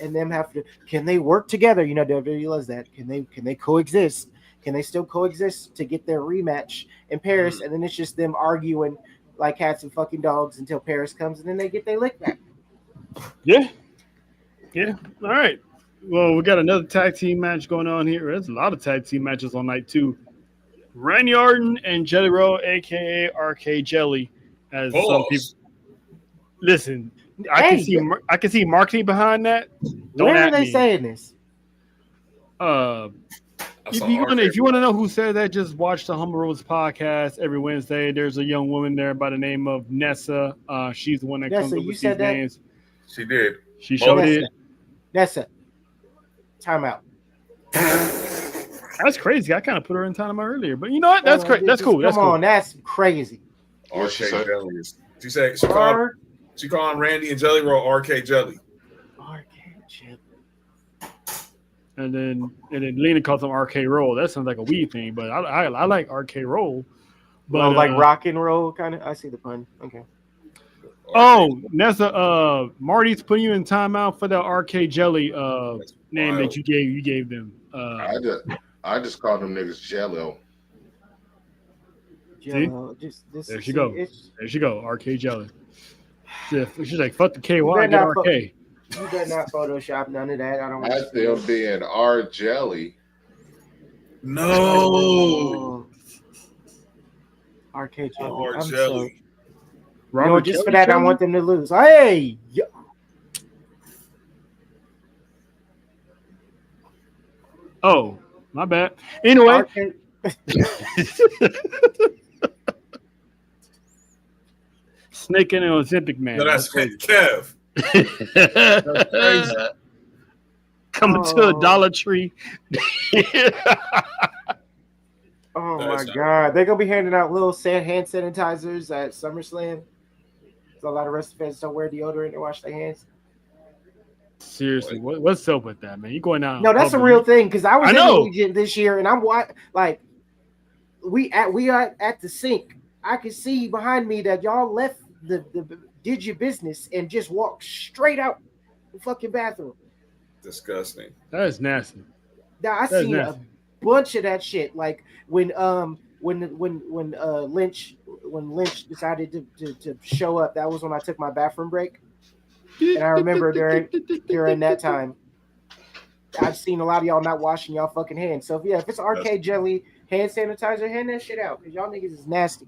and them have to. Can they work together? You know, WWE loves that. Can they coexist? Can they still coexist to get their rematch in Paris? And then it's just them arguing like cats and fucking dogs until Paris comes, and then they get their lick back. Yeah. All right. Well, we got another tag team match going on here. There's a lot of tag team matches on night 2. Randy Orton and Jelly Roll, aka RK Jelly, as some people. Listen, I can see marketing behind that. Where are they saying this? If you want to know who said that, just watch the Humble Roads podcast every Wednesday. There's a young woman there by the name of Nessa. She's the one that comes up with these names. She did. She showed it. Nessa. Time out. That's crazy. I kind of put her in time earlier, but you know what? That's crazy. That's cool. Come on, that's crazy. RK Jelly. She said she called Randy and Jelly Roll RK Jelly. RK Jelly. And then Lena calls them RK Roll. That sounds like a weed thing, but I like RK Roll. But like rock and roll kind of. I see the pun. Okay. Oh, Nessa, Marty's putting you in timeout for the RK Jelly name that you gave them. I just called them niggas Jello. Jello. There she go. There she go. RK Jelly. She's like, fuck the KY, get RK. You better not Photoshop none of that. I don't want to see them being R Jelly. No. RK Jelly. R Jelly. Just for that, I want them to lose. Hey! Oh, my bad. Anyway. Snake and an Ozempic man. No, that's Kev. That's crazy. Coming to a Dollar Tree. Oh my God. They're going to be handing out little hand sanitizers at Summerslam. So a lot of wrestling fans don't wear deodorant and wash their hands. Seriously, what's up with that, man? You going out? No, that's a real thing. Because I was in Allegiant this year, and I'm like, we are at the sink. I can see behind me that y'all left did your business and just walked straight out the fucking bathroom. Disgusting. That is nasty. Now I seen a bunch of that shit. Like when Lynch decided to show up, that was when I took my bathroom break. And I remember during that time, I've seen a lot of y'all not washing y'all fucking hands. So if it's RK Jelly hand sanitizer, hand that shit out because y'all niggas is nasty.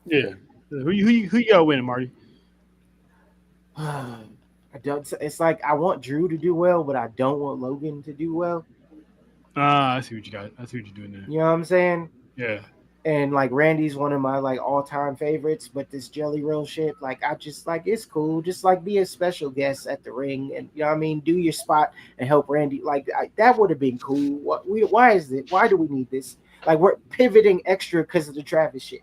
Yeah. Who you got winning, Marty? I don't. It's like I want Drew to do well, but I don't want Logan to do well. I see what you got. I see what you're doing there. You know what I'm saying? Yeah. And like Randy's one of my like all-time favorites, but this Jelly Roll shit, like I just like it's cool. Just like be a special guest at the ring, and you know what I mean, do your spot and help Randy. Like that would have been cool. Why is it? Why do we need this? Like we're pivoting extra because of the Travis shit.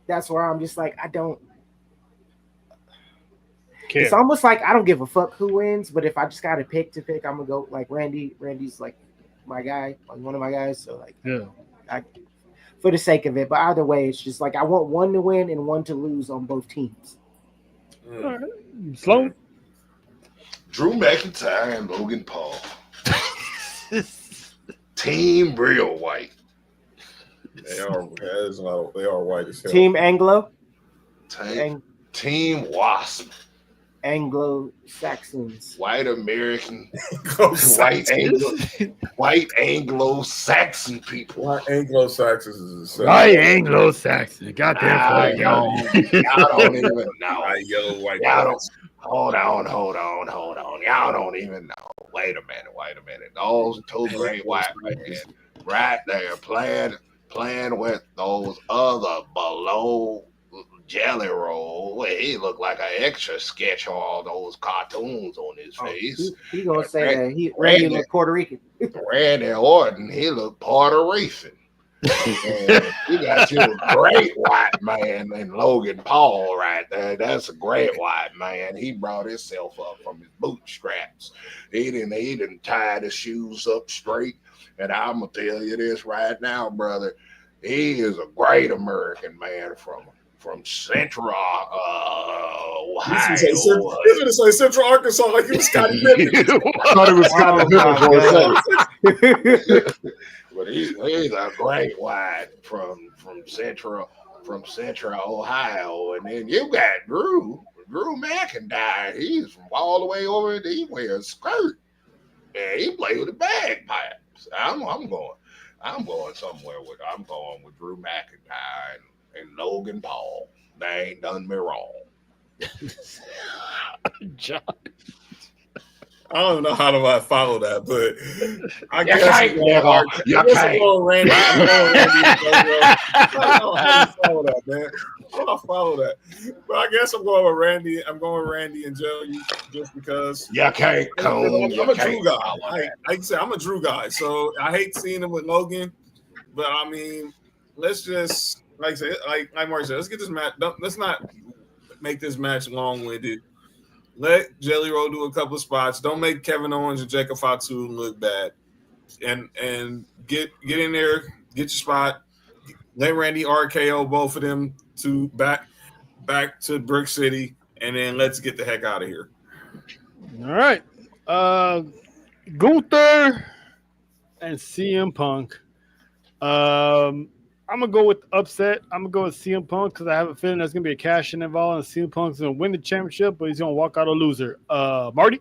That's where I'm just like I don't. Care. It's almost like I don't give a fuck who wins, but if I just got to pick, I'm gonna go like Randy. Randy's like my guy, like one of my guys. So like, for the sake of it. But either way, it's just like I want one to win and one to lose on both teams. All right. Slow. Drew McIntyre and Logan Paul. Team Real White. They are white as hell. Team Anglo. Team Wasp. Anglo-Saxons. White American. White Anglo-Saxon people. White Anglo-Saxons is a White Anglo-Saxon. Goddamn. Y'all don't even know. Hold on. Y'all don't even know. Wait a minute. Those two great white men right there playing with those other below Jelly Roll. He looked like an extra sketch on all those cartoons on his face. He gonna say that Randy looked Puerto Rican. Randy Orton, he looked Puerto Rican. And you got you a great white man and Logan Paul right there. That's a great white man. He brought himself up from his bootstraps. He didn't tie the shoes up straight. And I'm gonna tell you this right now, brother. He is a great American man from Central Ohio. He's going to say Central Arkansas like he was Scotty Pippen. I thought it was Scotty Pippen for a second. But he's a great white from Central Ohio. And then you got Drew McIntyre. He's from all the way over there. He wears a skirt. And he played with the bagpipes. I'm going with Drew McIntyre and Logan Paul. they ain't done me wrong. John. I don't know how do I follow that, but I You guess can't, nigga. You can't. I'm going Randy. I'm going Randy. I don't know how to follow that, man. How do I follow that? But I guess I'm going with Randy. I'm going with Randy and Joey just because. You can't, Cole. I'm a Drew guy. Like I said, I'm a Drew guy. So I hate seeing him with Logan. But I mean, let's just like Mark said, let's get this match. Let's not make this match long-winded. Let Jelly Roll do a couple of spots. Don't make Kevin Owens and Jacob Fatu look bad. And get in there, get your spot. Let Randy RKO both of them to back to Brick City, and then let's get the heck out of here. All right. Gunther and CM Punk. I'm going to go with upset. I'm going to go with CM Punk because I have a feeling there's going to be a cash-in involved, and CM Punk's going to win the championship, but he's going to walk out a loser. Marty?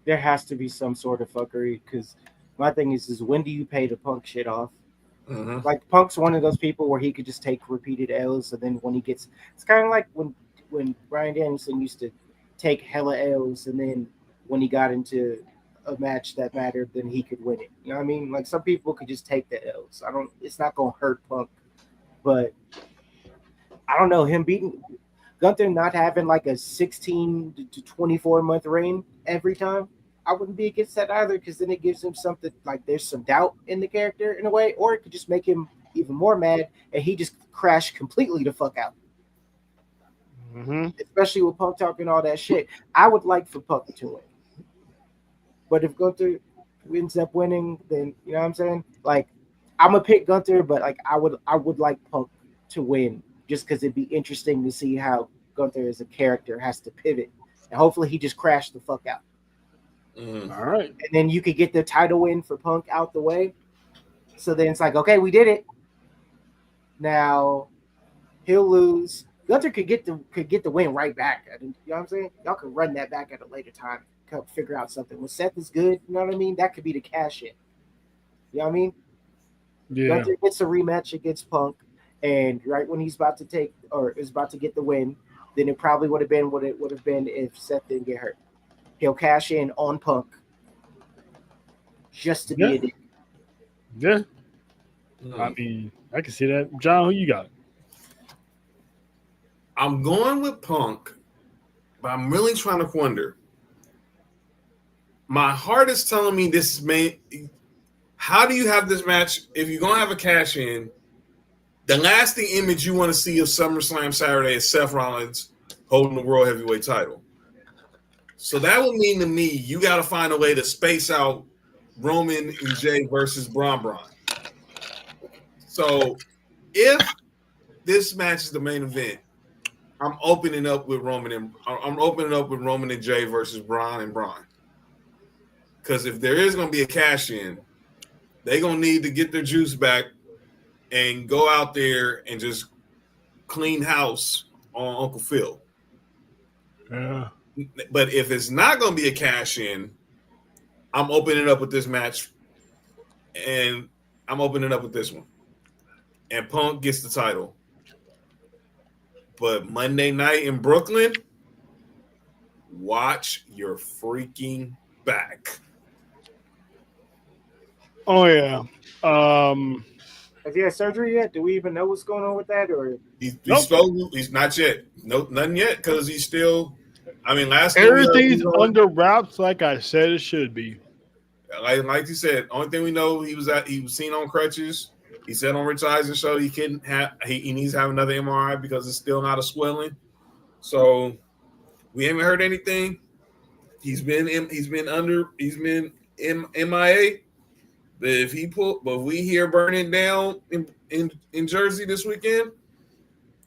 There has to be some sort of fuckery because my thing is when do you pay the Punk shit off? Mm-hmm. Like Punk's one of those people where he could just take repeated L's, and then when he gets, it's kind of like when Bryan Danielson used to take hella L's, and then when he got into a match that mattered, then he could win it. You know what I mean? Like some people could just take the L's. It's not gonna hurt Punk, but I don't know him beating Gunther, not having like a 16 to 24 month reign every time. I wouldn't be against that either because then it gives him something like there's some doubt in the character in a way, or it could just make him even more mad and he just crashed completely the fuck out. Mm-hmm. Especially with Punk talking all that shit. I would like for Punk to win. But if Gunther ends up winning, then you know what I'm saying? Like, I'm gonna pick Gunther, but like I would like Punk to win just because it'd be interesting to see how Gunther as a character has to pivot, and hopefully he just crashed the fuck out. All right, and then you could get the title win for Punk out the way. So then it's like, okay, we did it. Now he'll lose. Gunther could get the win right back. You know what I'm saying? Y'all can run that back at a later time. Figure out something. When Seth is good, you know what I mean? That could be the cash in. You know what I mean? yeah. Gunther gets a rematch against Punk, and right when he's about to take or is about to get the win, then it probably would have been what it would have been if Seth didn't get hurt. He'll cash in on Punk just to be a dick. Yeah. I mean, I can see that. John, who you got? I'm going with Punk, but I'm really trying to wonder. My heart is telling me this is how do you have this match if you're going to have a cash in? The lasting image you want to see of SummerSlam Saturday is Seth Rollins holding the World Heavyweight title. So that would mean to me you got to find a way to space out Roman and Jay versus Braun. So if this match is the main event, I'm opening up with Roman and Jay versus Braun and Braun. Because if there is going to be a cash in, they're going to need to get their juice back and go out there and just clean house on Uncle Phil. Yeah. But if it's not going to be a cash in, I'm opening up with this match, and I'm opening up with this one. And Punk gets the title. But Monday night in Brooklyn, watch your freaking back. Oh yeah. Has he had surgery yet? Do we even know what's going on with that? Or he's not yet. No, nothing yet because he's still. I mean, last everything's under wraps, like I said it should be. Like you said, only thing we know he was seen on crutches. He said on Rich Eisen's show he needs to have another MRI because it's still not a swelling. So we haven't heard anything. He's been MIA. But if we hear burning down in Jersey this weekend,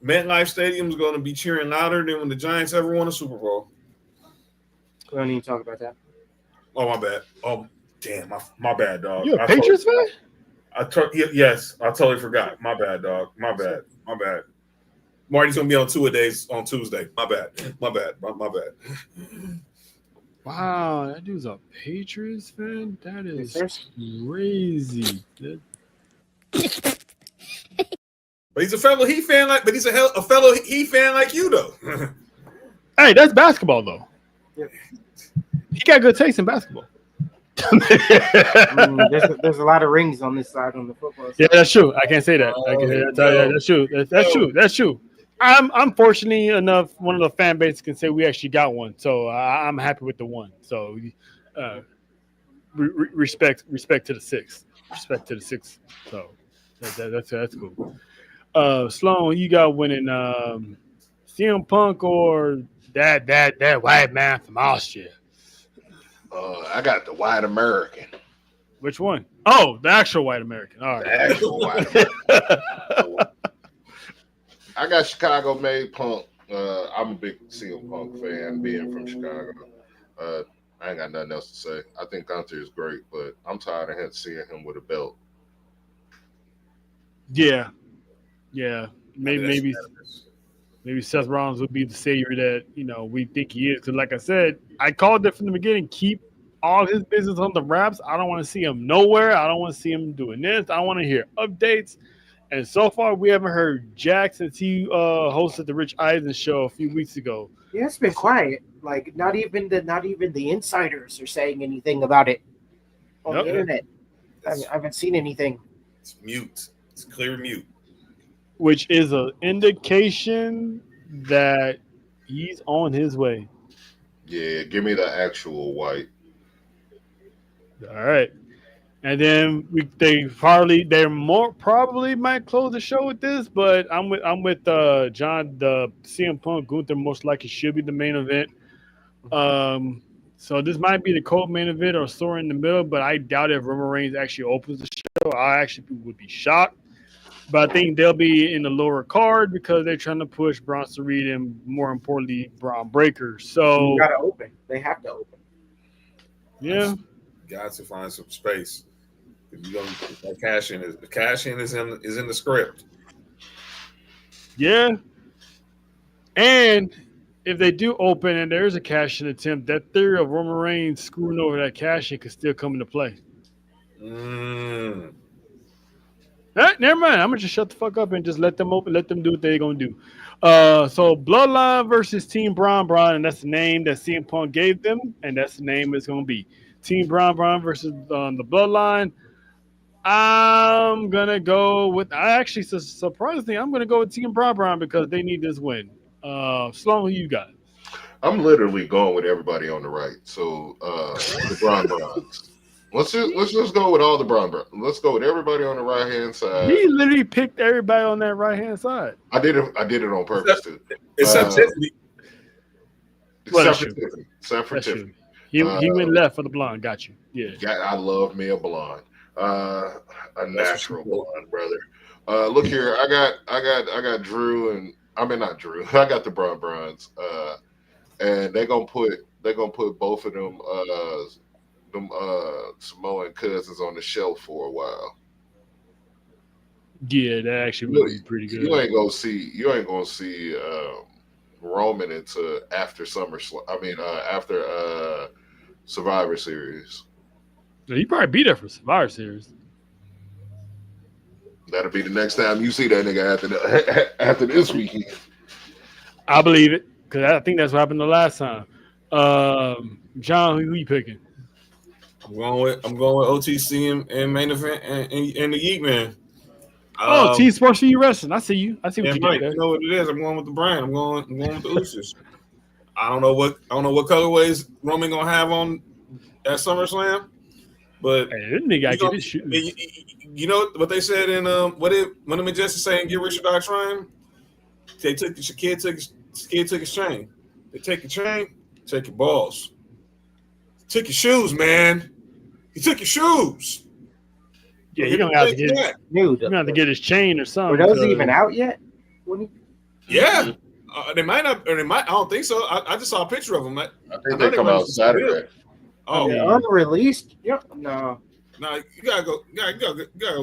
MetLife Stadium is going to be cheering louder than when the Giants ever won a Super Bowl. We don't need to talk about that. Oh, my bad. Oh, damn. My bad, dog. You a Patriots fan? Yes, I totally forgot. My bad, dog. My bad. Marty's going to be on two-a-days on Tuesday. My bad. Wow, that dude's a Patriots fan? That is crazy. But he's a fellow Heat fan, he's a fellow Heat fan like you, though. Hey, that's basketball, though. Yeah. He got good taste in basketball. There's a lot of rings on this side on the football side. Yeah, that's true. I can't say that. That's true. That's true. I'm fortunately enough one of the fan bases can say we actually got one, so I'm happy with the one. So respect to the six. Respect to the six. So that's cool. Sloan, you got winning CM Punk or that white man from Austria? I got the white American. Which one? Oh, the actual white American. All right. The actual white American. I got Chicago made Punk. I'm a big CM Punk fan, being from Chicago. I ain't got nothing else to say. I think Gunther is great, but I'm tired of seeing him with a belt. Yeah. Maybe Seth Rollins would be the savior that we think he is. Because, like I said, I called it from the beginning. Keep all his business on the wraps. I don't want to see him nowhere. I don't want to see him doing this. I want to hear updates. And so far, we haven't heard Jack since he hosted the Rich Eisen show a few weeks ago. Yeah, it's been quiet. Like not even the insiders are saying anything about it on the internet. I haven't seen anything. It's mute. It's clear mute. Which is an indication that he's on his way. Yeah, give me the actual white. All right. And then they probably might close the show with this, but I'm with John. The CM Punk Gunther most likely should be the main event. So this might be the co-main event or somewhere in the middle, but I doubt if Roman Reigns actually opens the show. I actually would be shocked. But I think they'll be in the lower card because they're trying to push Bronson Reed and, more importantly, Braun Breaker. So you gotta open. They have to open. Yeah, got to find some space. You gonna cash in is in the script. Yeah, and if they do open and there's a cash in attempt, that theory of Roman Reigns screwing over that cash in could still come into play. Never mind. I'm gonna just shut the fuck up and just let them open. Let them do what they're gonna do. So Bloodline versus Team Braun, and that's the name that CM Punk gave them, and that's the name it's gonna be. Team Braun versus the Bloodline. I'm gonna go with. Surprisingly, I'm gonna go with Team Braun because they need this win. Sloan, who you got? I'm literally going with everybody on the right. So the Browns. Let's just go with all the Browns. Let's go with everybody on the right hand side. He literally picked everybody on that right hand side. I did it on purpose too. Except Tiffany. Except for Tiffany. He went left for the blonde. Got you. Yeah. I love me a blonde. A natural blonde, brother. Look here, I got Drew and not Drew. I got the Browns. And they're gonna put both of them Samoan cousins on the shelf for a while. Yeah, that actually would be pretty good. You ain't gonna see Roman until after SummerSlam. After Survivor Series. He probably be there for Survivor Series. That'll be the next time you see that nigga after this weekend. I believe it because I think that's what happened the last time. John, who you picking? I'm going with OTC and main event and the Yeet Man. T Sports for you wrestling. I see you. I see what you right. did there. You know what it is. I'm going with the brand. I'm going with the Usos. I don't know what colorways Roman gonna have on at SummerSlam, but you know what they said in when the Majestic saying get rich or die trying. They took the kid took his chain. They take your chain, take your balls. Took your shoes, man. He took your shoes. Yeah, he don't have to get his chain or something. Were those even out yet? Yeah, they might not. Or they might. I don't think so. I just saw a picture of them. I think they come out Saturday. Oh, unreleased? Yep. No. No, you gotta go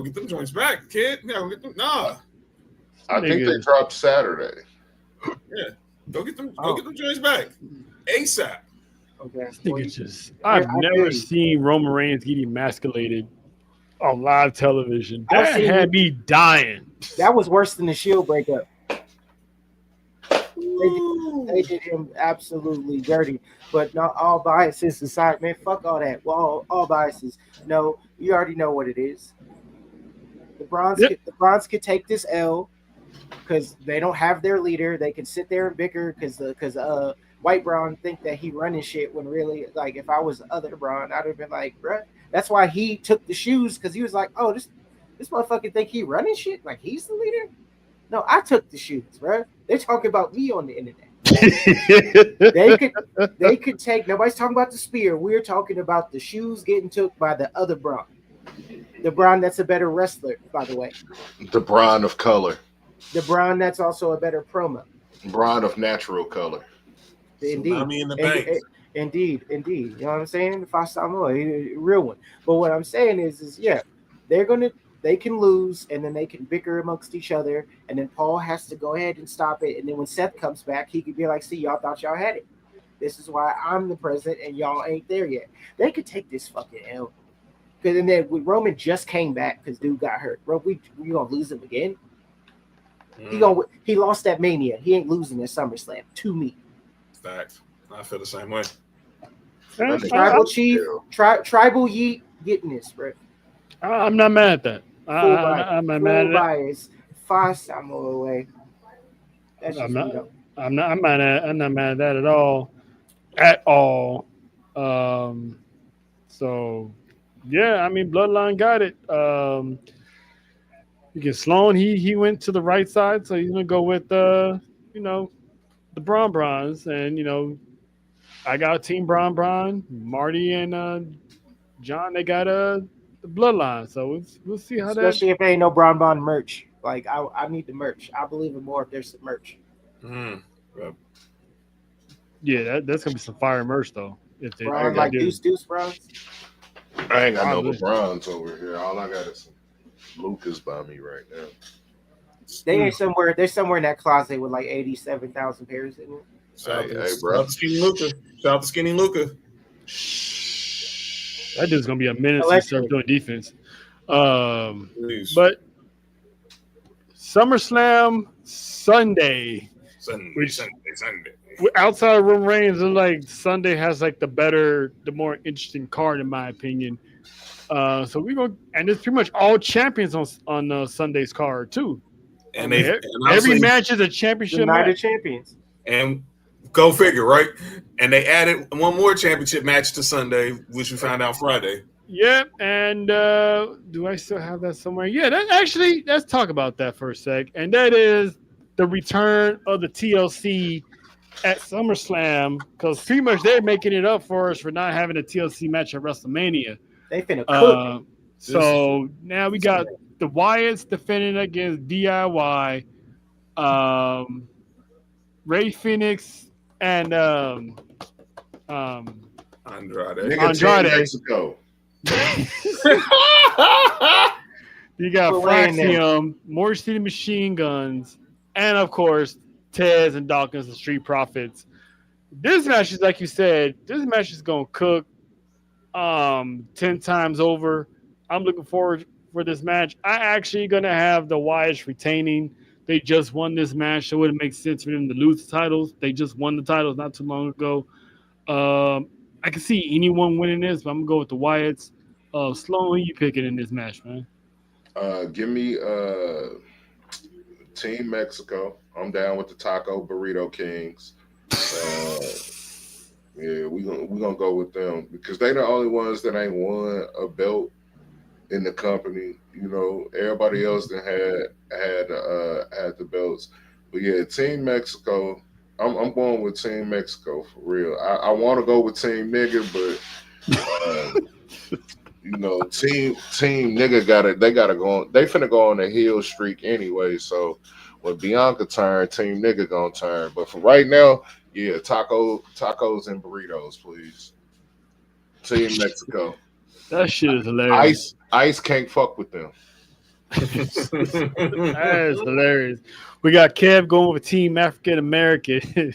get them joints back, kid. You gotta go get them. Nah. I think they dropped Saturday. Yeah, go get them. Go get them joints back ASAP. Okay. I've never seen Roman Reigns get emasculated on live television. That had me dying. That was worse than the Shield breakup. They did him absolutely dirty. But not all biases aside, man. Fuck all that. Well, all biases. No, you already know what it is. The Bronze could take this L because they don't have their leader. They can sit there and bicker because White Braun think that he running shit when really, like, if I was the other Braun, I'd have been like, bruh. That's why he took the shoes, because he was like, oh, this motherfucker think he running shit like he's the leader. No, I took the shoes, bruh. They're talking about me on the internet. they could take. Nobody's talking about the spear. We're talking about the shoes getting took by the other Braun. The Braun that's a better wrestler, by the way. The Braun of color. The Braun that's also a better promo. Braun of natural color. Indeed. Tsunami in the bank. Indeed. You know what I'm saying? The Five Samurai, real one. But what I'm saying is yeah, they can lose, and then they can bicker amongst each other, and then Paul has to go ahead and stop it. And then when Seth comes back, he could be like, see, y'all thought y'all had it. This is why I'm the president and y'all ain't there yet. They could take this fucking L. Because then Roman just came back because dude got hurt. Bro, we gonna lose him again? He lost that Mania. He ain't losing at SummerSlam to me. Facts. I feel the same way. Tribal Chief, Tribal Yeet getting this, bro. I'm not mad at that. I'm not mad at bias. 5 Samurai away. I'm not mad at that at all. At all. So yeah, I mean, Bloodline got it. You get Sloan. He went to the right side, so he's gonna go with the Brawns, and I got Team Braun. Marty and John, they got the Bloodline. So we'll see how especially if there ain't no Braun merch. Like I need the merch. I believe it more if there's some merch. Yeah, that's gonna be some fire merch though. If they Braun, like Deuce Browns. I ain't got no LeBrons over here. All I got is some Lucas by me right now. They ain't somewhere. They're somewhere in that closet with like 87,000 pairs in it. Hey, bro. Shout out to Skinny Luca. That dude's gonna be a menace to start doing defense. But SummerSlam Sunday. Outside of Roman Reigns, like Sunday has like the more interesting card in my opinion. So we go, and it's pretty much all champions on Sunday's card too. And every match is a championship match. Champions. And go figure, right? And they added one more championship match to Sunday, which we found out Friday. Yep. And do I still have that somewhere? Yeah. Let's talk about that for a sec. And that is the return of the TLC at SummerSlam, because pretty much they're making it up for us for not having a TLC match at WrestleMania. They finna cook. So now we got the Wyatts defending against DIY, Ray Phoenix, and Andrade. Mexico. You got Fraxium, Motor City Machine Guns, and of course Tez and Dawkins, the Street Profits. This match is, like you said, this match is gonna cook 10 times over. I'm looking forward for this match. I actually gonna have the Wyatts retaining. They just won this match, so it wouldn't make sense for them to lose the titles. They just won the titles not too long ago. I can see anyone winning this, but I'm gonna go with the Wyatts. Sloan, who you picking in this match, man? Give me Team Mexico. I'm down with the Taco Burrito Kings. Yeah, we gonna go with them because they the only ones that ain't won a belt in the company. Everybody else that had the belts. But yeah, Team Mexico. I'm going with Team Mexico for real. I want to go with Team Nigga, but Team Nigga they gotta go on. They finna go on a heel streak anyway. So when Bianca turn, Team Nigga gonna turn. But for right now, yeah, tacos and burritos, please. Team Mexico. That shit is hilarious. Ice can't fuck with them. That is hilarious. We got Kev going with Team African American.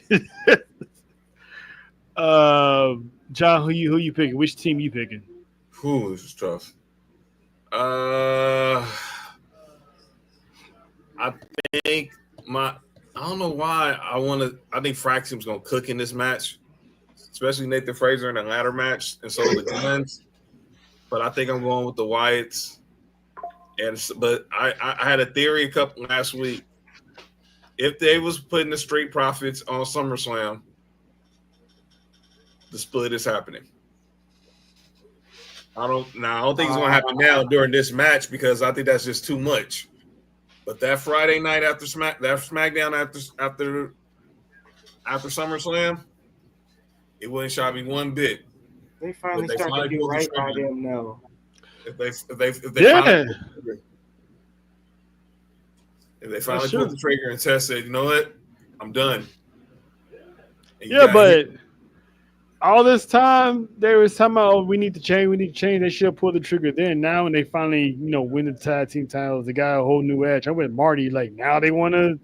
John, who you picking? Which team you picking? This is tough. I think I don't know why I think Fraxion's gonna cook in this match, especially Nathan Fraser in the ladder match, and so the Guns. But I think I'm going with the Wyatts. But I had a theory last week. If they was putting the Street Profits on SummerSlam, the split is happening. I don't think it's going to happen now during this match because I think that's just too much. But that Friday night after SmackDown after SummerSlam, it wouldn't shock me one bit. They finally started to do right by them now. If they finally pulled the trigger and Tess said, you know what, I'm done. But all this time they was talking about we need to change. They should have pulled the trigger then. Now when they finally, win the tag team titles, they got a whole new edge. I went Marty, like now they want to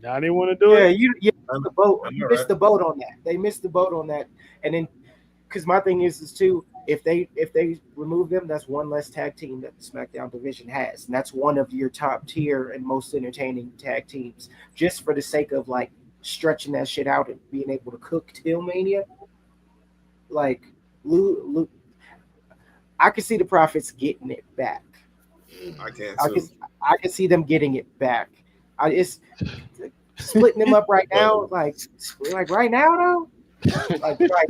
do it. You missed the boat. You missed the boat on that. They missed the boat on that. And then because my thing is too, if they remove them, that's one less tag team that the SmackDown division has, and that's one of your top tier and most entertaining tag teams. Just for the sake of like stretching that shit out and being able to cook till Mania, like Luke, I can see the Profits getting it back. I can see them getting it back. It's splitting them up right now, like right now though.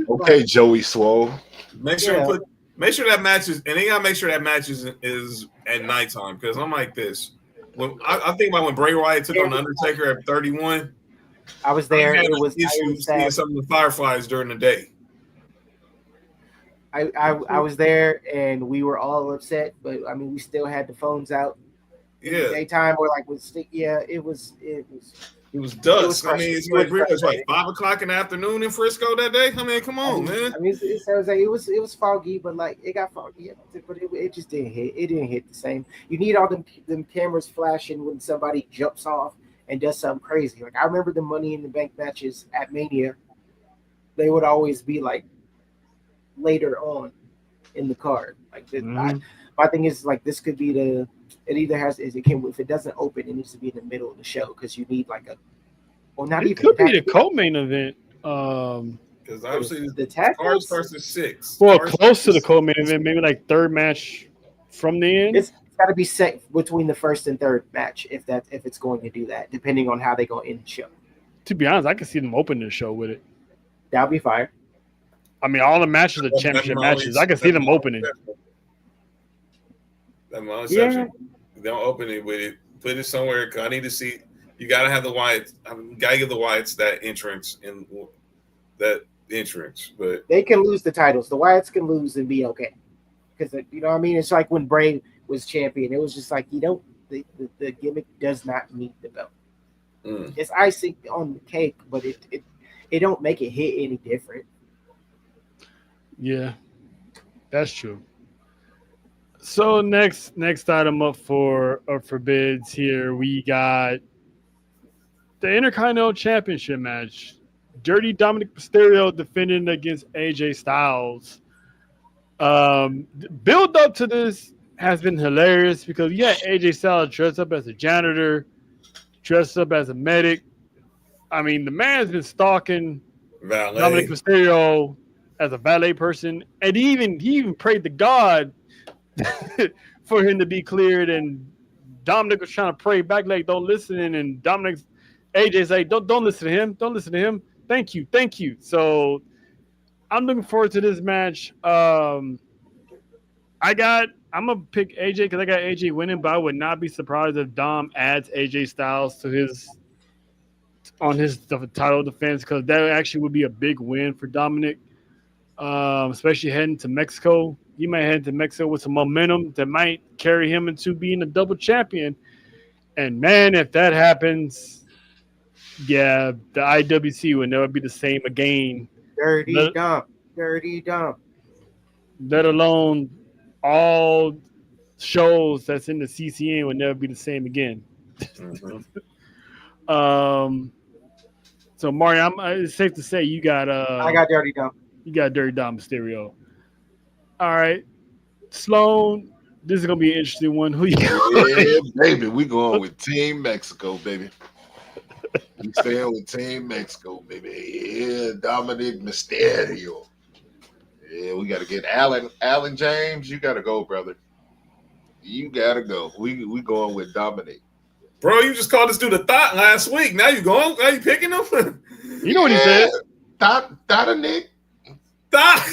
Okay, Joey Swole. Make sure that matches, and they gotta make sure that matches is at nighttime because I'm like this. When I think about when Bray Wyatt took on the Undertaker at 31, I was there. It was seeing some of the Fireflies during the day. I was there, and we were all upset, but I mean, we still had the phones out. Yeah, daytime or like with stick. Yeah, it was. It was dusk. I mean, it's like 5:00 in the afternoon in Frisco that day. I mean, come on, man. I mean, it was foggy, but like it got foggy, but it just didn't hit. It didn't hit the same. You need all them cameras flashing when somebody jumps off and does something crazy. Like I remember the Money in the Bank matches at Mania. They would always be like later on in the card. Like my thing is like this could be the. It either has if it doesn't open, it needs to be in the middle of the show because you need like it could be the co-main event. Because obviously the tag card starts at 6. Well, close to the co-main event, maybe like third match from the end. It's got to be set between the first and third match if it's going to do that, depending on how they go in the show. To be honest, I can see them opening the show with it. That'll be fire. I mean, all the matches are championship matches. I can see them opening. Don't open it with it. Put it somewhere. I need to see. You got to have the Wyatts. Got to give the Wyatts that entrance and that entrance. But they can lose the titles. The Wyatts can lose and be okay. Because you know what I mean. It's like when Bray was champion. It was just like the gimmick does not meet the belt. It's icing on the cake, but it don't make it hit any different. Yeah, that's true. So next item up for bids here, we got the Intercontinental Championship match. Dirty Dominic Mysterio defending against AJ Styles. Build up to this has been hilarious because AJ Styles dressed up as a janitor, dressed up as a medic. I mean, the man's been stalking Dominic Mysterio as a valet person, and he even prayed to God for him to be cleared, and Dominic was trying to pray back like don't listen, and AJ's like don't listen to him. Thank you. So I'm looking forward to this match. I'm gonna pick AJ because I got AJ winning, but I would not be surprised if Dom adds AJ Styles to his title defense because that actually would be a big win for Dominic, especially heading to Mexico. He might head to Mexico with some momentum that might carry him into being a double champion. And, man, if that happens, the IWC would never be the same again. Dirty dump. Let alone all shows that's in the CCN would never be the same again. So, Mario, it's safe to say you got I got Dirty Dump. You got Dirty Dom Mysterio. All right. Sloan, This is gonna be an interesting one. Who you got? Yeah, baby, we going with Team Mexico, baby. We staying with Team Mexico, baby. Yeah, Dominic Mysterio. Yeah, we got to get Alan James. You got to go, brother. You got to go. We going with Dominic. Bro, you just called this dude a thought last week. Now you going? Now you picking him? You know what he said? Dominic. Thought.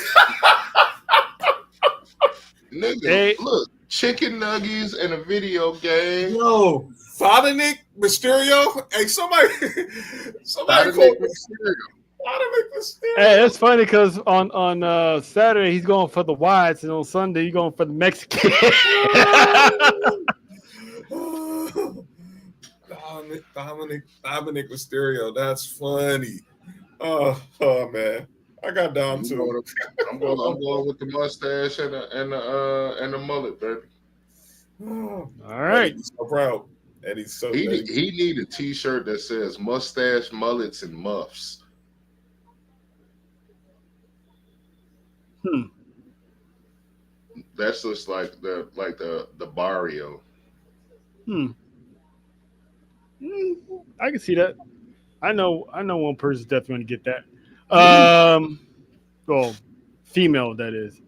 Nigga, Hey. look, chicken nuggets and a video game. No. Father Nick Mysterio? Hey, somebody Dominic call Mysterio. Dominic Mysterio. Hey, that's funny because on Saturday he's going for the whites, and on Sunday he's going for the Mexican. Dominic Mysterio. That's funny. Oh man. I got Dom too. I'm going with the mustache and the mullet, baby. All right. He's so proud. And he's so he need a t-shirt that says mustache, mullets, and muffs. That's just like the barrio. I can see that. I know one person's definitely going to get that. Well, female that is.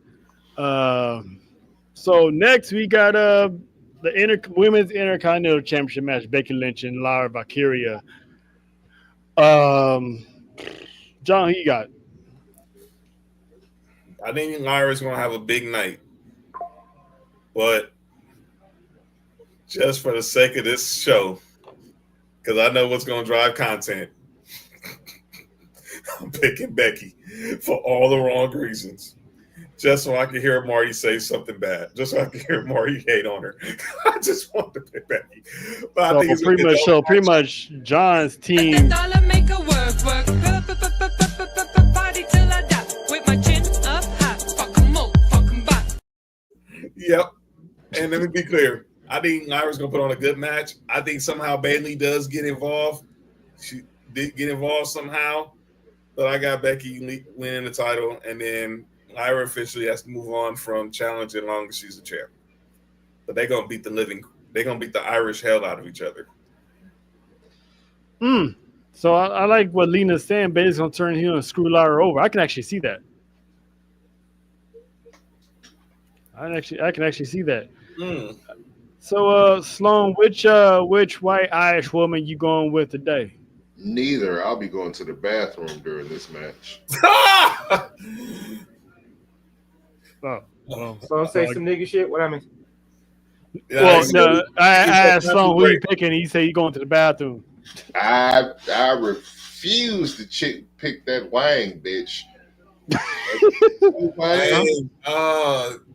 So next we got the women's Intercontinental Championship match: Becky Lynch and Lyra Valkyria. John, who you got? I think Lyra's gonna have a big night, but just for the sake of this show, because I know what's gonna drive content, I'm picking Becky for all the wrong reasons. Just so I can hear Marty say something bad. Just so I can hear Marty hate on her. I just want to pick Becky. But I think pretty much John's team. Dollar make a work. Party till I die. With my chin up high. Fuck 'em up, fuck 'em back. Yep. And let me be clear. I think Lyra's going to put on a good match. I think somehow Bayley does get involved. She did get involved somehow. But I got Becky winning the title. And then Lyra officially has to move on from challenging as long as she's a champ. But they're going to beat the Irish hell out of each other. So I like what Lena's saying. Bailey's going to turn heel and screw Lyra over. I can actually see that. I can actually see that. So Sloan, which white Irish woman you going with today? Neither. I'll be going to the bathroom during this match. So say some nigga shit. What I mean? Well, no, I asked Sloan who you picking. He said you going to the bathroom. I refuse to pick that Wang bitch.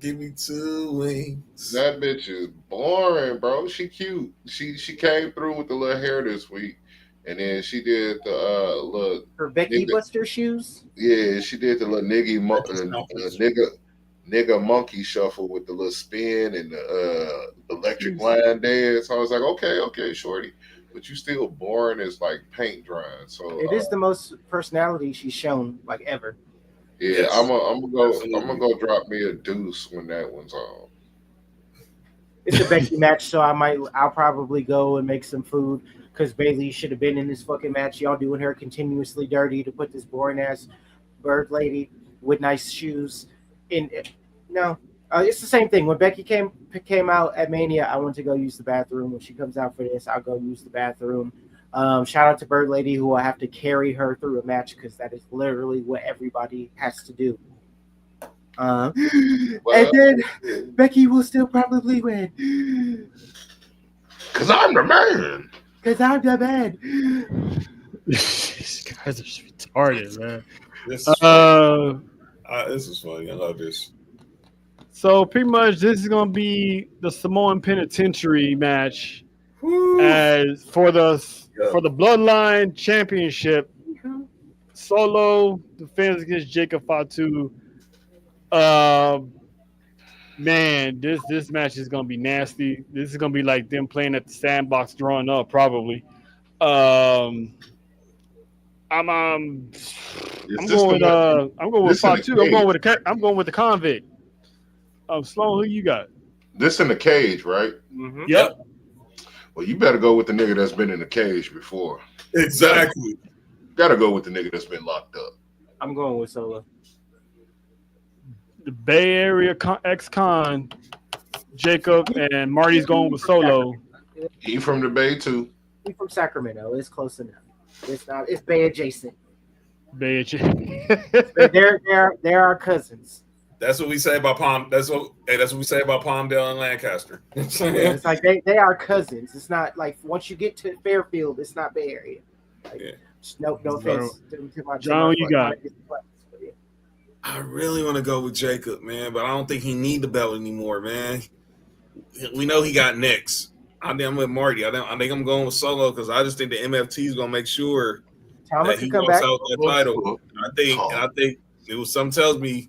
Give me 2 wings. That bitch is boring, bro. She cute. She came through with the little hair this week, and then she did the little her Becky Buster shoes. Yeah, she did the little nigga monkey shuffle with the little spin and the electric line dance. I was like, okay, shorty, but you still boring as like paint drying. So it is the most personality she's shown like ever. Yeah, yes. I'm gonna go drop me a deuce when that one's on. It's a Becky match, so I'll probably go and make some food because Bayley should have been in this fucking match. Y'all doing her continuously dirty to put this boring ass bird lady with nice shoes in. No, it's the same thing. When Becky came out at Mania, I went to go use the bathroom. When she comes out for this, I'll go use the bathroom. Shout out to Bird Lady, who will have to carry her through a match because that is literally what everybody has to do. And then Becky will still probably win. Because I'm the man. Because I'm the man. These guys are retarded, man. This is funny. I love this. So pretty much this is going to be the Samoan Penitentiary match as for the Bloodline Championship. Solo defense against Jacob Fatu. Man, this match is gonna be nasty. This is gonna be like them playing at the sandbox, drawing up probably. I'm going with Fatu. I'm going with the convict. Sloan, who you got? This in the cage, right? Mm-hmm. Yep. Well, you better go with the nigga that's been in the cage before. Exactly. Gotta go with the nigga that's been locked up. I'm going with Solo. The Bay Area ex-con, Jacob, and Marty's going with Solo. He from the Bay too. He from Sacramento. It's close enough. It's not. It's Bay adjacent. Bay They're our cousins. That's what we say about Palm. That's what we say about Palmdale and Lancaster. It's like they are cousins. It's not like once you get to Fairfield, it's not Bay Area. Like, yeah. No offense to my John, you got it. I really want to go with Jacob, man, but I don't think he need the belt anymore, man. We know he got next. I'm with Marty. I think I'm going with Solo because I just think the MFT is gonna make sure that he walks out that title. I think it was something tells me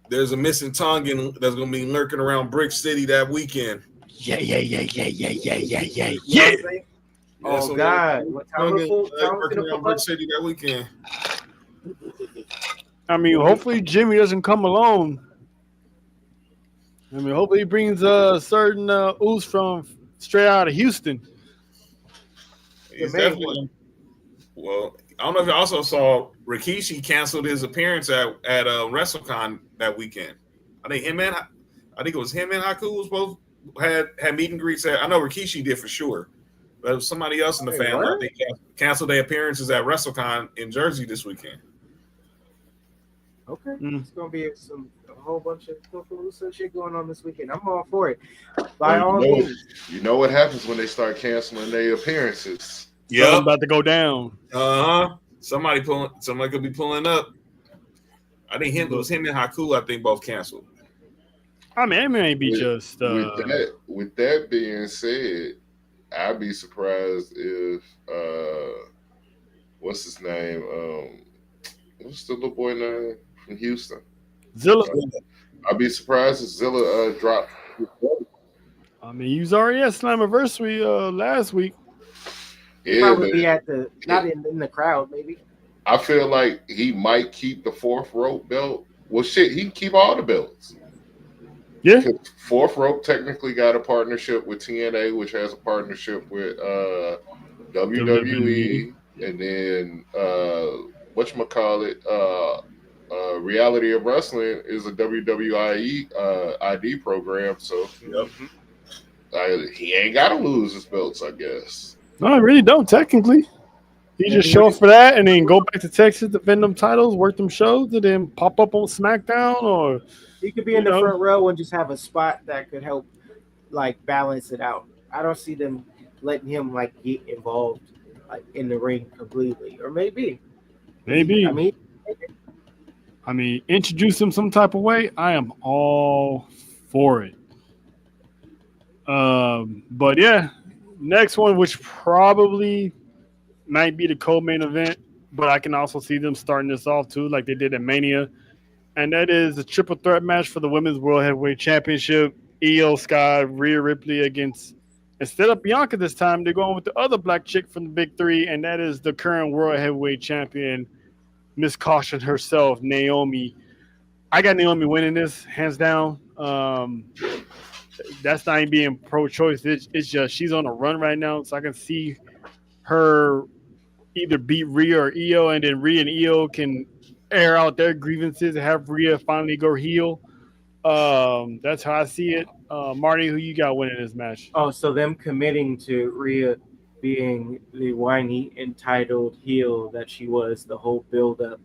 there's a missing Tongan that's gonna be lurking around Brick City that weekend. Yeah. Oh God! What time lurking around Brick City that weekend. I mean, hopefully Jimmy doesn't come alone. I mean, hopefully he brings a certain ooze from straight out of Houston. He's definitely. Well, I don't know if you also saw Rikishi canceled his appearance at WrestleCon that weekend. I think it was him and Haku was both had meet and greets. I know Rikishi did for sure, but it was somebody else in the family. I think canceled their appearances at WrestleCon in Jersey this weekend. Okay, It's gonna be a whole bunch of shit going on this weekend. I'm all for it. By all means, you know what happens when they start canceling their appearances. Yeah, about to go down. Somebody could be pulling up. I think it was him and Haku. I think both canceled. I mean, it may be just. With that being said, I'd be surprised if what's his name? What's the little boy name from Houston? Zilla. I'd be surprised if Zilla dropped. I mean, he was already at Slammiversary last week. Yeah, probably be at not in the crowd, maybe. I feel like he might keep the fourth rope belt. Well, shit, he can keep all the belts. Yeah. Fourth rope technically got a partnership with TNA, which has a partnership with WWE, and then whatchamacallit, Reality of Wrestling is a WWE ID program, so he ain't got to lose his belts, I guess. No, I really don't, technically. He just show up for that and then go back to Texas, defend them titles, work them shows, and then pop up on SmackDown, or he could be in the front row and just have a spot that could help like balance it out. I don't see them letting him like get involved like in the ring completely. Or maybe. I mean, introduce him some type of way. I am all for it. But yeah, next one, which probably might be the co-main event, but I can also see them starting this off too, like they did at Mania, and that is the triple threat match for the Women's World Heavyweight Championship. Io Sky, Rhea Ripley against, instead of Bianca this time, they're going with the other black chick from the Big Three, and that is the current World Heavyweight Champion, Miss Caution herself, Naomi. I got Naomi winning this, hands down. That's not even being pro-choice. It's just she's on a run right now, so I can see her either beat Rhea or Io, and then Rhea and Io can air out their grievances and have Rhea finally go heel. That's how I see it. Marty, who you got winning this match? Oh, so them committing to Rhea being the whiny, entitled heel that she was the whole build-up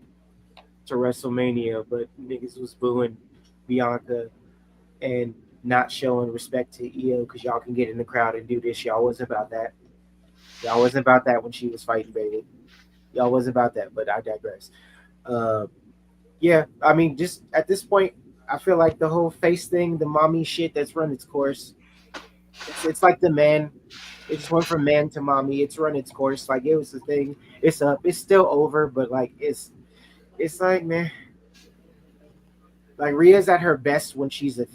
to WrestleMania, but niggas was booing Bianca and not showing respect to Io because y'all can get in the crowd and do this. Y'all wasn't about that. Y'all wasn't about that when she was fighting Bayley. Y'all wasn't about that, but I digress. Yeah, I mean, just at this point, I feel like the whole face thing, the mommy shit, that's run its course. It's like the man. It just went from man to mommy. It's run its course. Like, it was the thing. It's up. It's still over, but like it's like, man. Like, Rhea's at her best when she's a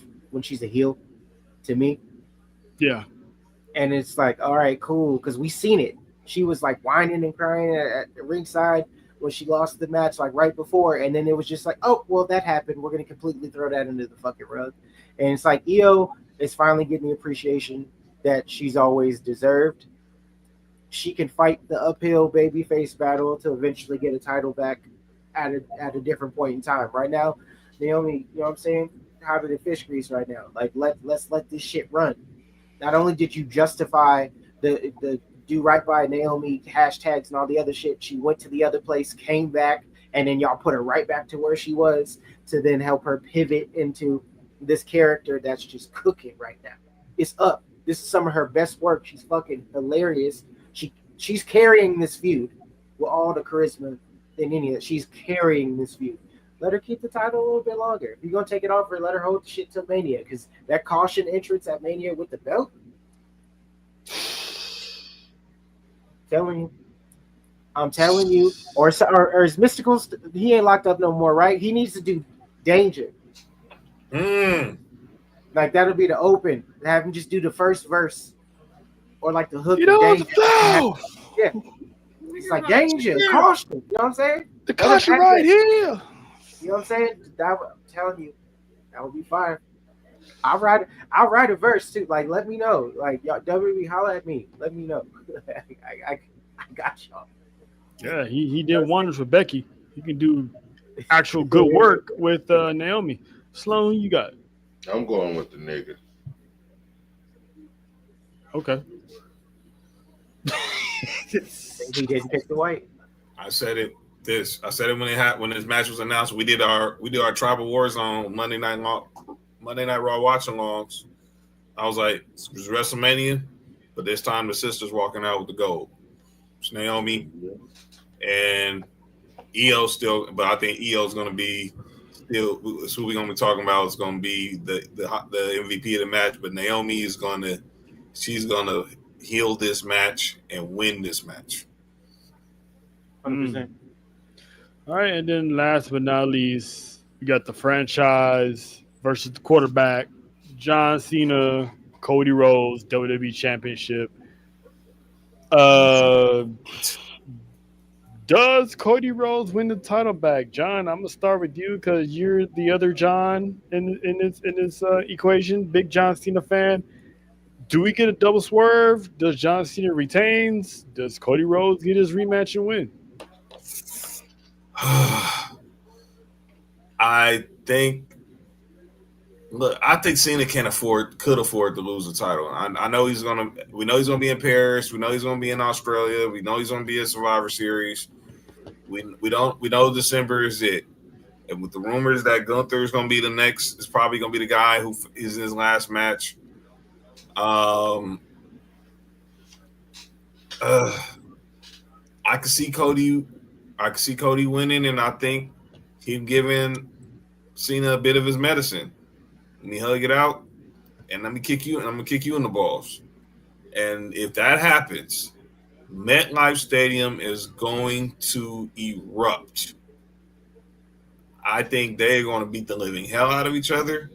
heel, to me. Yeah. And it's like, all right, cool, because we seen it. She was like whining and crying at the ringside when she lost the match, like right before, and then it was just like, oh, well, that happened. We're gonna completely throw that into the fucking rug. And it's like Io is finally getting the appreciation that she's always deserved. She can fight the uphill babyface battle to eventually get a title back at a different point in time. Right now, Naomi, you know what I'm saying? How did the fish grease right now? Like let's let this shit run. Not only did you justify the do right by Naomi hashtags and all the other shit, she went to the other place, came back, and then y'all put her right back to where she was to then help her pivot into this character that's just cooking right now. It's up. This is some of her best work. She's fucking hilarious. She's carrying this feud with all the charisma than any of that. She's carrying this feud. Let her keep the title a little bit longer. If you're gonna take it off her, let her hold the shit till Mania, because that caution entrance at Mania with the belt. I'm telling you, or is Mystical? He ain't locked up no more, right? He needs to do Danger. Like that'll be the open. Have him just do the first verse, or like the hook. You know Danger. the flow. Yeah, it's like Danger, caution. You know what I'm saying? The caution right here. You know what I'm saying? I'm telling you, that would be fire. I'll write a verse too. Like, let me know. Like, y'all, WWE, holla at me. Let me know. I got y'all. Yeah, he did wonders with Becky. He can do actual good work with Naomi. Sloan, you got it. I'm going with the nigga. Okay. He didn't pick the white. I said it when this match was announced. We did our Tribal Wars on Monday Night Raw watch-alongs. I was like, it was WrestleMania, but this time the sister's walking out with the gold. It's Naomi and EO still, but I think EO's going to be still who we're going to be talking about. Is going to be the MVP of the match, but Naomi is she's going to heal this match and win this match. 100%. All right, and then last but not least, we got the franchise versus the quarterback, John Cena, Cody Rhodes, WWE Championship. Does Cody Rhodes win the title back? John, I'm gonna start with you because you're the other John in this equation. Big John Cena fan. Do we get a double swerve? Does John Cena retains? Does Cody Rhodes get his rematch and win? I think Cena could afford to lose the title. I know we know he's gonna be in Paris. We know he's gonna be in Australia. We know he's gonna be in Survivor Series. We know December is it. And with the rumors that Gunther is gonna be the next, is probably gonna be the guy who is in his last match. I could see Cody winning, and I think him giving Cena a bit of his medicine. Let me hug it out, and let me kick you, and I'm gonna kick you in the balls. And if that happens, MetLife Stadium is going to erupt. I think they're going to beat the living hell out of each other.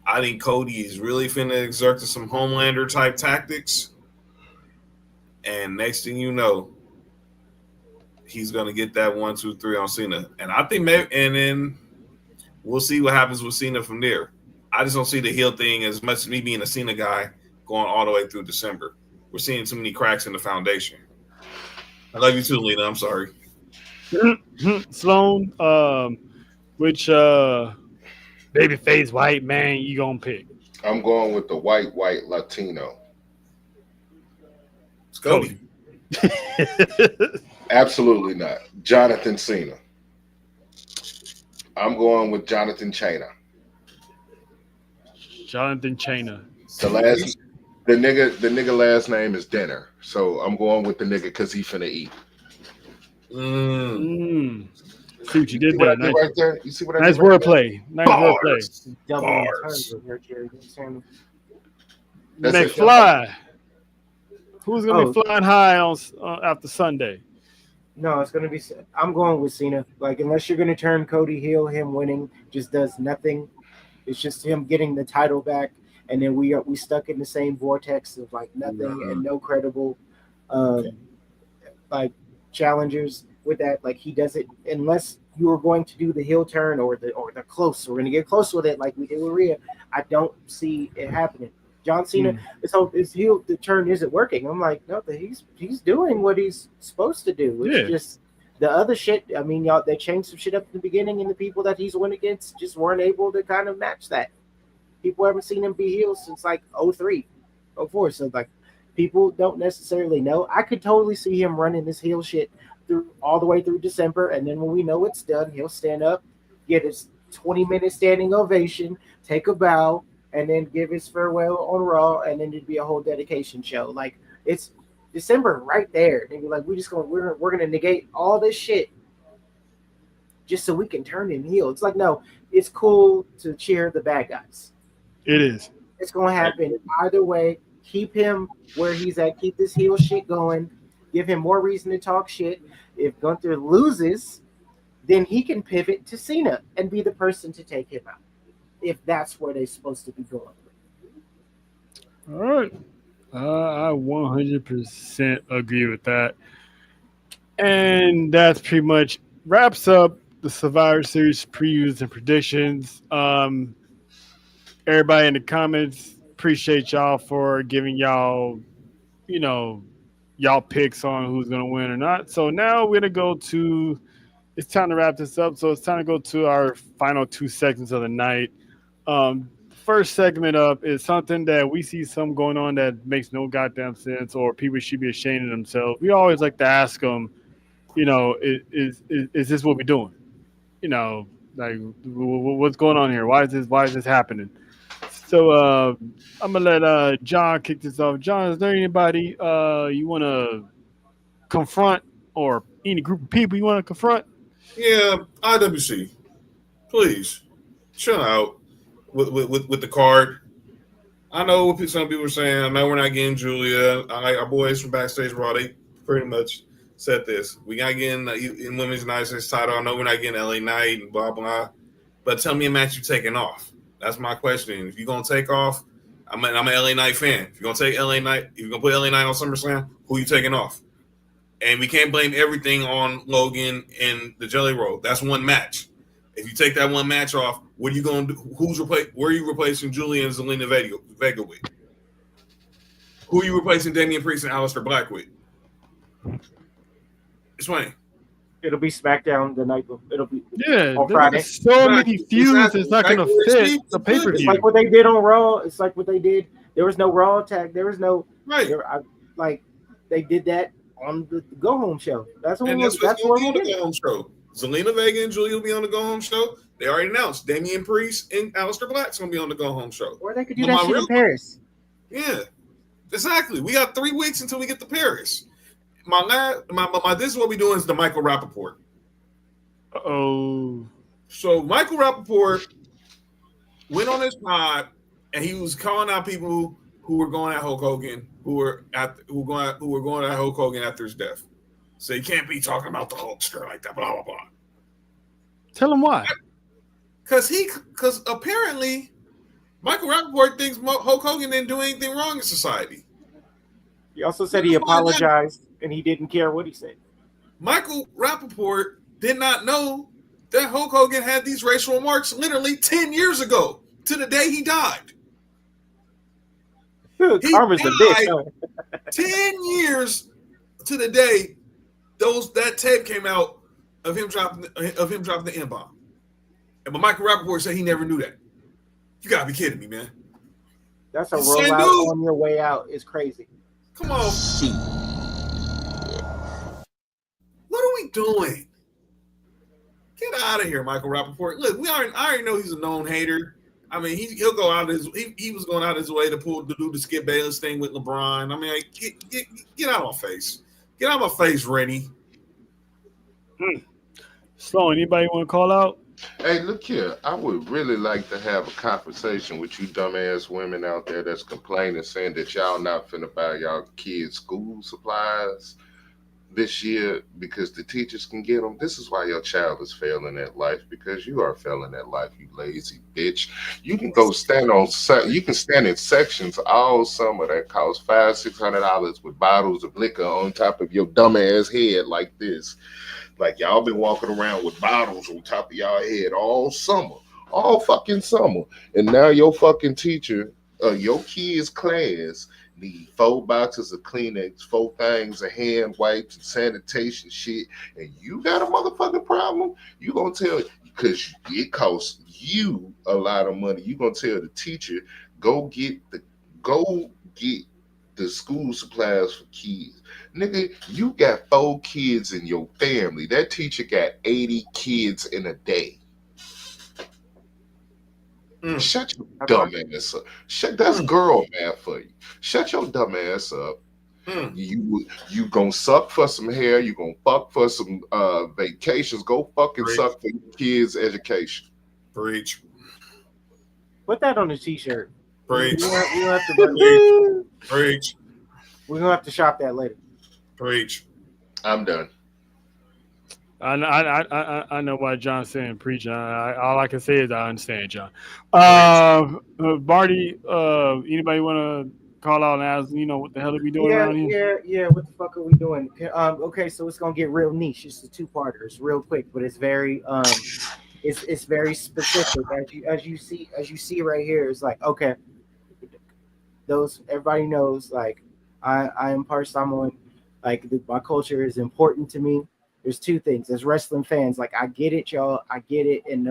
I think Cody is really finna exert some Homelander type tactics. And next thing you know, he's gonna get that 1, 2, 3 on Cena. And I think and then we'll see what happens with Cena from there. I just don't see the heel thing as much as me being a Cena guy going all the way through December. We're seeing too many cracks in the foundation. I love you too, Lena. I'm sorry. Sloan, which babyface white man you gonna pick? I'm going with the white Latino. It's Cody. Absolutely not. Jonathan Cena. I'm going with Jonathan Cena. Jonathan Cena. The nigga last name is Denner, so I'm going with the nigga because he finna eat. See what you did there. Nice, right there. You see what I nice did right wordplay. Nice wordplay. Bars. McFly. Who's gonna be flying high on after Sunday? No, it's gonna be. I'm going with Cena. Like, unless you're gonna turn Cody heel, him winning just does nothing. It's just him getting the title back, and then we stuck in the same vortex of like nothing and no credible like challengers. with that. Like he does it unless you are going to do the heel turn or the close. We're gonna get close with it like we did with Rhea. I don't see it happening. John Cena, his heel the turn isn't working. I'm like, no, he's doing what he's supposed to do. It's just the other shit. I mean, y'all, they changed some shit up in the beginning, and the people that he's went against just weren't able to kind of match that. People haven't seen him be heels since like 03, 04. So like, people don't necessarily know. I could totally see him running this heel shit through all the way through December, and then when we know it's done, he'll stand up, get his 20-minute standing ovation, take a bow, and then give his farewell on Raw, and then it'd be a whole dedication show. Like, it's December right there. They'd be like, we're gonna negate all this shit just so we can turn him heel. It's like, no, it's cool to cheer the bad guys. It is. It's gonna happen either way. Keep him where he's at. Keep this heel shit going. Give him more reason to talk shit. If Gunther loses, then he can pivot to Cena and be the person to take him out. If that's where they're supposed to be going. All right. I 100% agree with that. And that's pretty much wraps up the Survivor Series previews and predictions. Everybody in the comments, appreciate y'all for giving y'all picks on who's going to win or not. So now we're going to go to – it's time to wrap this up. So it's time to go to our final 2 segments of the night. First segment up is something that we see some going on that makes no goddamn sense or people should be ashamed of themselves. We always like to ask them, is this what we're doing? Like what's going on here? Why is this happening? So I'm gonna let John kick this off. John, is there anybody you want to confront or any group of people you want to confront? Yeah, IWC, please chill out with the card. I know what some people are saying. I know we're not getting Julia. Our boys from Backstage Raw, they pretty much said this. We got to get in Women's United States title. I know we're not getting LA Knight and blah, blah. But tell me a match you're taking off. That's my question. If you're going to take off, I'm an LA Knight fan. If you're going to take LA Knight, if you're going to put LA Knight on SummerSlam, who are you taking off? And we can't blame everything on Logan and the Jelly Roll. That's one match. If you take that one match off, what are you going to do? Where are you replacing Julia and Zelina Vega with? Who are you replacing Damian Priest and Aleister Black with? Explain. It'll be SmackDown the night. It'll be on Friday. So many feuds. It's not going to fit the pay-per-view. It's like what they did on Raw. It's like what they did. There was no Raw tag. There was no like they did that on the Go Home show. That's what we did. The Go Home show. Zelina Vega and Julia will be on the Go Home show. They already announced Damian Priest and Aleister Black's going to be on the Go Home show. Or they could do that shit in Paris. Yeah, exactly. We got 3 weeks until we get to Paris. This is what we're doing is the Michael Rappaport. Oh. So Michael Rappaport went on his pod and he was calling out people who were going at Hulk Hogan, who were going at Hulk Hogan after his death. So you can't be talking about the Hulkster like that, blah blah blah. Tell him why. Because apparently Michael Rappaport thinks Hulk Hogan didn't do anything wrong in society. He also said he apologized and he didn't care what he said. Michael Rappaport did not know that Hulk Hogan had these racial remarks literally 10 years ago to the day he died. Karma's a bitch. Huh? 10 years to the day that tape came out of him dropping the N-bomb. But Michael Rappaport said he never knew that. You gotta be kidding me, man. That's a rollout on your way out. It's crazy. Come on. What are we doing? Get out of here, Michael Rappaport. Look, I already know he's a known hater. I mean, he'll go out he was going out his way to do the Skip Bayless thing with LeBron. I mean, get out of my face. Get out of my face, Rennie. So, anybody want to call out? Hey, look here. I would really like to have a conversation with you dumbass women out there that's complaining, saying that y'all not finna buy y'all kids school supplies this year because the teachers can get them. This is why your child is failing at life, because you are failing at life, you lazy bitch. You can go stand in sections all summer that cost $500-$600 with bottles of liquor on top of your dumbass head like this. Like y'all been walking around with bottles on top of y'all head all summer, all fucking summer. And now your fucking teacher, your kid's class need 4 boxes of Kleenex, 4 things of hand wipes and sanitation shit. And you got a motherfucking problem? You gonna tell, because it costs you a lot of money. You gonna tell the teacher, go get the school supplies for kids. Nigga, you got 4 kids in your family. That teacher got 80 kids in a day. Shut your dumb ass up. That's girl math for you. Shut your dumb ass up. You gonna suck for some hair. You gonna fuck for some vacations. Go fucking suck for your kids' education. Preach. Put that on a t-shirt. Preach. You have to Preach. We're gonna have to shop that later. Preach. I'm done. I know why John's saying preach. All I can say is I understand, John. Barty, anybody want to call out and ask, what the hell are we doing around here? Yeah. What the fuck are we doing? Okay, so it's gonna get real niche. It's a 2-parter. It's real quick, but it's very it's very specific. As you see right here, it's like, okay, everybody knows, like, I am part Samoan. Like, my culture is important to me. There's 2 things. As wrestling fans, like, I get it, y'all. I get it, and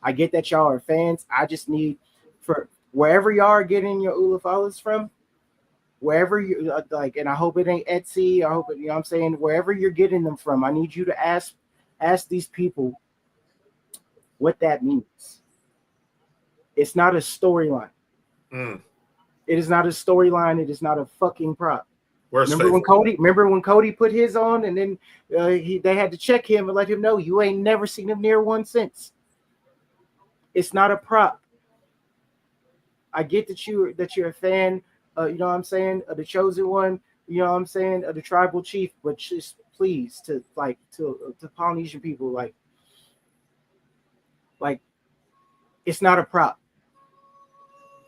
I get that y'all are fans. I just need, for wherever y'all are getting your ulafalas from, wherever you like, and I hope it ain't Etsy. I hope it, what I'm saying, wherever you're getting them from, I need you to ask these people what that means. It's not a storyline. It is not a storyline. It is not a fucking prop. Remember when Cody put his on, and then they had to check him and let him know you ain't never seen him near one since. It's not a prop. I get that you're a fan, you know what I'm saying, of the chosen one, you know what I'm saying, of the tribal chief, but just please to Polynesian people, like it's not a prop.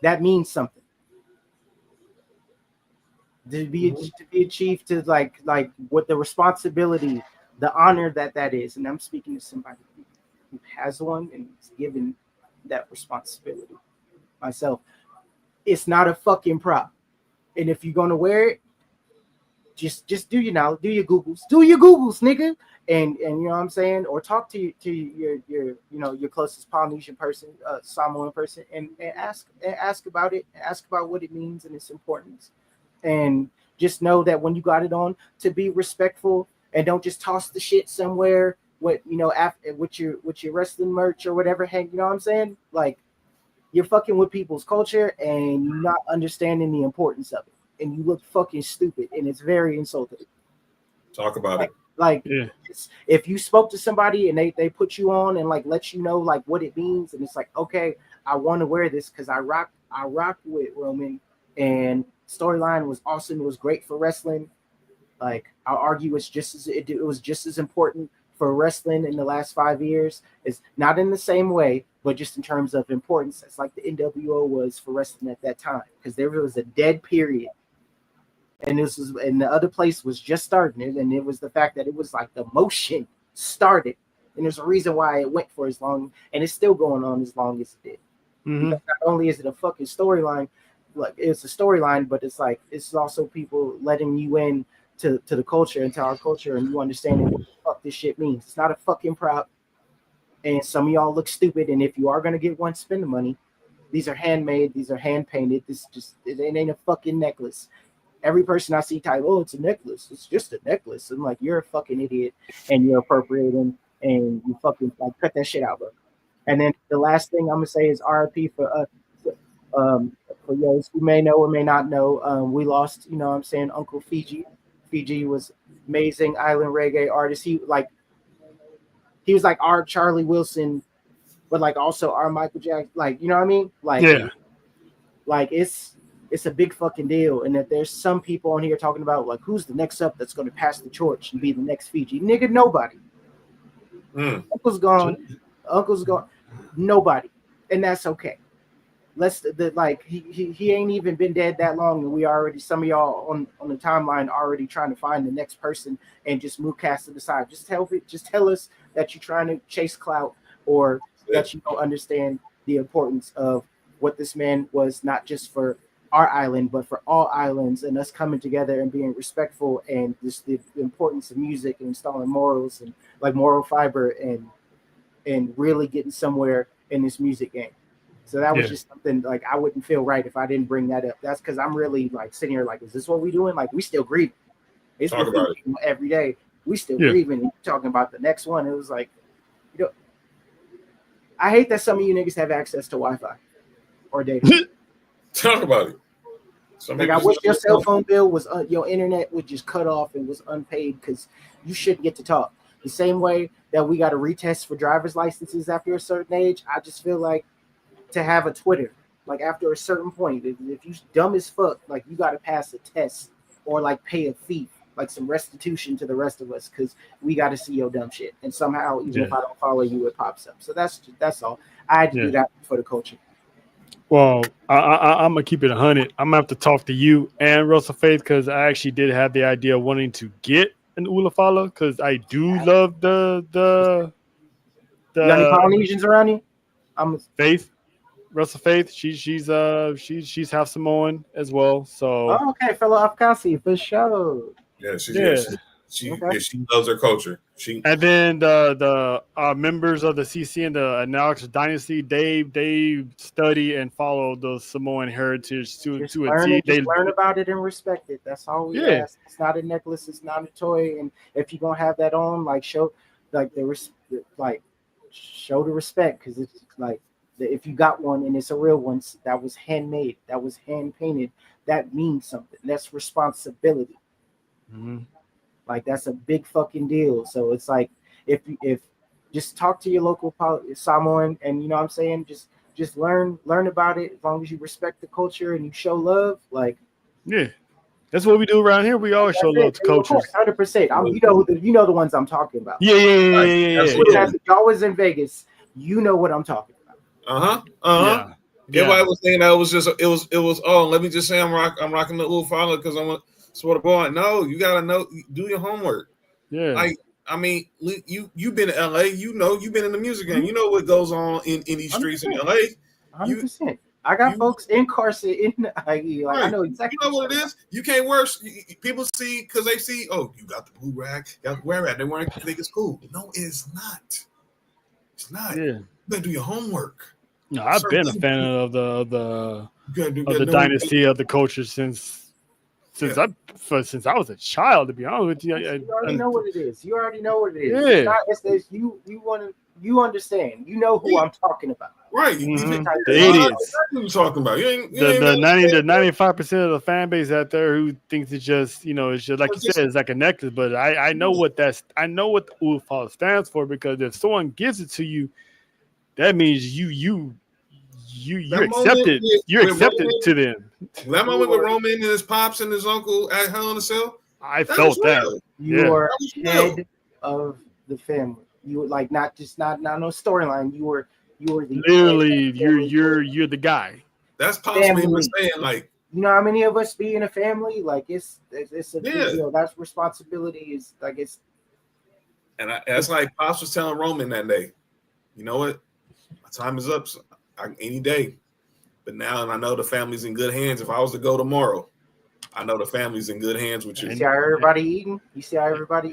That means something. To be a chief, to like what the responsibility, the honor that is, and I'm speaking to somebody who has one and is given that responsibility myself. It's not a fucking prop, and if you're gonna wear it, just do your Googles, nigga, and you know what I'm saying, or talk to your closest Polynesian person, Samoan person, and ask about it, ask about what it means and its importance. And just know that when you got it on, to be respectful and don't just toss the shit somewhere with your wrestling merch or whatever. Hey, you know what I'm saying? Like, you're fucking with people's culture and you're not understanding the importance of it, and you look fucking stupid, and it's very insulting. Talk about it. Like, if you spoke to somebody and they put you on and like let you know like what it means, and it's like, okay, I want to wear this because I rock with Roman, and storyline was awesome. It was great for wrestling. Like, I'll argue it was just as important for wrestling in the last 5 years. It's not in the same way, but just in terms of importance, it's like the NWO was for wrestling at that time, because there was a dead period, and the other place was just starting it, and it was the fact that it was like the motion started, and there's a reason why it went for as long, and it's still going on as long as it did. Mm-hmm. Not only is it a fucking storyline, like, it's a storyline, but it's like, it's also people letting you in to the culture and to our culture, and you understanding what the fuck this shit means. It's not a fucking prop, and some of y'all look stupid, and if you are gonna get one, spend the money. These are handmade, these are hand painted. It ain't a fucking necklace. Every person I see type, oh, it's a necklace. It's just a necklace. I'm like, you're a fucking idiot, and you're appropriating, and you fucking like cut that shit out, bro. And then the last thing I'm gonna say is RIP for those who may know or may not know, we lost, you know what I'm saying, Uncle Fiji. Fiji was amazing island reggae artist. He was like our Charlie Wilson, but like also our Michael Jackson. Like, you know what I mean? Like, yeah. Like, it's a big fucking deal. And that there's some people on here talking about like, who's the next up that's going to pass the torch and be the next Fiji? Nigga, nobody. Uncle's gone. Nobody. And that's okay. he ain't even been dead that long, and we already, some of y'all on the timeline already trying to find the next person and just move cast it aside. Just tell us that you're trying to chase clout, or that you don't understand the importance of what this man was, not just for our island but for all islands, and us coming together and being respectful, and just the importance of music and installing morals and like moral fiber, and really getting somewhere in this music game. So that was just something like I wouldn't feel right if I didn't bring that up. That's because I'm really like sitting here like, is this what we doing? Like, we still grieving. It's Talk about it. Every day. We still grieving. And talking about the next one. It was like, I hate that some of you niggas have access to Wi-Fi or data. Talk about it. Like, I wish your cell phone bill was your internet would just cut off and was unpaid, because you shouldn't get to talk. The same way that we got to retest for driver's licenses after a certain age, I just feel like to have a Twitter, like after a certain point, if you dumb as fuck, like you got to pass a test or like pay a fee, like some restitution to the rest of us, because we got to see your dumb shit. And somehow, even if I don't follow you, it pops up. So that's all. I had to do that for the culture. Well, I'm gonna keep it 100. I'm gonna have to talk to you and Russell Faith, because I actually did have the idea of wanting to get an Ulafala, because I do love the You got any Polynesians around you? I'm Faith. Russell Faith, she's half Samoan as well. So okay, fellow Afghani for sure. Yeah, she loves her culture. And then the members of the CC and the Alex Dynasty, they study and follow the Samoan heritage to a T. They learn about it and respect it. That's all we ask. It's not a necklace. It's not a toy. And if you're gonna have that on, like show the respect, because it's like, if you got one and it's a real one that was handmade, that was hand painted, that means something. That's responsibility. Mm-hmm. Like, that's a big fucking deal. So it's like, if just talk to your local Samoan, and you know what I'm saying, just learn about it. As long as you respect the culture and you show love, like, that's what we do around here. We always show love to cultures. 100%. You know the ones I'm talking about. Yeah. Y'all was in Vegas. You know what I'm talking about. Everybody was saying that it was. Oh, let me just say I'm rocking the Ulafala because I'm a sort of boy. No, you gotta know, do your homework. Yeah. Like, I mean, you've been to LA. You know, you've been in the music game. You know what goes on in these streets 100%. In LA. 100%. I got folks incarcerated in the IE. Like, I know exactly. You know what it is. You can't wear. People see, because they see. Oh, you got the blue rag. You got to wear that. They think it's cool. No, it's not. It's not. Yeah. You better do your homework. No, I've been a fan of the dynasty of the culture since I was a child. To be honest with you, you already know what it is. You already know what it is. Yeah. You understand. You know who I'm talking about. Right. Mm-hmm. The idiots. What are you talking about? The 95% of the fan base out there who thinks it's just, it's just like you said, it's like a necklace. But I know what I know what the Ulafala stands for, because if someone gives it to you, that means you're accepted. You're accepted to them. That moment with Roman and his pops and his uncle at Hell in a Cell, I felt that. You are head of the family. You were like not no storyline. You were the literally you're the guy. That's possibly saying, like, you know how many of us be in a family? Like, it's a big deal. That's responsibility. Is like it's. And that's like Pops was telling Roman that day. You know what? My time is up. So any day. But now I know the family's in good hands. If I was to go tomorrow, I know the family's in good hands with you. You see how everybody eating?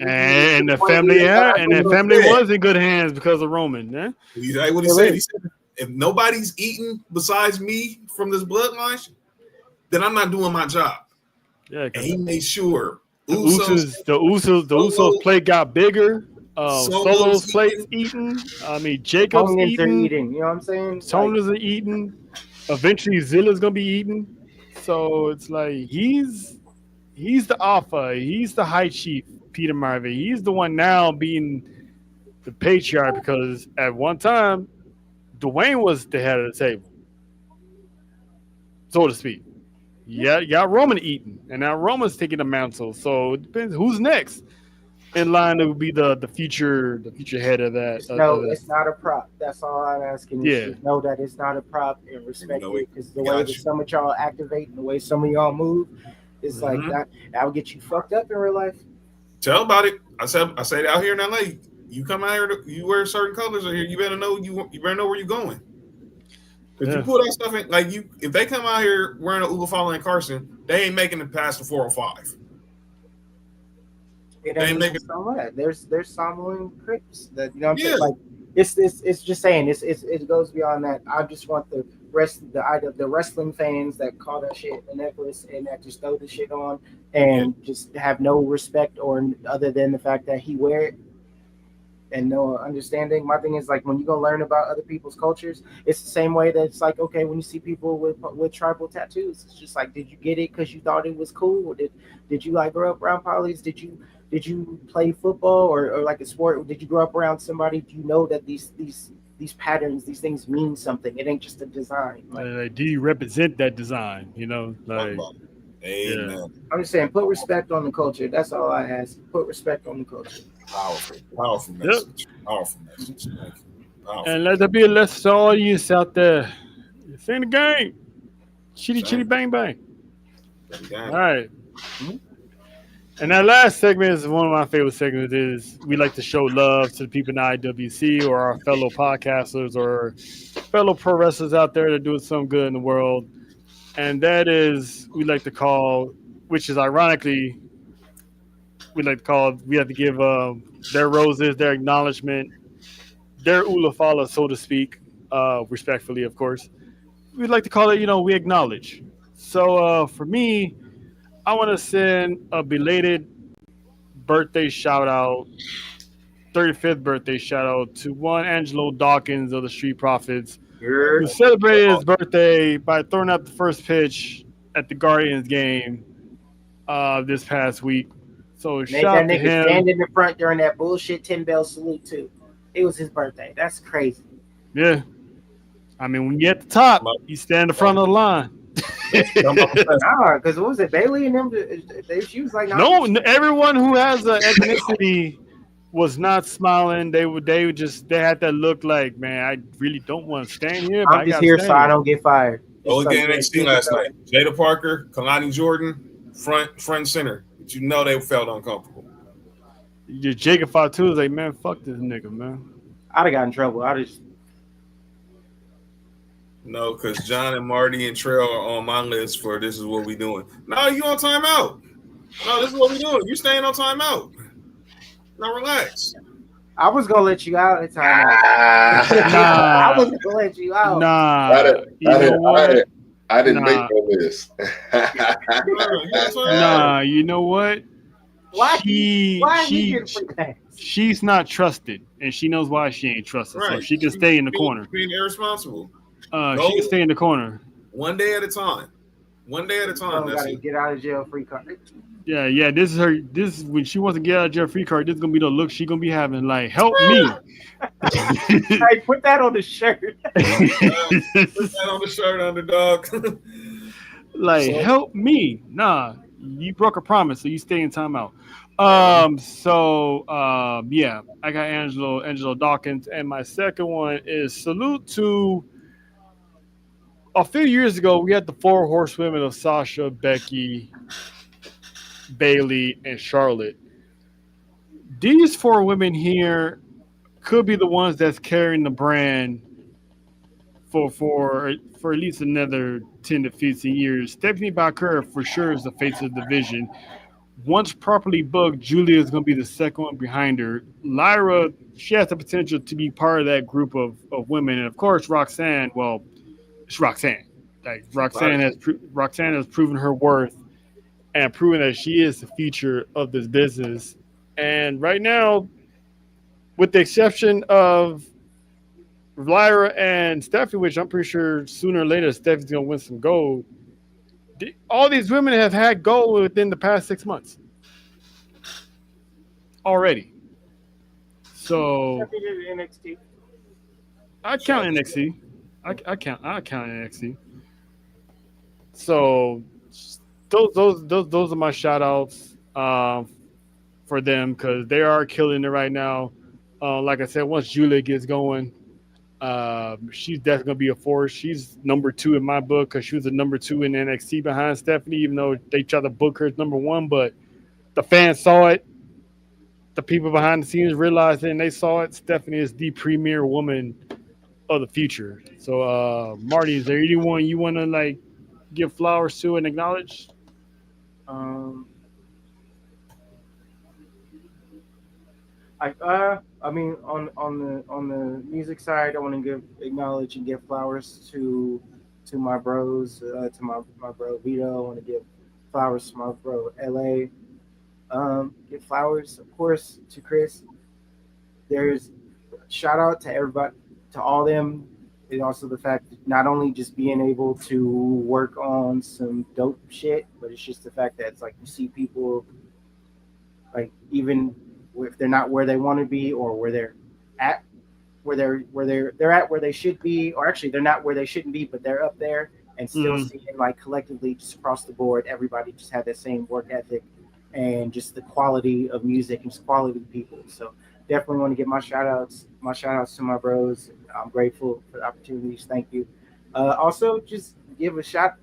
And the family was in good hands because of Roman. Yeah? He's like what he said. He said, if nobody's eating besides me from this bloodline, then I'm not doing my job. Yeah, and he made sure the Usos plate got bigger. Solo's plate's eating. I mean, Jacob's eating. You know what I'm saying? Tona's are eating. Eventually, Zilla's gonna be eating. So it's like he's the alpha. He's the high chief, Peter Marvey. He's the one now being the patriarch, because at one time, Dwayne was the head of the table, so to speak. Yeah, you got Roman eating, and now Roman's taking the mantle. So it depends who's next. in line to be the future head of that. No, it's not a prop. That's all I'm asking. Yeah. Just know that it's not a prop and respect You know, it, because the way that some of y'all activate and the way some of y'all move, it's like that will get you fucked up in real life. Tell about it. I said out here in LA, you come out here, you wear certain colors out here. You better know better know where you're going. Because you pull that stuff in, like if they come out here wearing a Ugafala and Carson, they ain't making it past the 405. It ain't making so much. There's Samoan Crips that, you know what I'm saying? Like it's just saying it goes beyond that. I just want the wrestling fans that call that shit a necklace and that just throw the shit on and just have no respect or other than the fact that he wear it and no understanding. My thing is, like, when you go learn about other people's cultures, it's the same way that it's like, okay, when you see people with tribal tattoos, it's just like, did you get it because you thought it was cool? Or did you like grow up around polys? Did you play football or like a sport? Did you grow up around somebody? Do you know that these patterns, these things mean something? It ain't just a design. Like, do you represent that design? You know, like. Amen. Yeah. I'm just saying, put respect on the culture. That's all I ask. Put respect on the culture. Powerful message. Powerful message. Thank you. Powerful. And let there be a lesson to all you out there. It's in the game. Chitty bang bang. All right. And that last segment is one of my favorite segments. Is we like to show love to the people in the IWC or our fellow podcasters or fellow pro wrestlers out there that are doing something good in the world. And that is, we like to call, which is ironically, we have to give their roses, their acknowledgement, their ulafala, so to speak, respectfully, of course. We'd like to call it, we acknowledge. So for me, I want to send a belated birthday shout out, 35th birthday shout out to one Angelo Dawkins of the Street Profits, who celebrated his birthday by throwing out the first pitch at the Guardians game this past week. So shout out to him. Stand in the front during that bullshit 10-bell salute too. It was his birthday. That's crazy. Yeah. I mean, when you get at the top, you stand in the front of the line. Because what was it, Bailey and them? She was like, no, everyone who has an ethnicity was not smiling. They had that look like, man, I really don't want to stand here. I'm just here so I don't get fired. Oh, again, NXT last night. Jada Parker, Kalani Jordan, front center. But you know they felt uncomfortable. Jacob Fatu was like, man, fuck this nigga, man. I'd have got in trouble. No, because John and Marty and Trail are on my list for this is what we doing. No, you on timeout. No, this is what we doing. You staying on timeout. Now relax. I was gonna let you out at timeout. I was gonna let you out. I didn't make no list. You know what? Why he getting free pass? She's not trusted, and she knows why she ain't trusted. Right. So she can stay in the corner. Being irresponsible. She can stay in the corner. One day at a time. That's gotta get out of jail free card. Yeah. This is when she wants to get out of jail free card. This is gonna be the look she gonna be having. Like, help me. Hey, put that on the shirt. Put that on the shirt, underdog. Like, help me. Nah, you broke a promise, so you stay in timeout. I got Angelo Dawkins, and my second one is salute to. A few years ago, we had the four horsewomen of Sasha, Becky, Bailey, and Charlotte. These four women here could be the ones that's carrying the brand for at least another 10 to 15 years. Stephanie Baker for sure is the face of the division. Once properly booked, Julia is going to be the second one behind her. Lyra, she has the potential to be part of that group of women. And, of course, Roxanne, it's Roxanne. Like Roxanne has proven her worth and proven that she is the future of this business. And right now, with the exception of Lyra and Stephanie, which I'm pretty sure sooner or later Stephanie's gonna win some gold. All these women have had gold within the past 6 months already. So NXT. I count NXT. I count NXT. So those are my shout outs. for them because they are killing it right now. Like I said, once Julia gets going, she's definitely gonna be a force. She's number 2 in my book because she was a number 2 in NXT behind Stephanie, even though they tried to book her as number 1. But the fans saw it. The people behind the scenes realized it, and they saw it. Stephanie is the premier woman of the future. So, Marty, is there anyone you want to like give flowers to and acknowledge? Um, I mean, on the music side, I want to acknowledge and give flowers to my bros, to my bro Vito. I want to give flowers to my bro LA. Give flowers, of course, to Chris. There's shout out to everybody, to all them, and also the fact that not only just being able to work on some dope shit, but it's just the fact that it's like you see people like even if they're not where they want to be or where they're at, they're at where they should be, or actually they're not where they shouldn't be, but they're up there and still seeing like collectively just across the board, everybody just had that same work ethic and just the quality of music and just quality of people. So definitely want to give my shout outs to my bros. I'm grateful for the opportunities. Thank you. Also just give a shout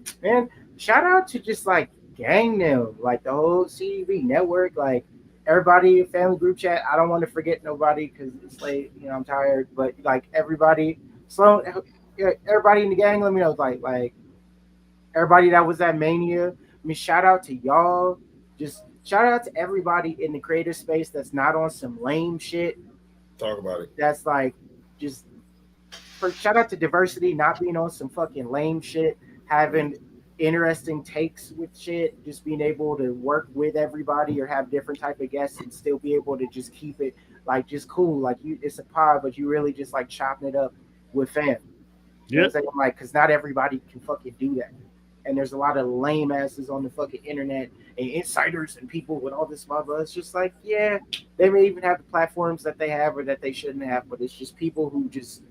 out to just like gang them, like the whole CDV network, like everybody, family group chat. I don't want to forget nobody because it's late, I'm tired, but like everybody in the gang, let me know, like everybody that was at Mania. I mean, shout out to y'all. Just shout out to everybody in the creative space that's not on some lame shit. Talk about it. That's like just shout out to diversity, not being on some fucking lame shit, having interesting takes with shit, just being able to work with everybody or have different type of guests and still be able to just keep it like just cool. Like it's a pod, but you really just like chopping it up with fam. You know what I'm saying? Like, because not everybody can fucking do that. And there's a lot of lame asses on the fucking internet and insiders and people with all this blah blah. It's just like, yeah, they may even have the platforms that they have or that they shouldn't have, but it's just people who just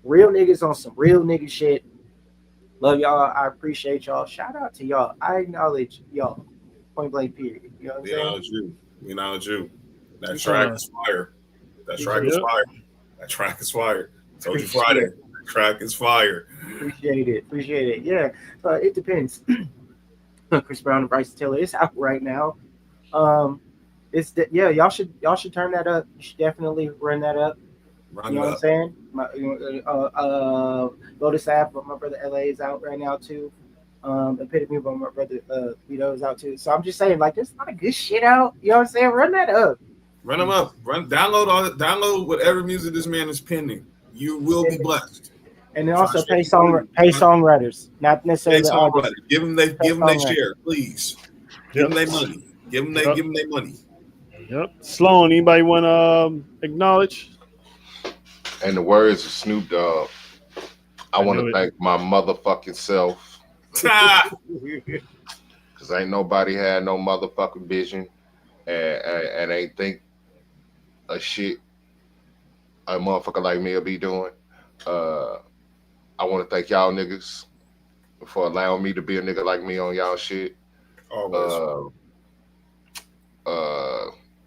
real niggas on some real nigga shit. Love y'all. I appreciate y'all. Shout out to y'all. I acknowledge y'all. Point blank period. You know what I'm saying? We acknowledge you. That track is fire. That track is fire. That track is fire. Told you Friday. That track is fire. Appreciate it. Yeah. It depends. Chris Brown and Bryce Taylor. It's out right now. Y'all should turn that up. You should definitely run that up. You know what I'm saying? Lotus app, but my brother LA is out right now too. Epitome, but my brother Vito is out too. So I'm just saying, like, there's a lot of good shit out. You know what I'm saying? Run that up. Run them up. Download whatever music this man is penning. You will be blessed. And then also pay songwriters, not necessarily the artists. Give them their share, please. Give them their money. Give them their money. Yep. Sloan, anybody want to acknowledge? And the words of Snoop Dogg, I want to thank my motherfucking self. Because ain't nobody had no motherfucking vision and ain't think a shit a motherfucker like me will be doing. I want to thank y'all niggas for allowing me to be a nigga like me on y'all shit. Always.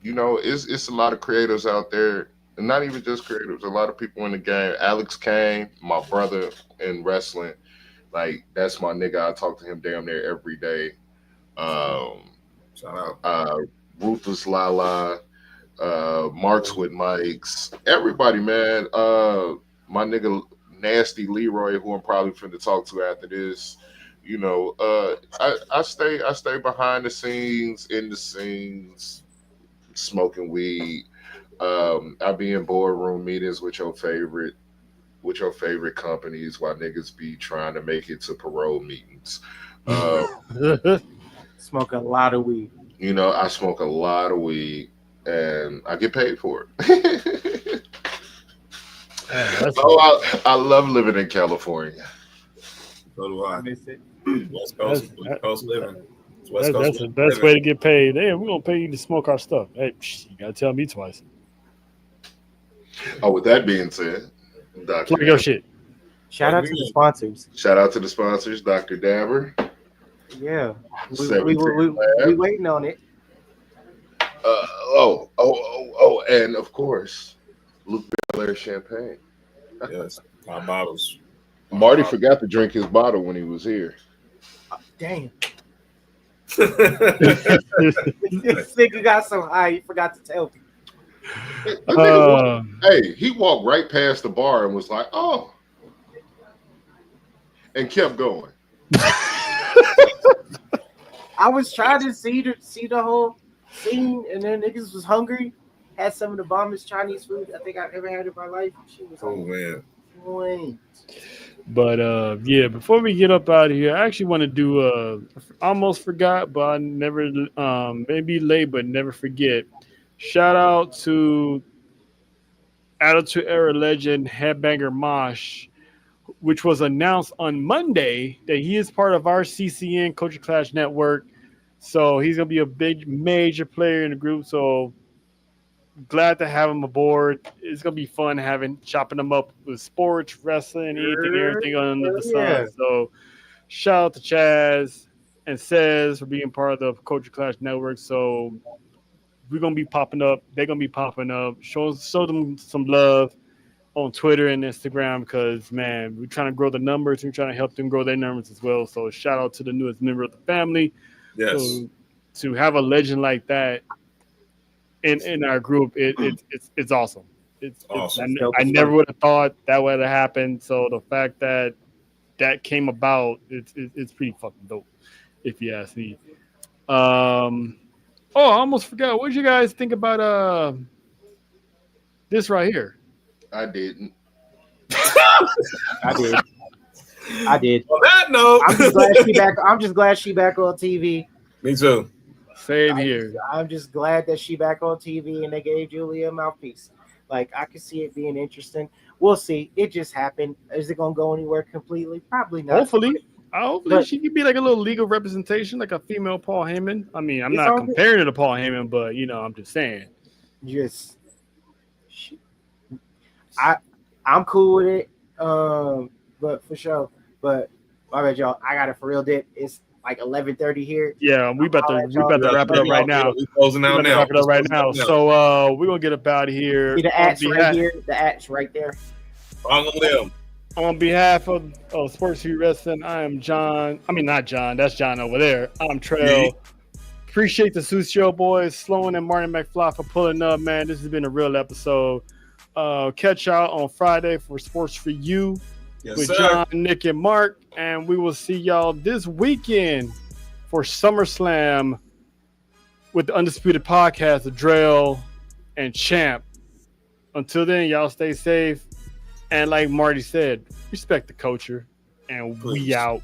It's a lot of creators out there. And not even just creators, a lot of people in the game. Alex Kane, my brother in wrestling, like that's my nigga. I talk to him damn near every day. Shout out. Ruthless Lala, Marks with Mikes, everybody, man. My nigga Nasty Leroy, who I'm probably finna talk to after this. I stay behind the scenes, in the scenes, smoking weed. I be in boardroom meetings with your favorite companies while niggas be trying to make it to parole meetings. Smoke a lot of weed. I smoke a lot of weed and I get paid for it. I love living in California. So do I. West Coast living. That's the best way to get paid. Hey, we're gonna pay you to smoke our stuff. Hey, you gotta tell me twice. With that being said, Dr. Plug your shit. Shout out to the sponsors. Shout out to the sponsors, Dr. Dabber. Yeah, we waiting on it. And of course, Luke Belair champagne. Yes, 5 bottles. Marty forgot to drink his bottle when he was here. Damn. This nigga got so high, he forgot to tell me. He walked right past the bar and was like, "Oh," and kept going. I was trying to see the whole scene, and then niggas was hungry. Had some of the bombest Chinese food I think I've ever had in my life. She was man. But yeah, before we get up out of here, I actually want to do almost forgot, but I never maybe late, but never forget. Shout out to Attitude Era legend Headbanger Mosh, which was announced on Monday that he is part of our CCN Coaching Clash Network. So he's gonna be a big major player in the group. So glad to have him aboard. It's gonna be fun chopping him up with sports, wrestling, everything under the sun. So shout out to Chaz and Says for being part of the Coaching Clash Network. So we're gonna be popping up. They're gonna be popping up. Show them some love on Twitter and Instagram because man, we're trying to grow the numbers. We're trying to help them grow their numbers as well. So shout out to the newest member of the family. Yes. So, to have a legend like that in our group, it's awesome. It's awesome. I never would have thought that would have happened. So the fact that came about, it's pretty fucking dope, if you ask me. I almost forgot. What did you guys think about this right here? I didn't. I did. On that note, I'm just glad she back on TV. Me too. Same here. I'm just glad that she back on TV and they gave Julia a mouthpiece. Like I could see it being interesting. We'll see. It just happened. Is it gonna go anywhere completely? Probably not. Hopefully she could be like a little legal representation, like a female Paul Heyman. I mean, I'm not comparing it to Paul Heyman, but I'm just saying. I'm cool with it. But for sure. But my bad, y'all. I got it for real dip. It's like 11:30 here. Yeah, we about to wrap it up right now. We're closing out now. Wrap it up right now. So we're gonna get up out of here. See the at's right here. The at's right there. On behalf of Sports U Wrestling, I am John. I mean, not John. That's John over there. I'm Trail. Appreciate the Seuss Show boys, Sloan and Martin McFly for pulling up, man. This has been a real episode. Catch y'all on Friday for Sports for You with John, Nick, and Mark. And we will see y'all this weekend for Summerslam with the Undisputed Podcast, the Drell and Champ. Until then, y'all stay safe. And like Marty said, respect the culture. And we out.